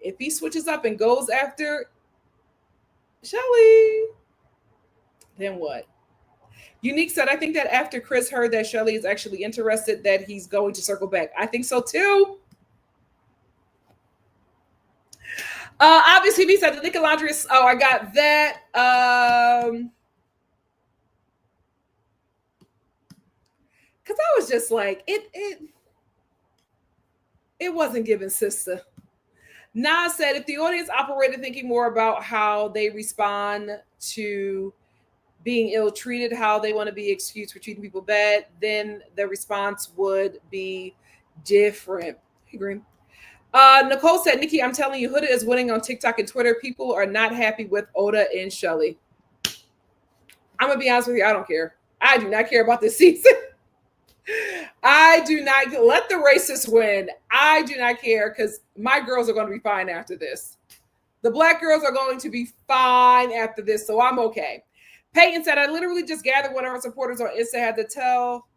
if he switches up and goes after Shelly, then what? Unique said, I think that after Chris heard that Shelly is actually interested, that he's going to circle back. I think so too. Obviously, he said the Alandrea. Oh, I got that. Because I was just like, it wasn't giving, sister. Nas said, if the audience operated thinking more about how they respond to being ill-treated, how they want to be excused for treating people bad, then the response would be different. I agree. Nicole said, Nikki, I'm telling you, Huda is winning on TikTok and Twitter. People are not happy with Oda and Shelly. I'm going to be honest with you. I don't care. I do not care about this season. I do not let the racists win. I do not care because my girls are going to be fine after this. The black girls are going to be fine after this, so I'm okay. Peyton said, I literally just gathered one of our supporters on Insta had to tell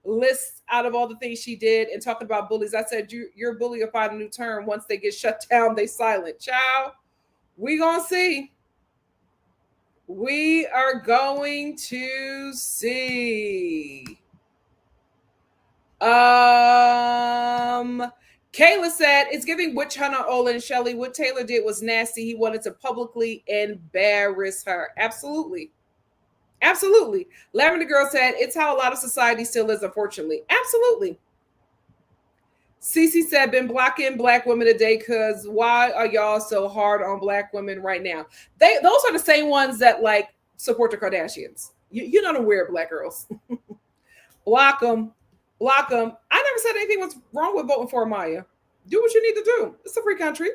lists out of all the things she did and talking about bullies. I said, your bully will find a new term. Once they get shut down, they silent. Child, we gonna see. We are going to see. Kayla said, it's giving witch hunt on Ola and Shelly. What Taylor did was nasty. He wanted to publicly embarrass her. Absolutely. Absolutely. Lavender Girl said, it's how a lot of society still is, unfortunately. Absolutely. Cece said, been blocking black women today because why are y'all so hard on black women right now? Those are the same ones that like support the Kardashians. You know the weird black girls. Block them. Block them. I never said anything was wrong with voting for Amaya. Do what you need to do. It's a free country.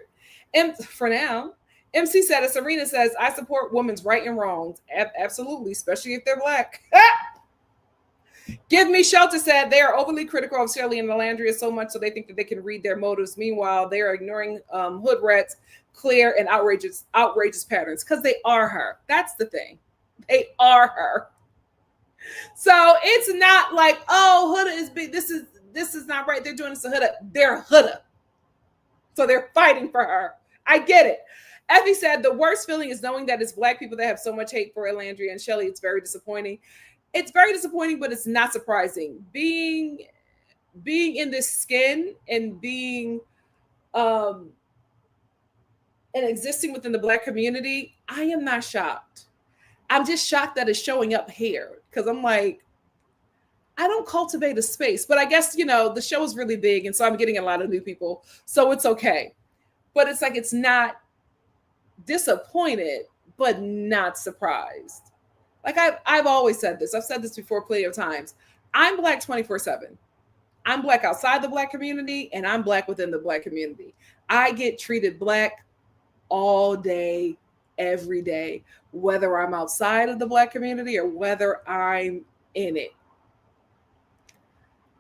And for now, MC said, as Serena says, I support women's right and wrongs. Absolutely, especially if they're black. Give Me Shelter said they are overly critical of Shirley and Alandrea so much so they think that they can read their motives. Meanwhile, they are ignoring hood rats, clear and outrageous patterns because they are her. That's the thing. They are her. So it's not like, oh, Huda is big. This is not right. They're doing this to Huda. They're Huda. So they're fighting for her. I get it. Effie said the worst feeling is knowing that it's black people that have so much hate for Alandrea and Shelly. It's very disappointing. It's very disappointing, but it's not surprising. Being in this skin and being and existing within the black community, I am not shocked. I'm just shocked that it's showing up here because I'm like, I don't cultivate a space, but I guess, the show is really big. And so I'm getting a lot of new people. So it's okay. But it's like, it's not disappointed, but not surprised. Like I've always said this. I've said this before plenty of times. I'm black 24/7. I'm black outside the black community and I'm black within the black community. I get treated black all day, every day, whether I'm outside of the black community or whether I'm in it.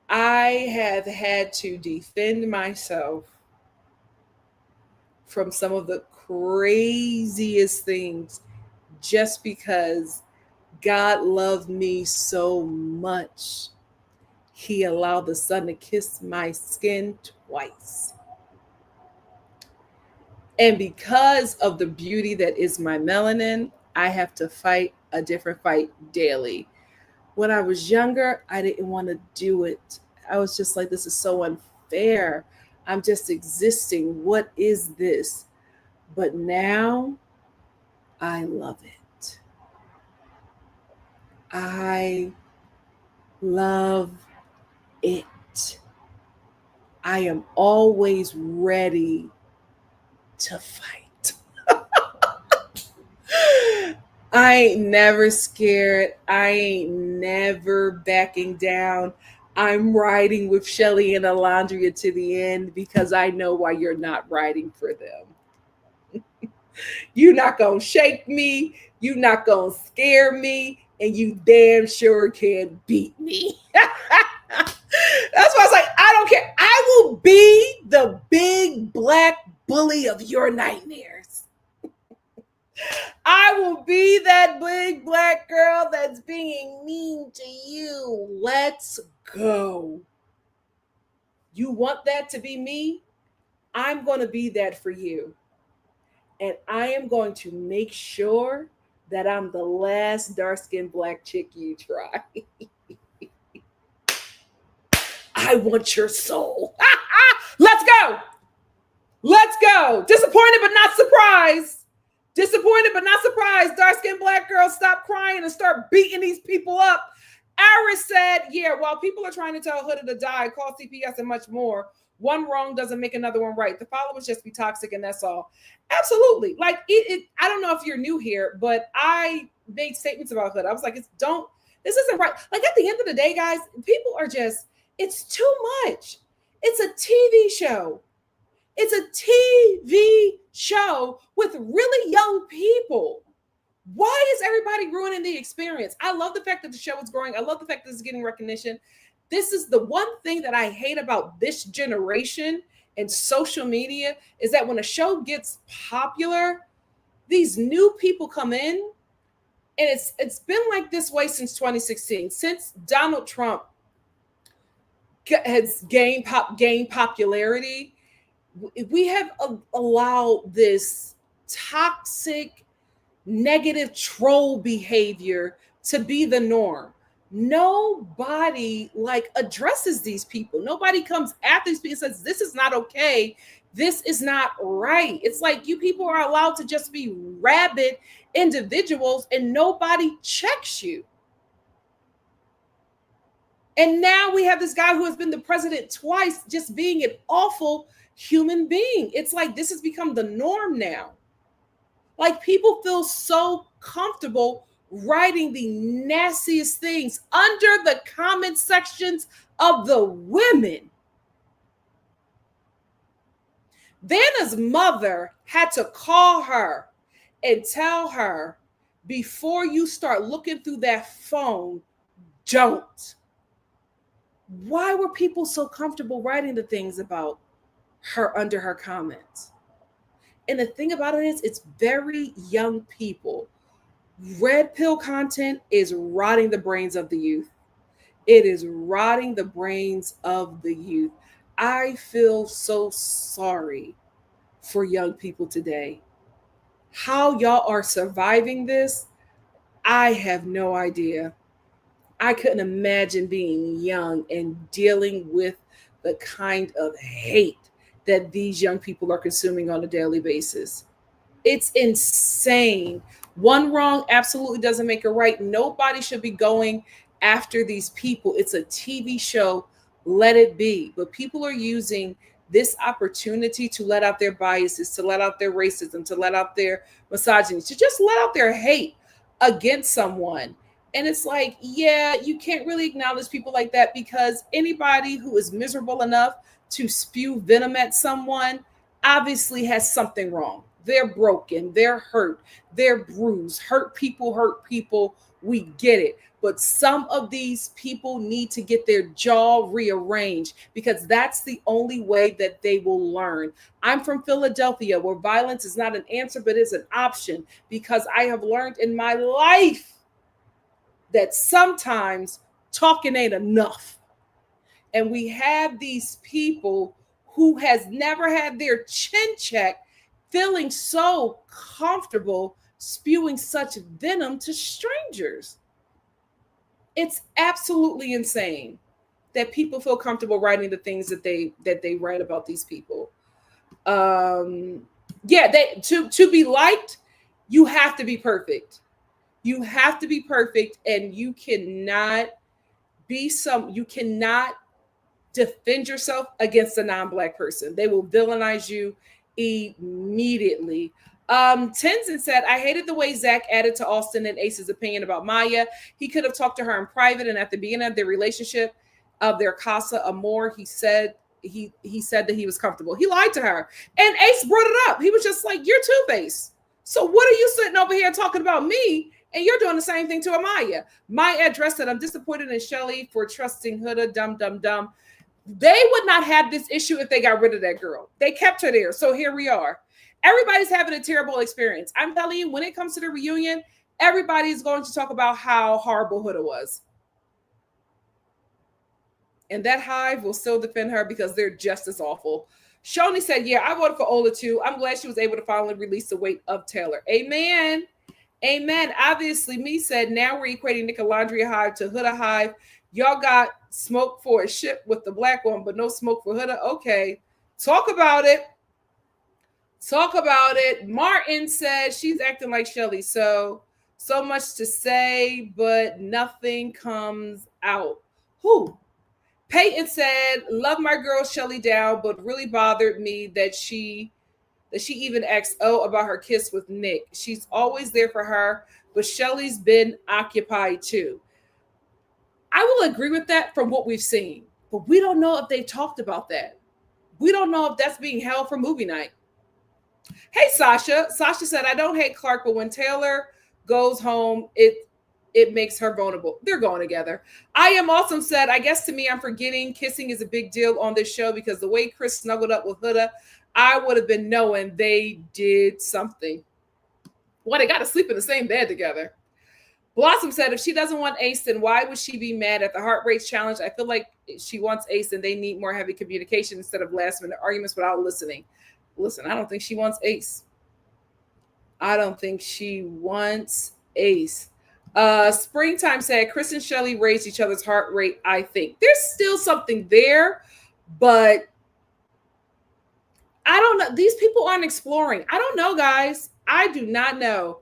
I have had to defend myself from some of the craziest things just because God loved me so much. He allowed the sun to kiss my skin twice. And because of the beauty that is my melanin, I have to fight a different fight daily. When I was younger, I didn't want to do it. I was just like, this is so unfair. I'm just existing. What is this? But now I love it. I love it. I am always ready to fight. I ain't never scared. I ain't never backing down. I'm riding with Shelly and Alandrea to the end because I know why you're not riding for them. You're not going to shake me. You're not going to scare me. And you damn sure can't beat me. That's why I was like, I don't care. I will be the big black bully of your nightmares. I will be that big black girl that's being mean to you. Let's go. You want that to be me? I'm going to be that for you. And I am going to make sure that I'm the last dark-skinned black chick you try. I want your soul. Let's go. Let's go. Disappointed but not surprised. Disappointed but not surprised. Dark-skinned black girls, stop crying and start beating these people up. Iris said, yeah, while people are trying to tell Huda to die, call CPS and much more, one wrong doesn't make another one right. The followers just be toxic and that's all. Absolutely. Like I don't know if you're new here, but I made statements about Huda. I was like, this isn't right. Like at the end of the day, guys, people are just, it's too much. It's a TV show. It's a TV show with really young people. Why is everybody ruining the experience? I love the fact that the show is growing. I love the fact that it's getting recognition. This is the one thing that I hate about this generation and social media is that when a show gets popular, these new people come in, and it's been like this way since 2016. Since Donald Trump has gained popularity, we have allowed this toxic, negative troll behavior to be the norm. Nobody addresses these people. Nobody comes after these people and says, this is not okay. This is not right. It's like you people are allowed to just be rabid individuals and nobody checks you. And now we have this guy who has been the president twice just being an awful human being. It's like this has become the norm now. Like people feel so comfortable writing the nastiest things under the comment sections of the women. Vanna's mother had to call her and tell her, before you start looking through that phone, don't. Why were people so comfortable writing the things about her under her comments? And the thing about it is, it's very young people. Red pill content is rotting the brains of the youth. It is rotting the brains of the youth. I feel so sorry for young people today. How y'all are surviving this, I have no idea. I couldn't imagine being young and dealing with the kind of hate that these young people are consuming on a daily basis. It's insane. One wrong absolutely doesn't make it right. Nobody should be going after these people. It's a TV show. Let it be. But people are using this opportunity to let out their biases, to let out their racism, to let out their misogyny, to just let out their hate against someone. And it's like, yeah, you can't really acknowledge people like that because anybody who is miserable enough to spew venom at someone obviously has something wrong. They're broken, they're hurt, they're bruised. Hurt people, we get it. But some of these people need to get their jaw rearranged because that's the only way that they will learn. I'm from Philadelphia, where violence is not an answer, but is an option, because I have learned in my life that sometimes talking ain't enough. And we have these people who has never had their chin checked, feeling so comfortable spewing such venom to strangers. It's absolutely insane that people feel comfortable writing the things that they write about these people. Yeah, they to be liked, you have to be perfect. You have to be perfect, and you cannot defend yourself against a non-black person. They will villainize you immediately. Tenzin said, I hated the way Zach added to Austin and Ace's opinion about Maya. He could have talked to her in private, and at the beginning of their relationship, of their Casa Amor, he said that he was comfortable. He lied to her. And Ace brought it up. He was just like, you're Two-Face. So what are you sitting over here talking about me? And you're doing the same thing to Amaya. Maya addressed that I'm disappointed in Shelly for trusting Huda. Dumb. They would not have this issue if they got rid of that girl. They kept her there. So here we are. Everybody's having a terrible experience. I'm telling you, when it comes to the reunion, everybody's going to talk about how horrible Huda was. And that hive will still defend her because they're just as awful. Shoni said, yeah, I voted for Ola too. I'm glad she was able to finally release the weight of Taylor. Amen. Amen. Obviously, me said, now we're equating Alandrea hive to Huda hive. Y'all got smoke for a ship with the black one, but no smoke for Huda. Okay. Talk about it. Talk about it. Martin said she's acting like Shelly. So much to say, but nothing comes out. Who? Peyton said, love my girl Shelly down, but really bothered me that she even asked about her kiss with Nick. She's always there for her, but Shelly's been occupied too. I will agree with that from what we've seen, but we don't know if they talked about that. We don't know if that's being held for movie night. Hey, Sasha. Sasha said, I don't hate Clark, but when Taylor goes home, it makes her vulnerable. They're going together. I Am Awesome said, I guess to me, I'm forgetting kissing is a big deal on this show because the way Chris snuggled up with Huda, I would have been knowing they did something. Well, they got to sleep in the same bed together. Blossom said, if she doesn't want Ace, then why would she be mad at the heart rate challenge? I feel like she wants Ace and they need more heavy communication instead of last minute arguments without listening. Listen, I don't think she wants Ace. I don't think she wants Ace. Springtime said, Chris and Shelly raised each other's heart rate, I think. There's still something there, but I don't know. These people aren't exploring. I don't know, guys. I do not know.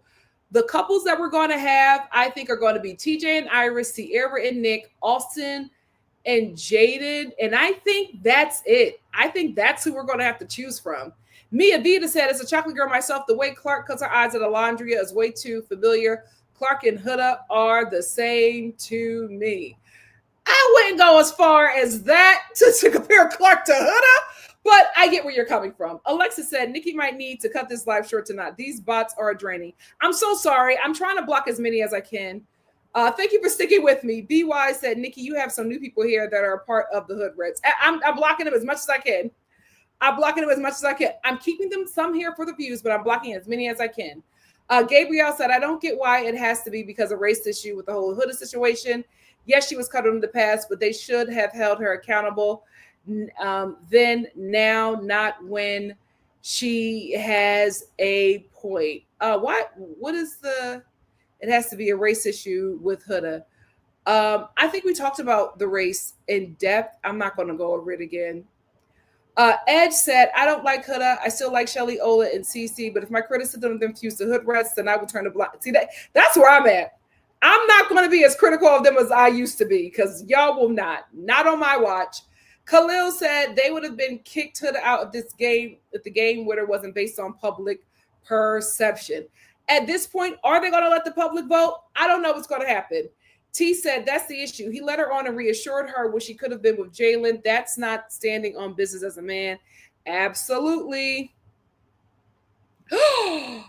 The couples that we're going to have, I think, are going to be TJ and Iris, Sierra and Nick, Austin and Jaden. And I think that's it. I think that's who we're going to have to choose from. Mia Vida said, as a chocolate girl myself, the way Clark cuts her eyes at Alandrea is way too familiar. Clark and Huda are the same to me. I wouldn't go as far as that to compare Clark to Huda, but I get where you're coming from. Alexa said, Nikki might need to cut this live short tonight. These bots are draining. I'm so sorry. I'm trying to block as many as I can. Thank you for sticking with me. BY said, Nikki, you have some new people here that are a part of the Hood Reds. I'm blocking them as much as I can. I'm keeping them some here for the views, but I'm blocking as many as I can. Gabrielle said, I don't get why it has to be because of race issue with the whole Huda situation. Yes, she was cut in the past, but they should have held her accountable then, now, not when she has a point. What is it has to be a race issue with Huda. I think we talked about the race in depth. I'm not going to go over it again. Edge said, I don't like Huda. I still like Shelly, Ola, and Cece, but if my criticism of them fuse to Hood Rats, then I will turn to black. See, that's where I'm at. I'm not going to be as critical of them as I used to be because y'all will not on my watch. Khalil said they would have been kicked Huda out of this game if the game winner wasn't based on public perception. At this point, are they going to let the public vote? I don't know what's going to happen. T said that's the issue. He let her on and reassured her what she could have been with Jalen. That's not standing on business as a man. Absolutely.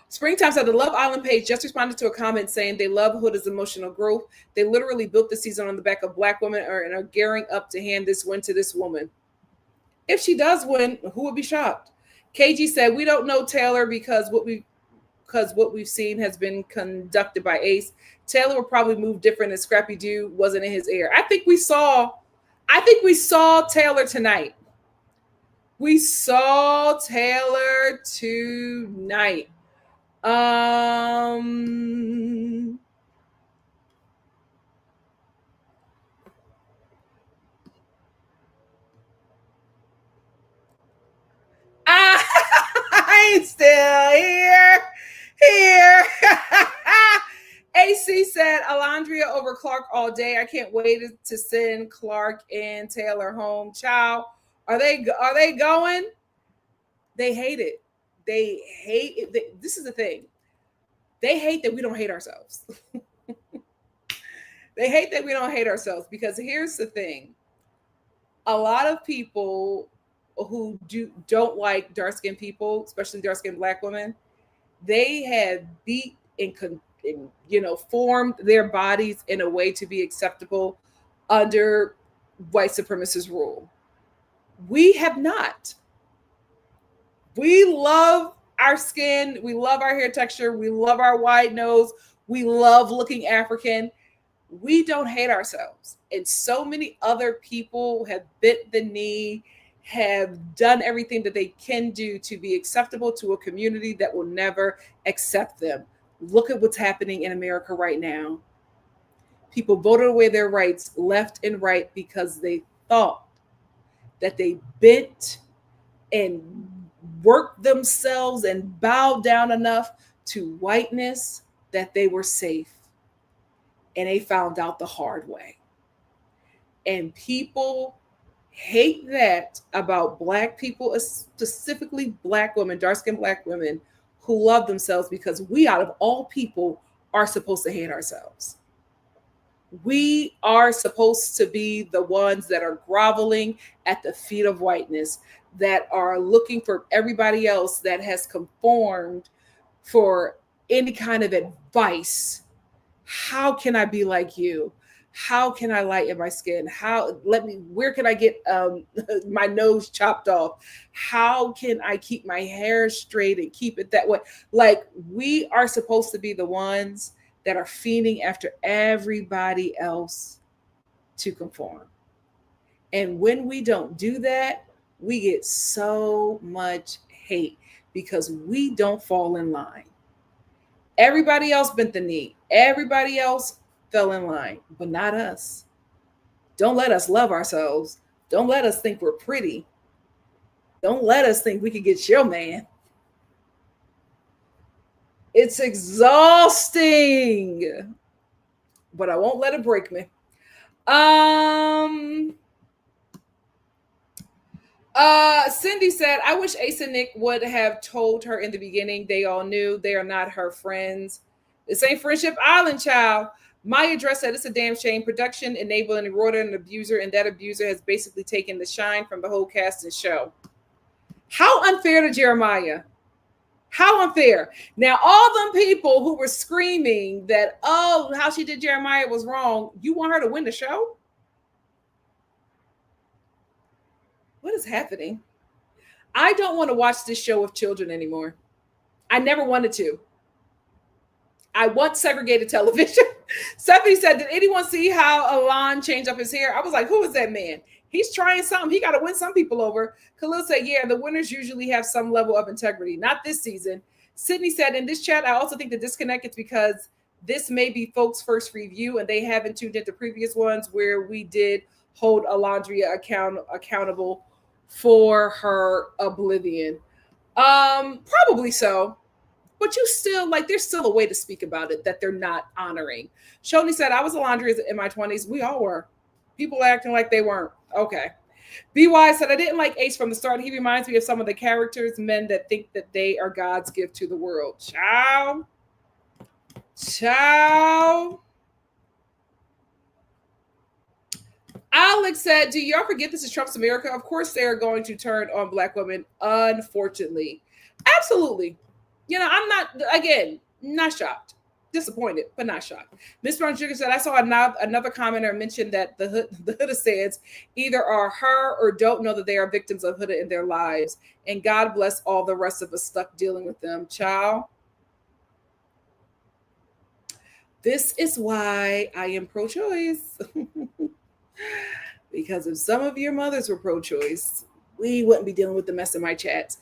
Springtime said the Love Island page just responded to a comment saying they love Huda's emotional growth. They literally built the season on the back of black women and are gearing up to hand this win to this woman. If she does win, who would be shocked? KG said we don't know Taylor because what we've seen has been conducted by Ace. Taylor will probably move different and Scrappy Doo wasn't in his ear. I think we saw I think we saw Taylor tonight. We saw Taylor tonight. I ain't still here. Here. AC said Alandrea over Clark all day. I can't wait to send Clark and Taylor home. Child, are they going? They hate it. They hate it. This is the thing. They hate that we don't hate ourselves. They hate that we don't hate ourselves because here's the thing. A lot of people who don't like dark-skinned people, especially dark-skinned Black women, they have beat and formed their bodies in a way to be acceptable under white supremacist rule. We have not. We love our skin. We love our hair texture. We love our wide nose. We love looking African. We don't hate ourselves. And so many other people have bent the knee, have done everything that they can do to be acceptable to a community that will never accept them. Look at what's happening in America right now. People voted away their rights left and right because they thought that they bent and worked themselves and bowed down enough to whiteness that they were safe. And they found out the hard way. And people hate that about Black people, specifically Black women, dark-skinned Black women who love themselves, because we, out of all people, are supposed to hate ourselves. We are supposed to be the ones that are groveling at the feet of whiteness, that are looking for everybody else that has conformed for any kind of advice. How can I be like you? How can I lighten my skin? Where can I get my nose chopped off? How can I keep my hair straight and keep it that way? Like, we are supposed to be the ones that are fiending after everybody else to conform. And when we don't do that, we get so much hate because we don't fall in line. Everybody else bent the knee. Everybody else fell in line, but not us. Don't let us love ourselves. Don't let us think we're pretty. Don't let us think we could get your man. It's exhausting, but I won't let it break me. Cindy said, I wish Ace and Nick would have told her in the beginning. They all knew they are not her friends. This ain't Friendship Island, child. My address said it's a damn shame. Production enabling a eroder and abuser, and that abuser has basically taken the shine from the whole cast and show. How unfair to Jeremiah. How unfair. Now, all them people who were screaming that, oh, how she did Jeremiah was wrong, you want her to win the show? What is happening? I don't want to watch this show with children anymore. I never wanted to. I want segregated television. Stephanie said, did anyone see how Alon changed up his hair? I was like, who is that man? He's trying something. He got to win some people over. Khalil said, yeah, the winners usually have some level of integrity. Not this season. Sydney said, in this chat, I also think the disconnect is because this may be folks' first review and they haven't tuned into previous ones where we did hold Alandrea accountable for her oblivion. Probably so. But you still, like, there's still a way to speak about it that they're not honoring. Shoni said, I was Alandrea in my 20s. We all were. People acting like they weren't. Okay. BY said, I didn't like Ace from the start. He reminds me of some of the characters, men that think that they are God's gift to the world. Ciao. Alex said, do y'all forget this is Trump's America? Of course they are going to turn on Black women, unfortunately. Absolutely. I'm not shocked. Disappointed, but not shocked. Miss Brown Sugar said, I saw another commenter mention that the Huda says either are her or don't know that they are victims of Huda in their lives. And God bless all the rest of us stuck dealing with them. Child. This is why I am pro-choice. Because if some of your mothers were pro-choice, we wouldn't be dealing with the mess in my chats.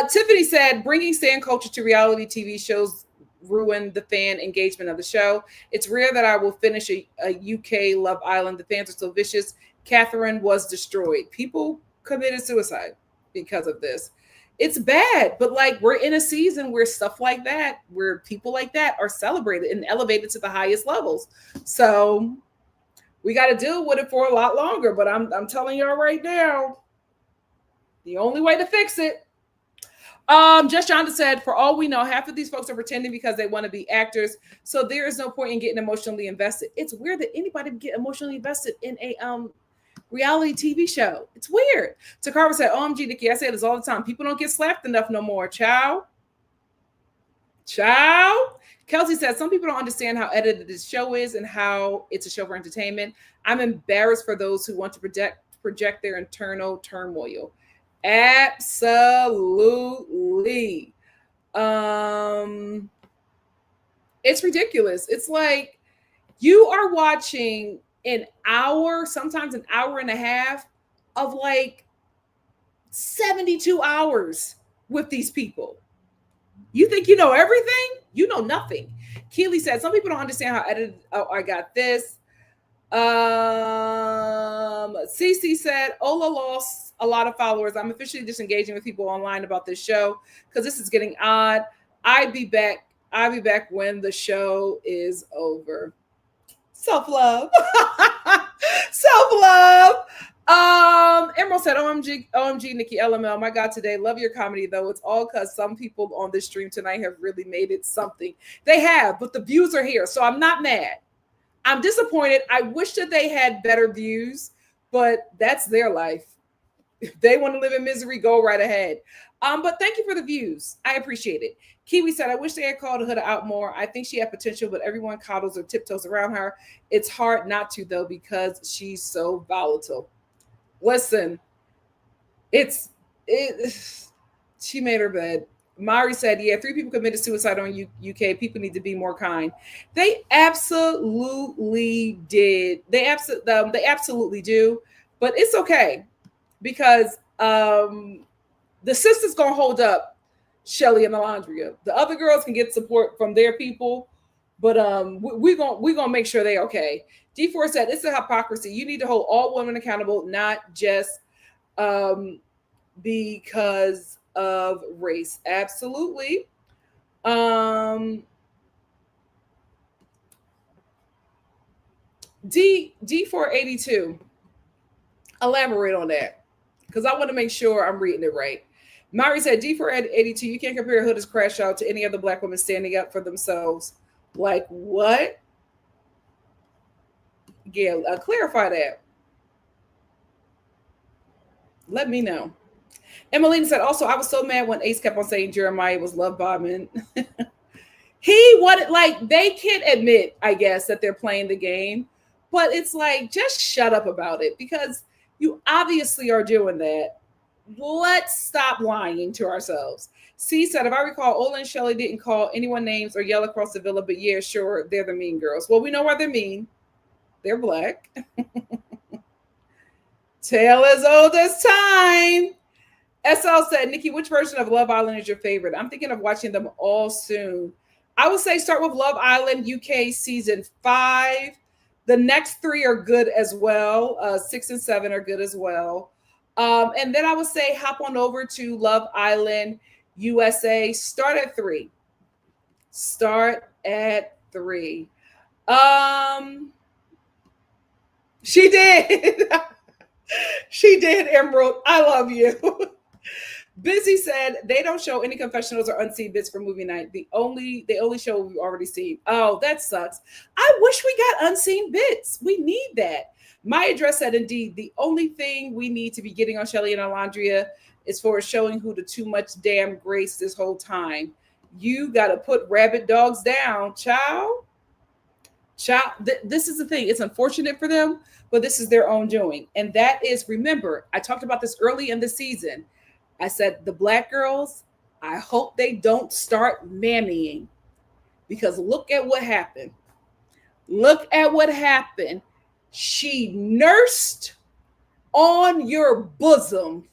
Tiffany said, bringing stand culture to reality TV shows ruin the fan engagement of the show. It's rare that I will finish a UK Love Island. The fans are so vicious. Catherine was destroyed. People committed suicide because of this. It's bad, but like we're in a season where stuff like that, where people like that are celebrated and elevated to the highest levels. So we got to deal with it for a lot longer. But I'm telling y'all right now, the only way to fix it. Just Jonathan said, for all we know, half of these folks are pretending because they want to be actors. So there is no point in getting emotionally invested. It's weird that anybody would get emotionally invested in a reality TV show. It's weird. Takara said, OMG, Nikki, I say this all the time. People don't get slapped enough no more. Ciao. Kelsey said, some people don't understand how edited this show is and how it's a show for entertainment. I'm embarrassed for those who want to project their internal turmoil. Absolutely. It's ridiculous. It's like you are watching an hour, sometimes an hour and a half of like 72 hours with these people. You think you know everything? You know nothing. Keely said, some people don't understand how edited. Oh, I got this. Cece said, Ola lost a lot of followers. I'm officially disengaging with people online about this show because this is getting odd. I'll be back when the show is over. Self-love. Self-love. Emerald said, OMG, Nikki LML. My God, today, love your comedy, though. It's all because some people on this stream tonight have really made it something. They have, but the views are here, so I'm not mad. I'm disappointed. I wish that they had better views, but that's their life. If they want to live in misery, go right ahead. But thank you for the views. I appreciate it. Kiwi said, I wish they had called Huda out more. I think she had potential, but everyone coddles or tiptoes around her. It's hard not to, though, because she's so volatile. Listen, she made her bed. Mari said, yeah, 3 people committed suicide on UK. People need to be more kind. They absolutely did. They absolutely do. But it's okay because the sister's going to hold up Shelly and Alandrea. The other girls can get support from their people, but we're gonna make sure they're okay. D4 said, it's a hypocrisy. You need to hold all women accountable, not just because of race. Absolutely. D482. Elaborate on that, because I want to make sure I'm reading it right. Mari said, D482, you can't compare Huda's crash out to any other Black woman standing up for themselves. Like what? Yeah, clarify that. Let me know. Emelina said, also, I was so mad when Ace kept on saying Jeremiah was love bombing. He wanted, like, they can't admit, I guess, that they're playing the game, but it's like, just shut up about it, because you obviously are doing that. Let's stop lying to ourselves. C said, if I recall, Ola and Shelly didn't call anyone names or yell across the villa, but yeah, sure, they're the mean girls. Well, we know why they're mean. They're Black. Tale as old as time. SL said, Nikki, which version of Love Island is your favorite? I'm thinking of watching them all soon. I would say start with Love Island UK season 5. The next 3 are good as well. 6 and 7 are good as well. And then I would say hop on over to Love Island USA. Start at 3. Start at 3. She did. She did, Emerald. I love you. Busy said they don't show any confessionals or unseen bits for movie night. They only show what we've already seen. Oh, that sucks. I wish we got unseen bits. We need that. My address said, indeed, the only thing we need to be getting on Shelly and Alandrea is for showing Huda too much damn grace this whole time. You got to put rabbit dogs down, child. This is the thing. It's unfortunate for them, but this is their own doing. And that is, remember, I talked about this early in the season. I said, the Black girls, I hope they don't start mammying, because look at what happened. Look at what happened. She nursed on your bosom,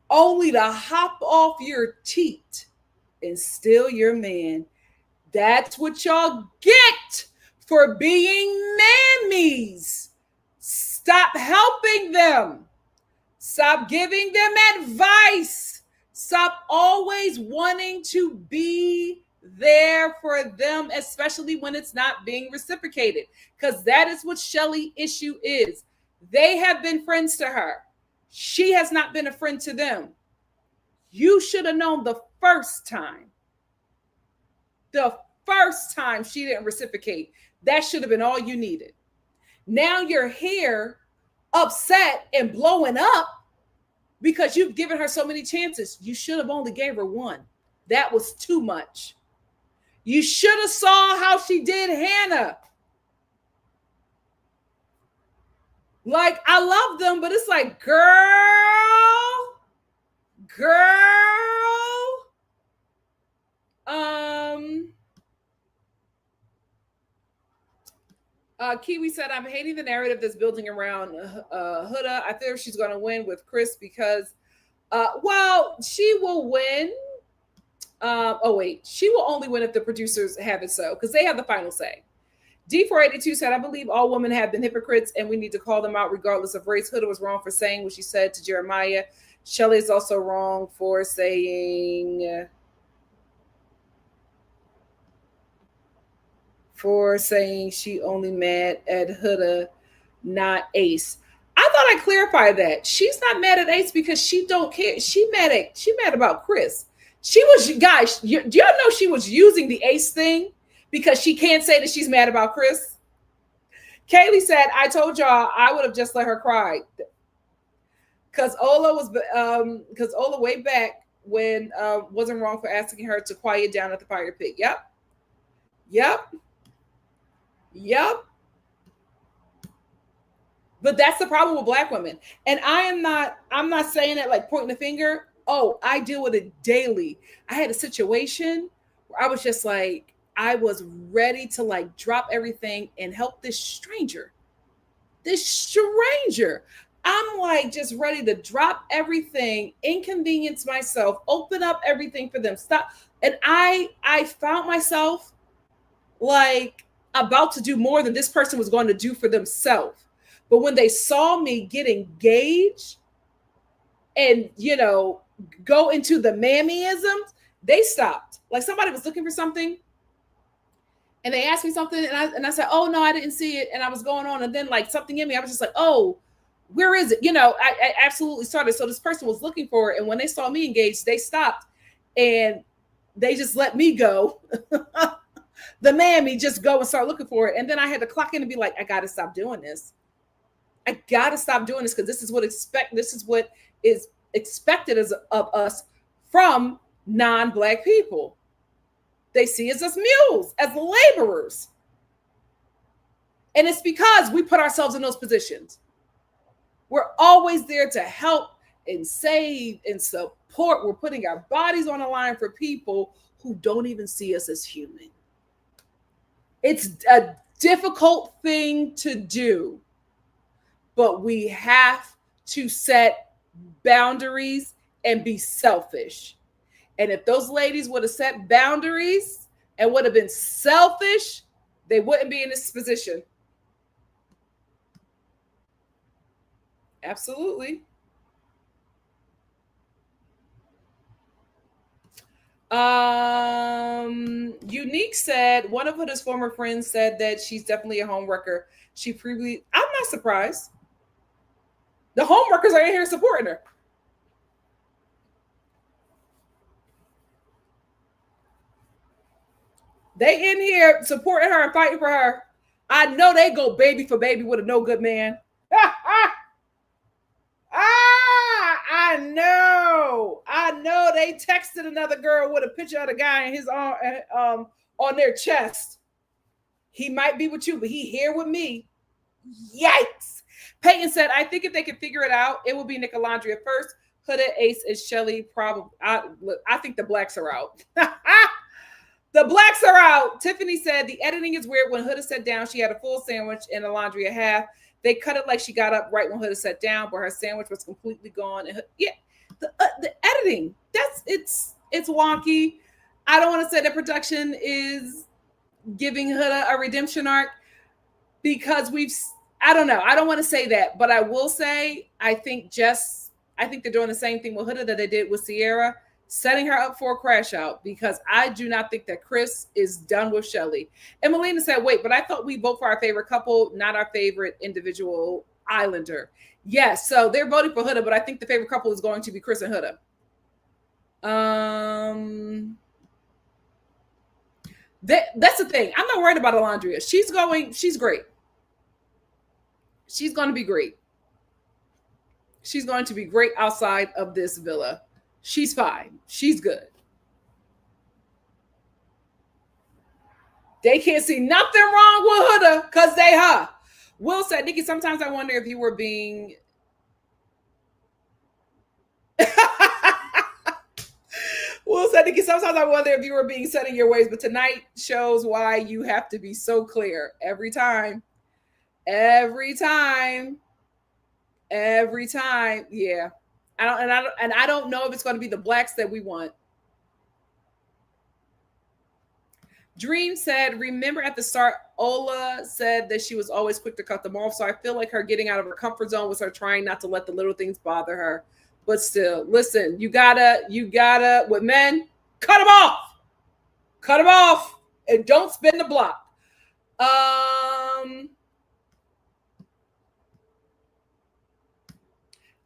only to hop off your teat and steal your man. That's what y'all get for being mammies. Stop helping them. Stop giving them advice. Stop always wanting to be there for them, especially when it's not being reciprocated. Because that is what Shelly's issue is. They have been friends to her. She has not been a friend to them. You should have known the first time. The first time she didn't reciprocate. That should have been all you needed. Now you're here upset and blowing up because you've given her so many chances. You should have only gave her one. That was too much. You should have saw how she did Hannah. Like, I love them, but it's like, girl. Kiwi said, I'm hating the narrative that's building around Huda. I think she's going to win with Chris because, well, she will win. She will only win if the producers have it so, because they have the final say. D482 said, I believe all women have been hypocrites and we need to call them out regardless of race. Huda was wrong for saying what she said to Jeremiah. Shelly is also wrong for saying she only mad at Huda, not Ace. I thought I clarified that. She's not mad at Ace because she don't care. She mad about Chris. She was, guys, do y'all know she was using the Ace thing because she can't say that she's mad about Chris? Kaylee said, I told y'all I would have just let her cry. Because Ola way back when wasn't wrong for asking her to quiet down at the fire pit. Yep. But that's the problem with Black women. And I'm not saying it like pointing the finger. Oh, I deal with it daily. I had a situation where I was just like, I was ready to like drop everything and help this stranger. I'm like just ready to drop everything, inconvenience myself, open up everything for them. Stop. And I found myself like about to do more than this person was going to do for themselves. But when they saw me get engaged and, go into the mammyisms, they stopped. Like somebody was looking for something and they asked me something and I said, oh no, I didn't see it. And I was going on. And then like something in me, I was just like, oh, where is it? I absolutely started. So this person was looking for it. And when they saw me engaged, they stopped and they just let me go. The mammy just go and start looking for it. And then I had to clock in and be like, I got to stop doing this. I got to stop doing this because this is what is expected of us from non-Black people. They see us as mules, as laborers. And it's because we put ourselves in those positions. We're always there to help and save and support. We're putting our bodies on the line for people who don't even see us as human. It's a difficult thing to do, but we have to set boundaries and be selfish. And if those ladies would have set boundaries and would have been selfish, they wouldn't be in this position. Absolutely. Unique said one of Huda's former friends said that she's definitely a homewrecker. I'm not surprised. The homewreckers are in here supporting her. They in here supporting her and fighting for her. I know they go baby for baby with a no good man. I know they texted another girl with a picture of the guy in his arm on their chest. He might be with you, but he here with me. Yikes. Peyton said, I think if they could figure it out, it will be Nick Alandrea first. Huda, Ace, and Shelly probably. I think the Blacks are out. The Blacks are out. Tiffany said, the editing is weird. When Huda sat down, she had a full sandwich and Alandrea half. They cut it like she got up right when Huda sat down, but her sandwich was completely gone. And yeah, the editing, it's wonky. I don't want to say that production is giving Huda a redemption arc because I don't know. I don't want to say that, but I will say I think they're doing the same thing with Huda that they did with Sierra, setting her up for a crash out because I do not think that Chris is done with Shelly. And Melina said, wait, but I thought we vote for our favorite couple, not our favorite individual Islander. Yes, so they're voting for Huda, but I think the favorite couple is going to be Chris and Huda. That's the thing. I'm not worried about Alandrea. She's great. She's going to be great. She's going to be great outside of this villa. She's fine. She's good. They can't see nothing wrong with Huda because they her. Will said, Nikki, sometimes I wonder if you were being Will said, Nikki, sometimes I wonder if you were being set in your ways, but tonight shows why you have to be so clear every time. Every time. Yeah. I don't know if it's going to be the blacks that we want. Dream said, remember at the start, Ola said that she was always quick to cut them off. So I feel like her getting out of her comfort zone was her trying not to let the little things bother her. But still, listen, you gotta, with men, cut them off, and don't spin the block.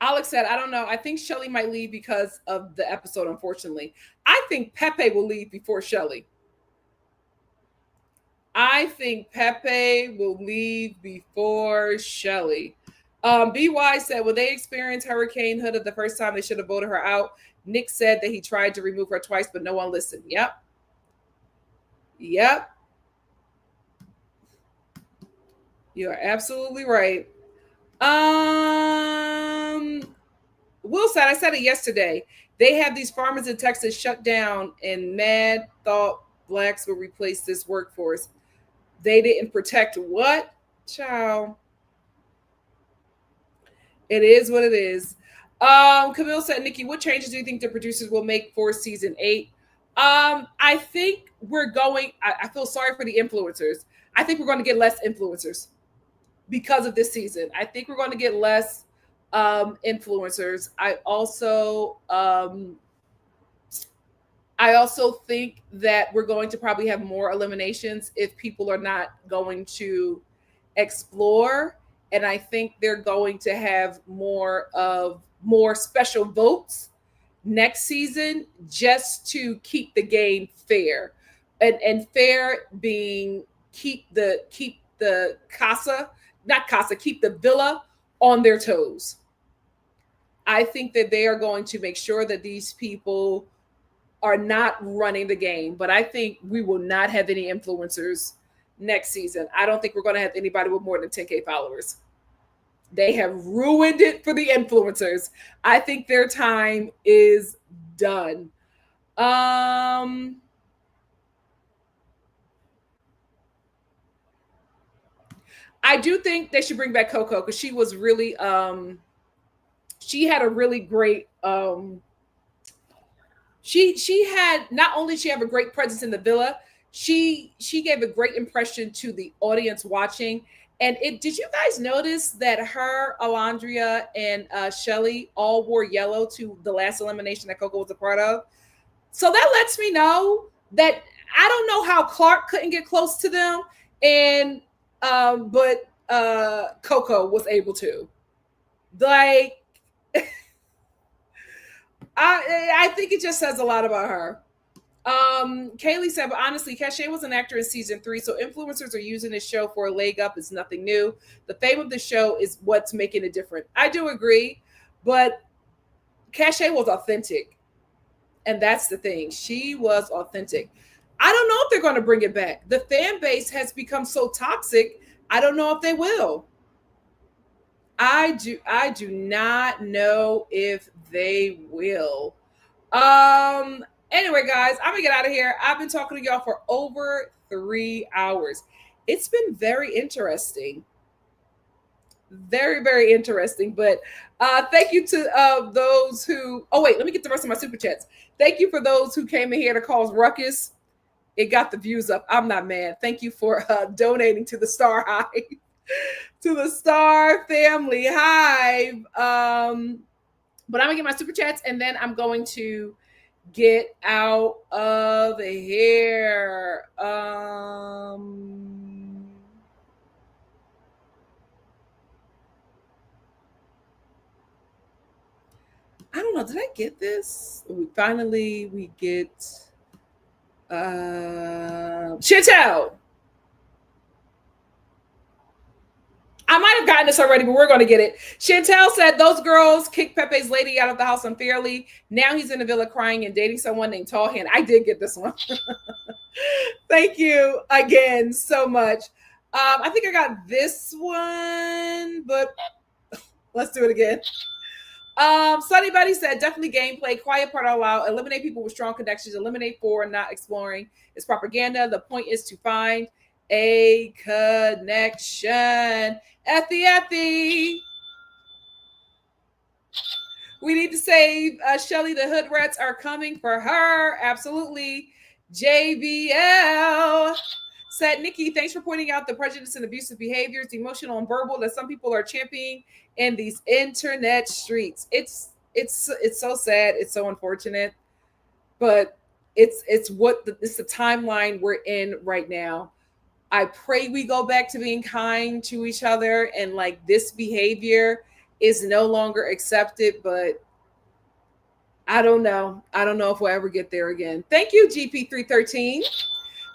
Alex said, I don't know. I think Shelly might leave because of the episode, unfortunately. I think Pepe will leave before Shelly. I think Pepe will leave before Shelly. BY said, will they experience Hurricane Huda the first time? They should have voted her out. Nick said that he tried to remove her twice, but no one listened. Yep. You are absolutely right. Will said, I said it yesterday. They have these farmers in Texas shut down, and Mad thought blacks would replace this workforce. They didn't protect what? Child. It is what it is. Camille said, Nikki, what changes do you think the producers will make for season 8? I think we're going, I feel sorry for the influencers. I think we're going to get less influencers because of this season. I think we're going to get less influencers. I also think that we're going to probably have more eliminations if people are not going to explore. And I think they're going to have more special votes next season just to keep the game fair. And fair being keep the villa on their toes. I think that they are going to make sure that these people are not running the game, but I think we will not have any influencers next season. I don't think we're going to have anybody with more than 10K followers. They have ruined it for the influencers. I think their time is done. I do think they should bring back Coco because she was really she had a really great she had not only she have a great presence in the villa, she gave a great impression to the audience watching. And did you guys notice that her, Alandrea, and Shelly all wore yellow to the last elimination that Coco was a part of? So that lets me know that I don't know how Clark couldn't get close to them, and but Coco was able to. Like, I think it just says a lot about her. Kaylee said, but honestly, Cachet was an actor in season 3, so influencers are using this show for a leg up. It's nothing new. The fame of the show is what's making it different. I do agree, but Cachet was authentic, and that's the thing. She was authentic. I don't know if they're going to bring it back. The fan base has become so toxic. I don't know if they will. I do not know if they will. Anyway, guys, I'm gonna get out of here. I've been talking to y'all for over 3 hours. It's been very interesting. Very, very interesting. But thank you to those who. Oh wait, let me get the rest of my super chats. Thank you for those who came in here to cause ruckus. It got the views up. I'm not mad. Thank you for donating to the Star Hive, to the Star Family Hive. But I'm gonna get my super chats, and then I'm going to get out of here. I don't know. Did I get this? We get Chantel. I might have gotten this already, but we're going to get it. Chantel said those girls kicked Pepe's lady out of the house unfairly. Now he's in the villa crying and dating someone named Tall Hand. I did get this one. Thank you again so much. I think I got this one, but let's do it again. Sunny Buddy said definitely gameplay, quiet part out loud, eliminate people with strong connections, eliminate for not exploring. It's propaganda. The point is to find a connection. Effie. We need to save Shelly. The hood rats are coming for her. Absolutely. JBL said, Nikki, thanks for pointing out the prejudice and abusive behaviors, emotional and verbal, that some people are championing in these internet streets. It's so sad. It's so unfortunate, but it's the timeline we're in right now. I pray we go back to being kind to each other, and like this behavior is no longer accepted, but I don't know. I don't know if we'll ever get there again. Thank you, GP313.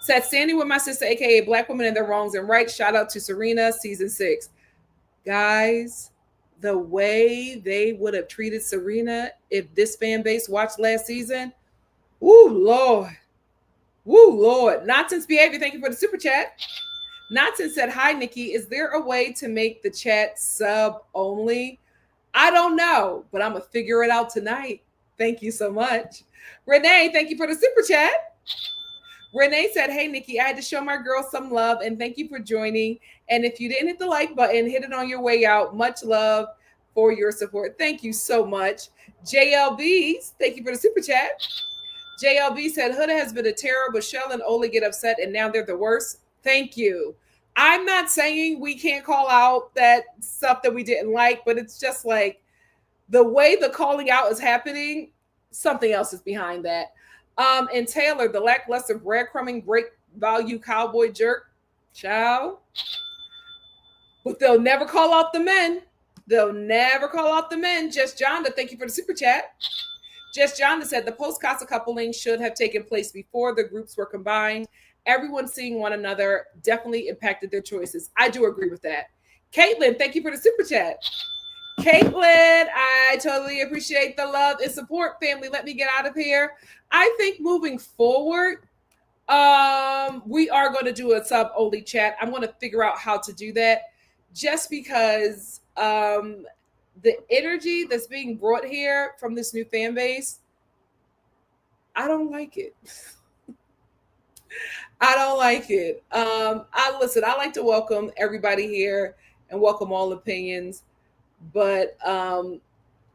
Said, standing with my sister, aka Black women in their wrongs and rights. Shout out to Serena, season 6. Guys, the way they would have treated Serena if this fan base watched last season. Woo, Lord. Woo, Lord. Nonsense behavior. Thank you for the super chat. Nonsense said, hi, Nikki. Is there a way to make the chat sub only? I don't know, but I'm going to figure it out tonight. Thank you so much. Renee, thank you for the super chat. Renee said, hey, Nikki, I had to show my girl some love, and thank you for joining. And if you didn't hit the like button, hit it on your way out. Much love for your support. Thank you so much. JLB, thank you for the super chat. JLB said, Huda has been a terror, but Shell and Ola get upset, and now they're the worst. Thank you. I'm not saying we can't call out that stuff that we didn't like, but it's just like the way the calling out is happening, something else is behind that. And Taylor, the lackluster breadcrumbing, great value cowboy jerk, child. But they'll never call out the men. They'll never call out the men. Just Jonda, thank you for the super chat. Just Jonda said the post-Casa coupling should have taken place before the groups were combined. Everyone seeing one another definitely impacted their choices. I do agree with that. Caitlin, thank you for the super chat. Caitlin, I totally appreciate the love and support, family. Let me get out of here. I think moving forward, we are going to do a sub-only chat. I'm going to figure out how to do that just because the energy that's being brought here from this new fan base, I don't like it. I don't like it. I like to welcome everybody here and welcome all opinions. But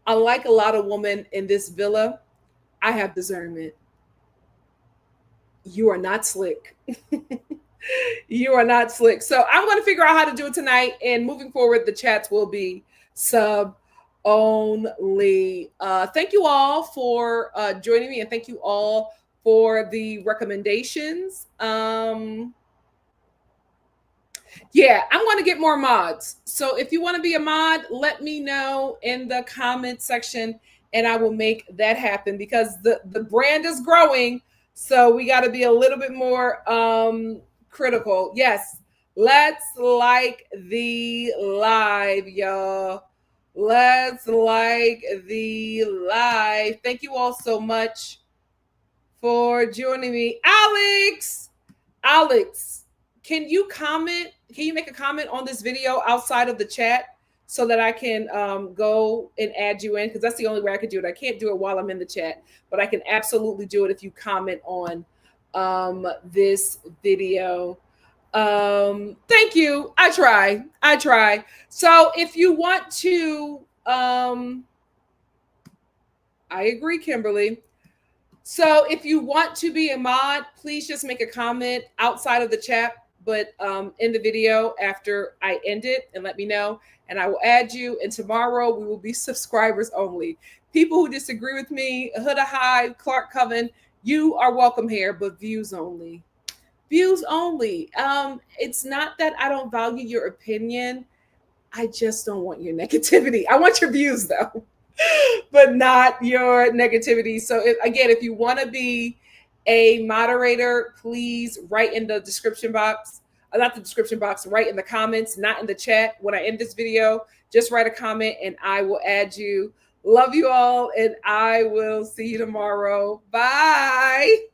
unlike a lot of women in this villa, I have discernment. You are not slick. You are not slick. So I'm going to figure out how to do it tonight. And moving forward, the chats will be sub only. Thank you all for joining me, and thank you all for the recommendations. Yeah, I'm going to get more mods. So if you want to be a mod, let me know in the comment section and I will make that happen because the brand is growing. So we got to be a little bit more critical. Yes, let's like the live, y'all. Let's like the live. Thank you all so much for joining me. Alex, can you comment? Can you make a comment on this video outside of the chat so that I can go and add you in? Because that's the only way I can do it. I can't do it while I'm in the chat, but I can absolutely do it if you comment on this video. Thank you. I try. So if you want to, I agree, Kimberly. So if you want to be a mod, please just make a comment outside of the chat, but in the video after I end it, and let me know, and I will add you. And tomorrow we will be subscribers only. People who disagree with me, Huda High, Clark Coven, you are welcome here, but views only. Views only. It's not that I don't value your opinion. I just don't want your negativity. I want your views though, but not your negativity. So again, if you want to be a moderator, please write in the description box. Not the description box, write in the comments, not in the chat. When I end this video, just write a comment and I will add you. Love you all, and I will see you tomorrow. Bye.